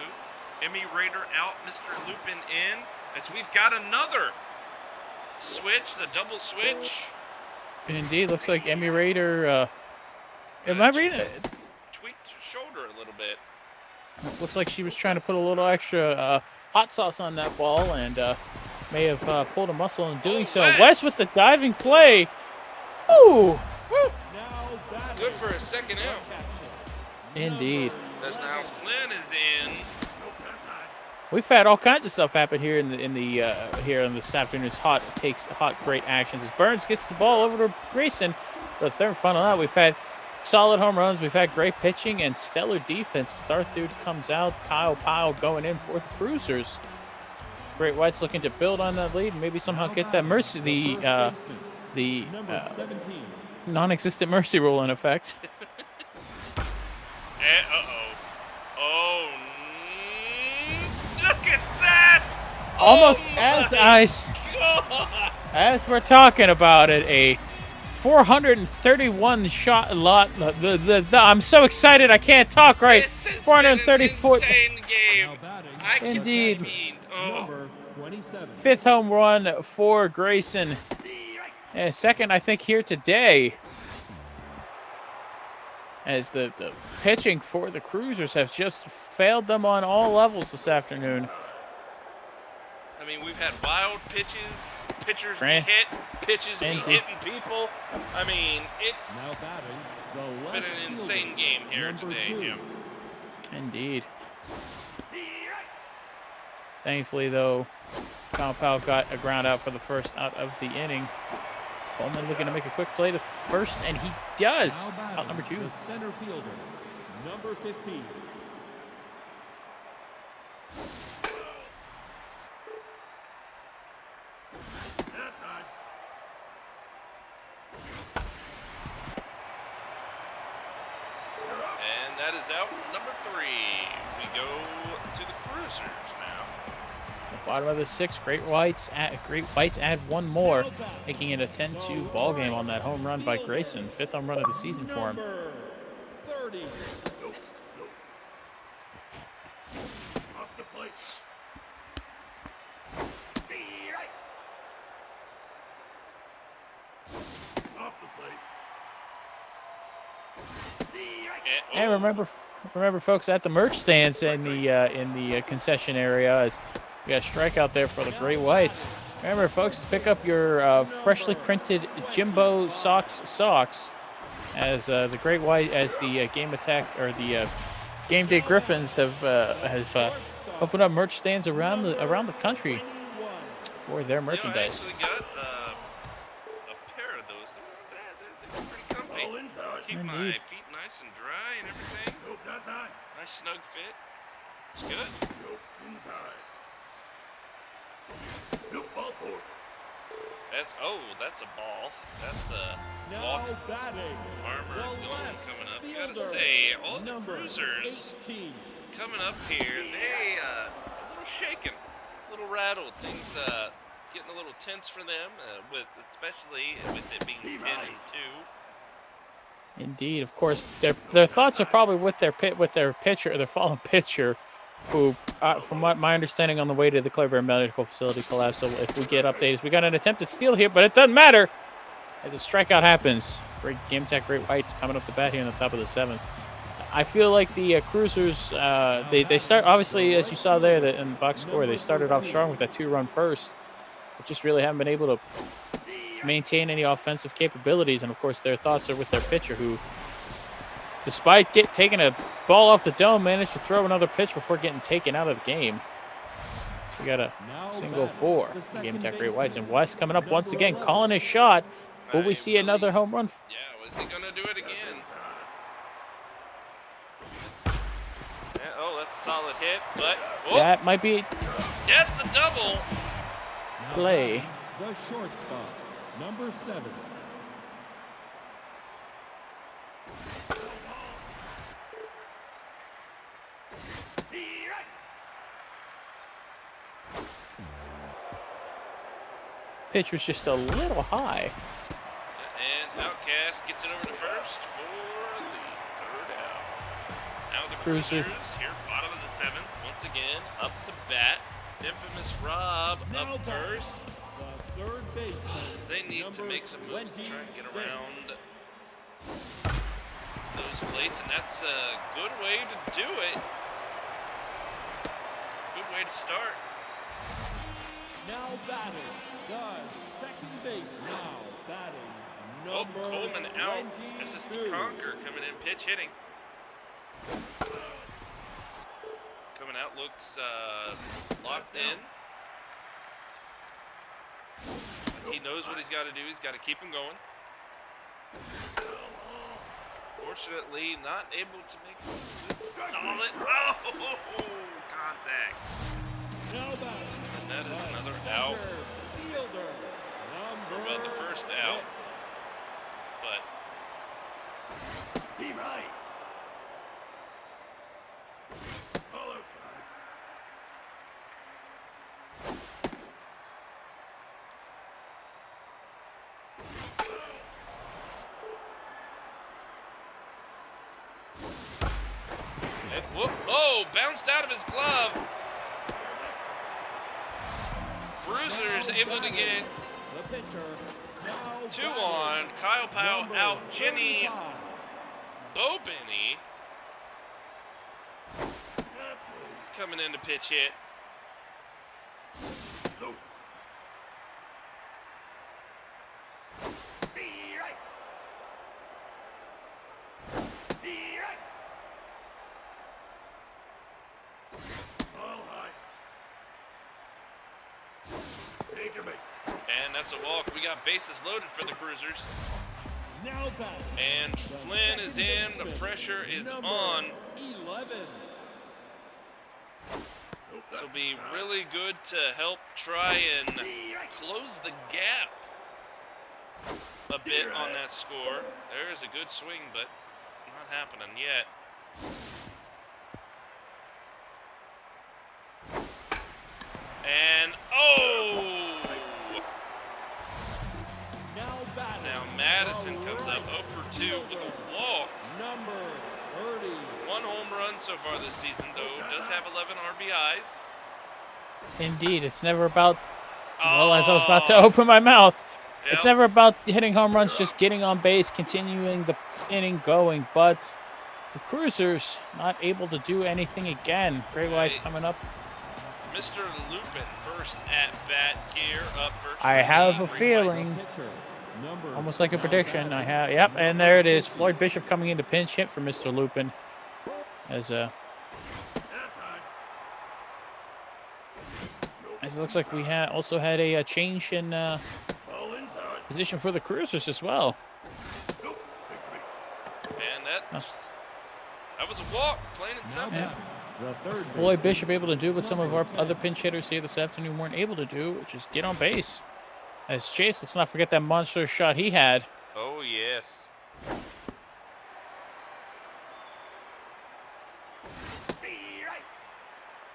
Emmy Raider out, Mr. Lupin in. As we've got another switch, the double switch. Indeed, looks like Emmy Raider. Am I reading it? Tweaked her shoulder a little bit. Looks like she was trying to put a little extra hot sauce on that ball and may have pulled a muscle in doing so. Wes! Wes with the diving play. Ooh, Woo! Now batting, Good for a second out. indeed. As now Flynn is in. Nope, that's high. We've had all kinds of stuff happen here here in this afternoon's hot great actions. As Burns gets the ball over to Grayson, the third final out. We've had solid home runs. We've had great pitching and stellar defense. Darth Dude comes out. Kyle Pyle going in for the Cruisers. Great Whites looking to build on that lead and maybe somehow get that mercy the number 17. non-existent mercy rule in effect. Oh, look at that! Almost Oh as my nice God! as we're talking about it, a 431 shot lot. I'm so excited I can't talk right. This has 434. been an insane game. Now batting, I can Indeed. number 27. Fifth home run for Grayson. Be right. And second, I think, here today. As the pitching for the Cruisers have just failed them on all levels this afternoon. I mean, we've had wild pitches, pitchers be Fran- hit, pitches be Indeed. hitting people. I mean, Now it's batting, the left been an fielder, insane game here number today, 2. Jim. Indeed. Be right. Thankfully, though, Kyle Powell got a ground out for the first out of the inning. Coleman looking to make a quick play to first, and he does. Now Out batting, number 2. the center fielder, number 15. That's high. And that is out number 3. We go to the Cruisers now. Bottom of the 6th, Great Whites add one more, making it a 10-2 ball game on that home run by Grayson. 5th home run of the season for him. Number 30. Nope. Nope. Off the plate. Be right. Off the plate. Be right. And remember, folks, at the merch stands in the concession area, as we got a strikeout there for the Great Whites. Remember, folks, to pick up your freshly printed Jimbo socks, as the Great White, as the Game Day Griffins have opened up merch stands around the country for their I merchandise. actually got a pair of those. They're not bad. They're pretty comfy. Ball inside. Keep my Indeed. feet nice and dry and everything. Nope, that's high. Nice snug fit. It's good. Nope, inside. Nope, ball four. That's a ball. That's a Now walk batting. armor the going left coming up. You gotta fielder, say, all the number cruisers 18. coming up here, they a little shaken, a little rattled. Things getting a little tense for them, especially with it being 10 and 2. Indeed, of course, their thoughts are probably with their pitcher, their fallen pitcher, who, from what my understanding, on the way to the Claiborne Medical Facility collapsed. So if we get updates, we got an attempted steal here, but it doesn't matter as a strikeout happens. Great Game Tech, Great Whites coming up the bat here in the top of the 7th. I feel like the Cruisers, they start, obviously, as you saw there in the box score, they started off strong with that 2-run first, but just really haven't been able to maintain any offensive capabilities. And of course, their thoughts are with their pitcher, who, despite taking a ball off the dome, managed to throw another pitch before getting taken out of the game. We got a single for the Game Tech Great Whites, and West coming up once again, calling his shot. Will we see another home run? Yeah, was he gonna do it again? Yeah, oh, that's a solid hit, but That might be that's a double. Now play. batting, the shortstop, number 7. Pitch was just a little high. And Outcast gets it over to first for the 3rd out. Now the Cruiser. Cruisers here, bottom of the 7th, once again up to bat. Infamous Rob Now up batting, first. the third baseman. They need to number make some moves to try and get 26. around those plates, and that's a good way to do it. Good way to start. Now batting, the second base. Now batting, Oh, number Coleman out. 22. This is the Conquer coming in, pitch hitting. Coming out looks locked in. He knows what he's got to do. He's got to keep him going. Fortunately, not able to make some good solid. Oh, contact. Now batting, And that is the another center out. fielder, number Well, the first out. 6. But Steve Wright. Ball outside. whoop! Oh, bounced out of his glove. Cruisers Now able to batting, get the pitcher. Now 2 batting, on. Kyle Powell number out. Jenny 35. Bobenny That's low. coming in to pitch hit. Low. Be right. Be right. Ball high. Take a base. And that's a walk. We got bases loaded for the Cruisers. Now batting, And the Flynn is second in. The baseman, pressure is number on. 11. Nope, This will that's be inside. really good to help try and Be right. close the gap a bit on that score. There is a good swing, but not happening yet. And oh! Now batting, Now Madison the comes up right 0 for 2 with fielder, a walk. number 30. 1 home run so far this season, though. Does have 11 RBIs. Indeed, it's never about, well, as I was about to Oh, open my mouth, it's yep. never about hitting home runs, just getting on base, continuing the inning going. But the Cruisers not able to do anything again. Great Whites Right. coming up. Mr. Lupin first at bat here, up first. I for have the a Green feeling, Whites. Pitcher, number almost like a now prediction. batting, I have, yep, and there it is. Floyd Bishop coming in to pinch hit for Mr. Lupin. As That's high. Nope, it looks like we also had a change in ball inside. position for the Cruisers as well. Nope. Take a base. That was a walk, plain and Now simple. batting, the third Floyd baseman, Bishop able to do what some of our number other 10. pinch hitters here this afternoon weren't able to do, which is get on base. As Chase, let's not forget that monster shot he had. Oh, yes.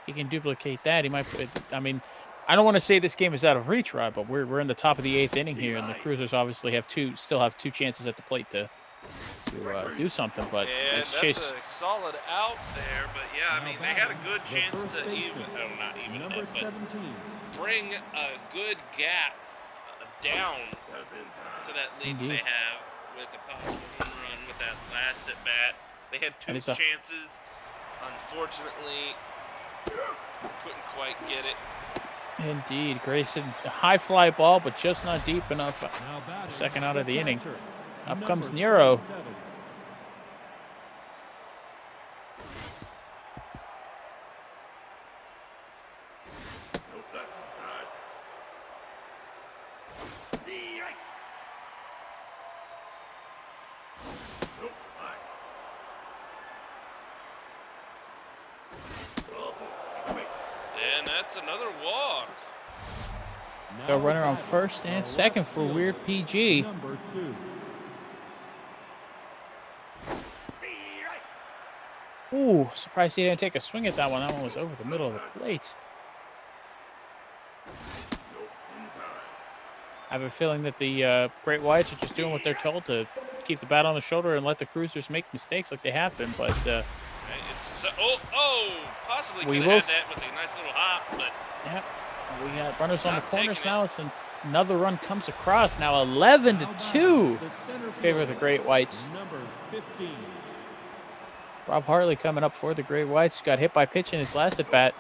He can duplicate that. He might put. I mean, I don't want to say this game is out of reach, Rod, but we're in the top of the 8th inning here, and the Cruisers obviously still have two chances at the plate to do something. But And as that's Chase, a solid out there, but yeah, I Now mean, they had a batting, good the chance first to baseman, not even number but 17. bring a good gap down That's inside. to that lead that Indeed. they have with a possible home run with that last at bat. They had two And it's a- chances. Unfortunately, couldn't quite get it. indeed, Grayson, a high fly ball, but just not deep enough. Now batting, Second out of the inning. catcher, Up number comes Nero. 27. Nope, that's inside. Nope, high. Oh, take a base. And that's another walk. Now A runner on batting, first the and left second for fielder, Weird PG. Number 2. Ooh, surprised he didn't take a swing at that one. That one was over the middle of the plate. Nope, inside. I have a feeling that the Great Whites are just doing what they're told to keep the bat on the shoulder and let the Cruisers make mistakes like they have been. But Right, possibly We could will have had that with a nice little hop, but yeah, we got runners on the Not corners taking it. now. It's another run comes across now, 11 to 2 The center favor of the fielder, Great Whites. Number 15. Rob Hartley coming up for the Great Whites. Got hit by pitch in his last at bat.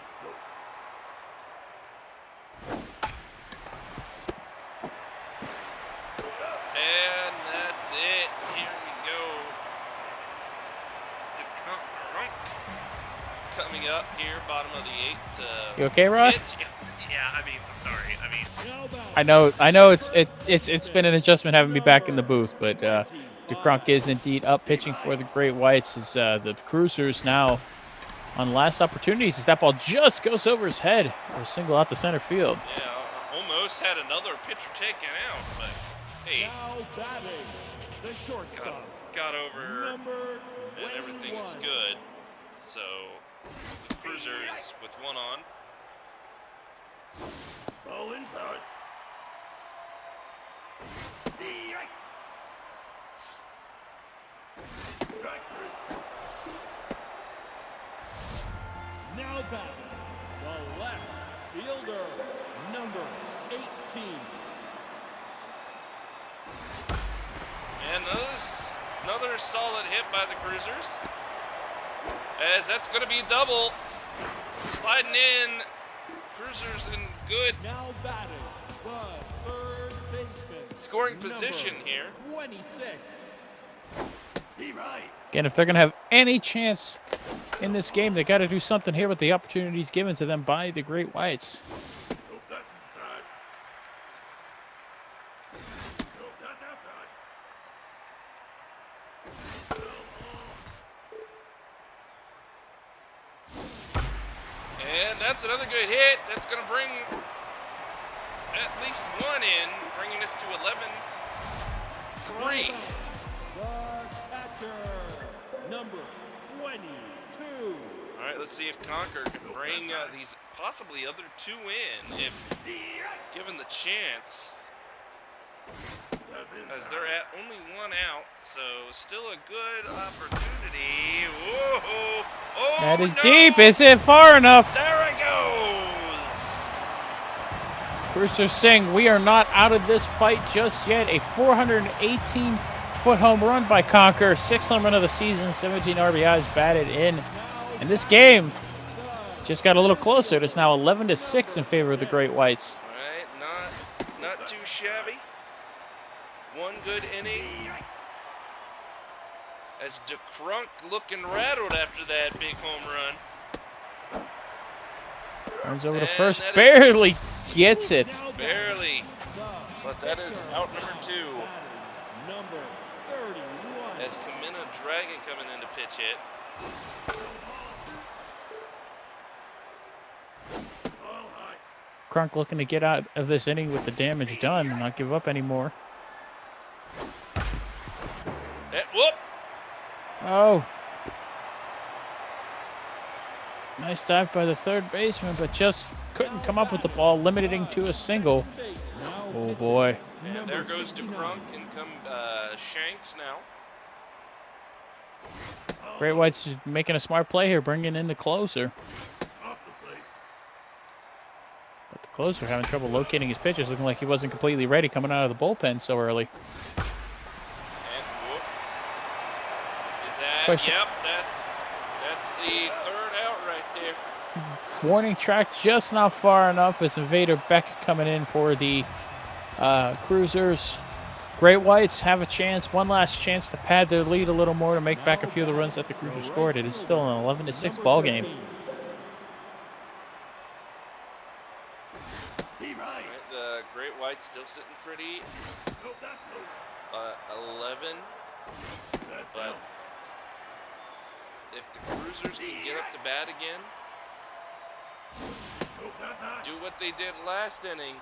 and that's it. Here we go. DeConk coming up here, bottom of the 8th. You okay, Rod? Pitch. Yeah, I mean, I'm sorry. I mean, Now batting, I know it's been an adjustment having me back in the booth, but DeCrunk is indeed up pitching for the Great Whites as the Cruisers now on last opportunities as that ball just goes over his head for a single out to center field. yeah, almost had another pitcher taken out, but hey, now batting, the shortstop, got over number and everything is 21. good. So the Cruisers with one on. Ball inside. Strike three. Now batting, the left fielder, number 18. And another solid hit by the Cruisers. As that's going to be a double. Sliding in. Cruisers in good Now batting, the third baseman, scoring number position here. 26. Steve Wright. Again, if they're going to have any chance in this game, they got to do something here with the opportunities given to them by the Great Whites. Nope, that's inside. Nope, that's outside. And that's another good hit. That's going to bring at least one in, bringing us to 11-3. The catcher, number 22. All right, let's see if Conquer can bring these possibly other two in, if given the chance, That's inside. as they're at only one out. So still a good opportunity. Whoa! Oh, That is no! deep. Is it far enough? There it goes. Cruisers saying we are not out of this fight just yet. A 418-foot home run by Conquer. 6th home run of the season. 17 RBIs batted in. And this game just got a little closer. It's now 11-6 in favor of the Great Whites. All right, not too shabby. One good inning. As DeCrunk looking rattled after that big home run. Turns over to And first. that Barely is- gets it. Barely. But that is out number 2. Number 31. As Kamina Dragon coming in to pitch hit. All high. Crunk looking to get out of this inning with the damage done and not give up anymore. Whoop! Oh. Nice dive by the third baseman, but just couldn't come up with the ball, limiting to a single. Oh, boy. And there goes DeCrunk and come Shanks now. Great White's just making a smart play here, bringing in the closer. Off the plate. But the closer having trouble locating his pitches, looking like he wasn't completely ready coming out of the bullpen so early. And whoop. Is that? Question. Yep, that's the third out right there. Warning track just not far enough as Invader Beck coming in for the Cruisers. Great Whites have a chance, one last chance to pad their lead a little more to make back a few of the runs that the Cruisers scored. It is still an 11-6 ball game. Steve Wright. Right, the Great White still sitting pretty. Nope, that's low. 11. That's But down. if the Cruisers can get up to bat again, Nope, that's high. do what they did last inning,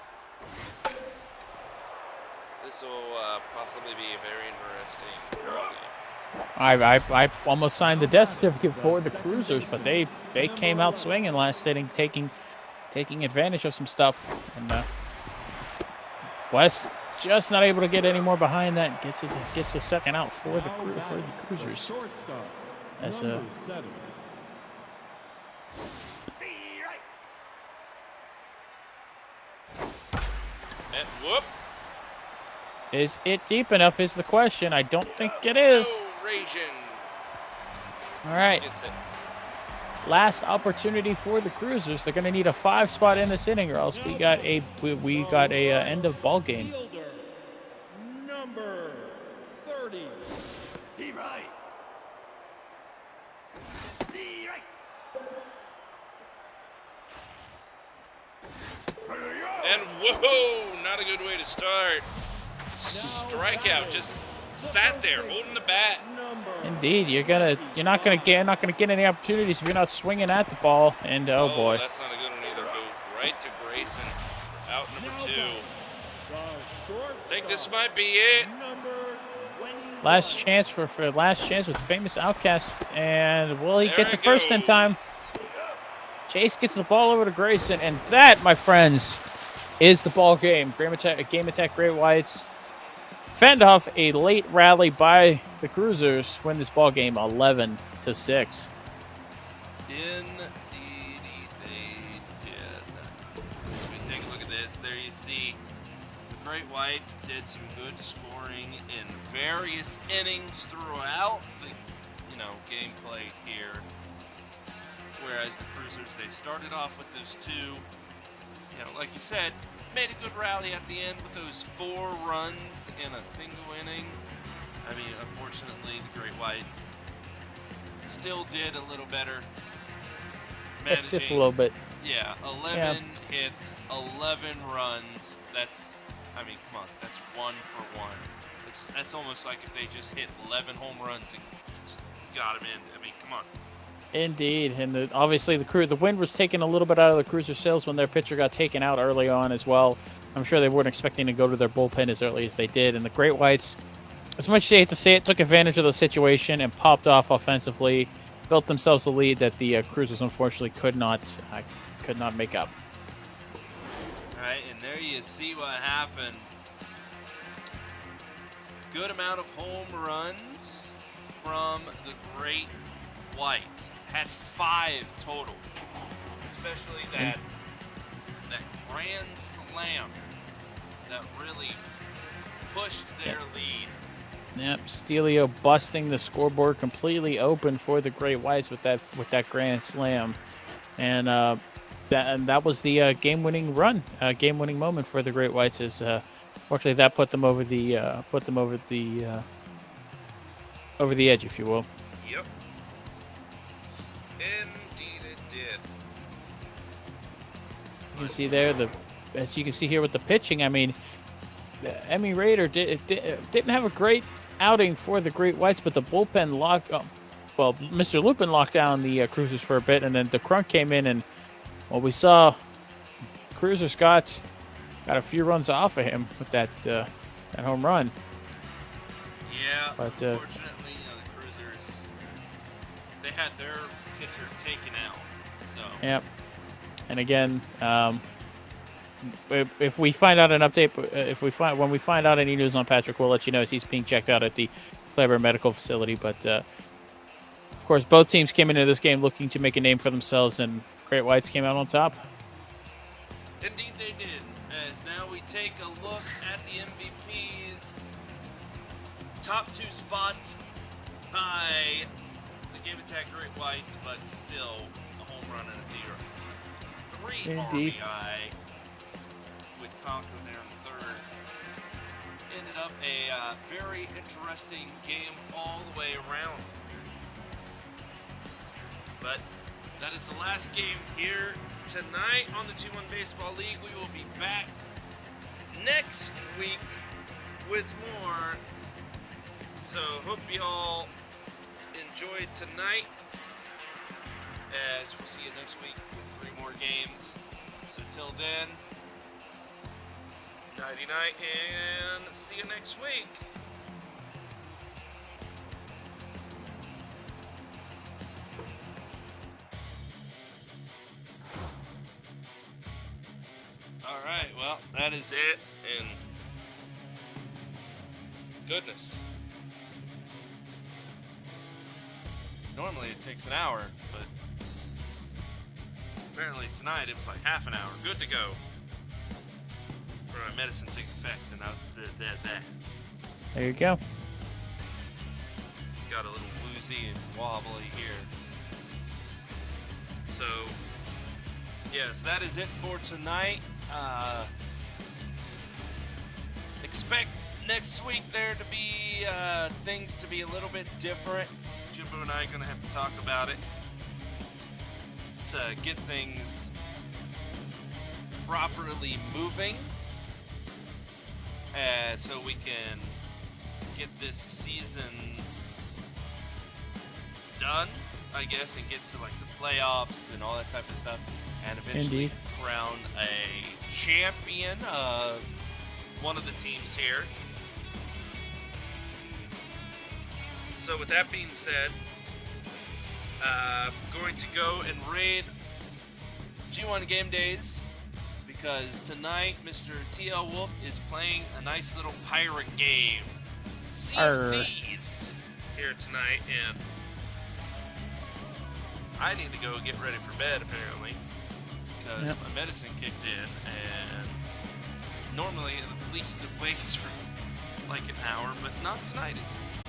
this will possibly be a very interesting ball game. I almost signed the death certificate for the Cruisers, but they came out swinging last inning, taking advantage of some stuff. And West just not able to get any more behind that. Gets a second out for the Cruisers. Shortstop, As number 7. And whoop! Is it deep enough is the question. I don't think it is. Oh, Ragin All right, gets it. last opportunity for the Cruisers. They're going to need a 5 spot in this inning, or else we got a end of ball game. Fielder, number 30. Steve Wright. Steve Wright. And whoa, not a good way to start. Strikeout, just sat there holding the bat. Indeed, you're not gonna get any opportunities if you're not swinging at the ball. And oh boy, That's not a good one either. Goes right to Grayson. Out number 2. I think this might be it. last chance with famous Outcast, and will he There get the it first in time? goes. Chase gets the ball over to Grayson, and that, my friends, is the ball game. Game attack, Great Whites fend off a late rally by the Cruisers, win this ball game 11-6. Indeed, they did. As we take a look at this, there you see the Great Whites did some good scoring in various innings throughout the, game played here. Whereas the Cruisers, they started off with those 2, like you said, made a good rally at the end with those 4 runs in a single inning. I mean, unfortunately, the Great Whites still did a little better. Just a little bit. Yeah, 11 hits, 11 runs. That's, come on, that's 1 for 1. That's almost like if they just hit 11 home runs and just got them in. Come on. Indeed, and obviously the wind was taking a little bit out of the Cruiser sails when their pitcher got taken out early on as well. I'm sure they weren't expecting to go to their bullpen as early as they did, and the Great Whites, as much as you hate to say it, took advantage of the situation and popped off offensively, built themselves a lead that the Cruisers unfortunately could not make up. All right, and there you see what happened. Good amount of home runs from the Great Whites. Had 5 total. Especially that grand slam that really pushed their lead. Yep, Stelio busting the scoreboard completely open for the Great Whites with that grand slam, and that was the game-winning run, game-winning moment for the Great Whites. As fortunately that put them over the edge, if you will. Yep. Indeed it did. You can see there as you can see here with the pitching. Emmy Raider didn't have a great outing for the Great Whites, but the bullpen Mr. Lupin locked down the Cruisers for a bit, and then DeCrunk came in, and we saw Cruiser Scott got a few runs off of him with that home run. Yeah, But, unfortunately, the Cruisers, they had their pitcher taken out. So Yep. And again, if we find out an update, when we find out any news on Patrick, we'll let you know as he's being checked out at the Claiborne Medical Facility. But of course, both teams came into this game looking to make a name for themselves, and Great Whites came out on top. indeed they did. As now we take a look at the MVPs. Top 2 spots by the Game Attack Great Whites, but still a home run and a theater. 3 Indeed. RBI with Conklin there in the third. Ended up a very interesting game all the way around. But that is the last game here tonight on the 2-1 Baseball League. We will be back next week with more. So hope you all enjoyed tonight, as we'll see you next week with 3 more games. So till then, nighty night, and see you next week. All right, well, that is it, and goodness. Normally it takes an hour, but apparently tonight it was like half an hour. Good to go. For my medicine took effect, and I was There you go. got a little woozy and wobbly here. So, yes, that is it for tonight. Expect next week there to be things to be a little bit different. Jimbo and I are going to have to talk about it to get things properly moving, so we can get this season done, I guess, and get to like the playoffs and all that type of stuff, and eventually Indeed. crown a champion of one of the teams here. So with that being said, going to go and raid G1 Game Days, because tonight Mr. TL Wolf is playing a nice little pirate game, Sea of Thieves, here tonight, and I need to go get ready for bed apparently, because Yep. my medicine kicked in, and normally at least it waits for like an hour, but not tonight it seems.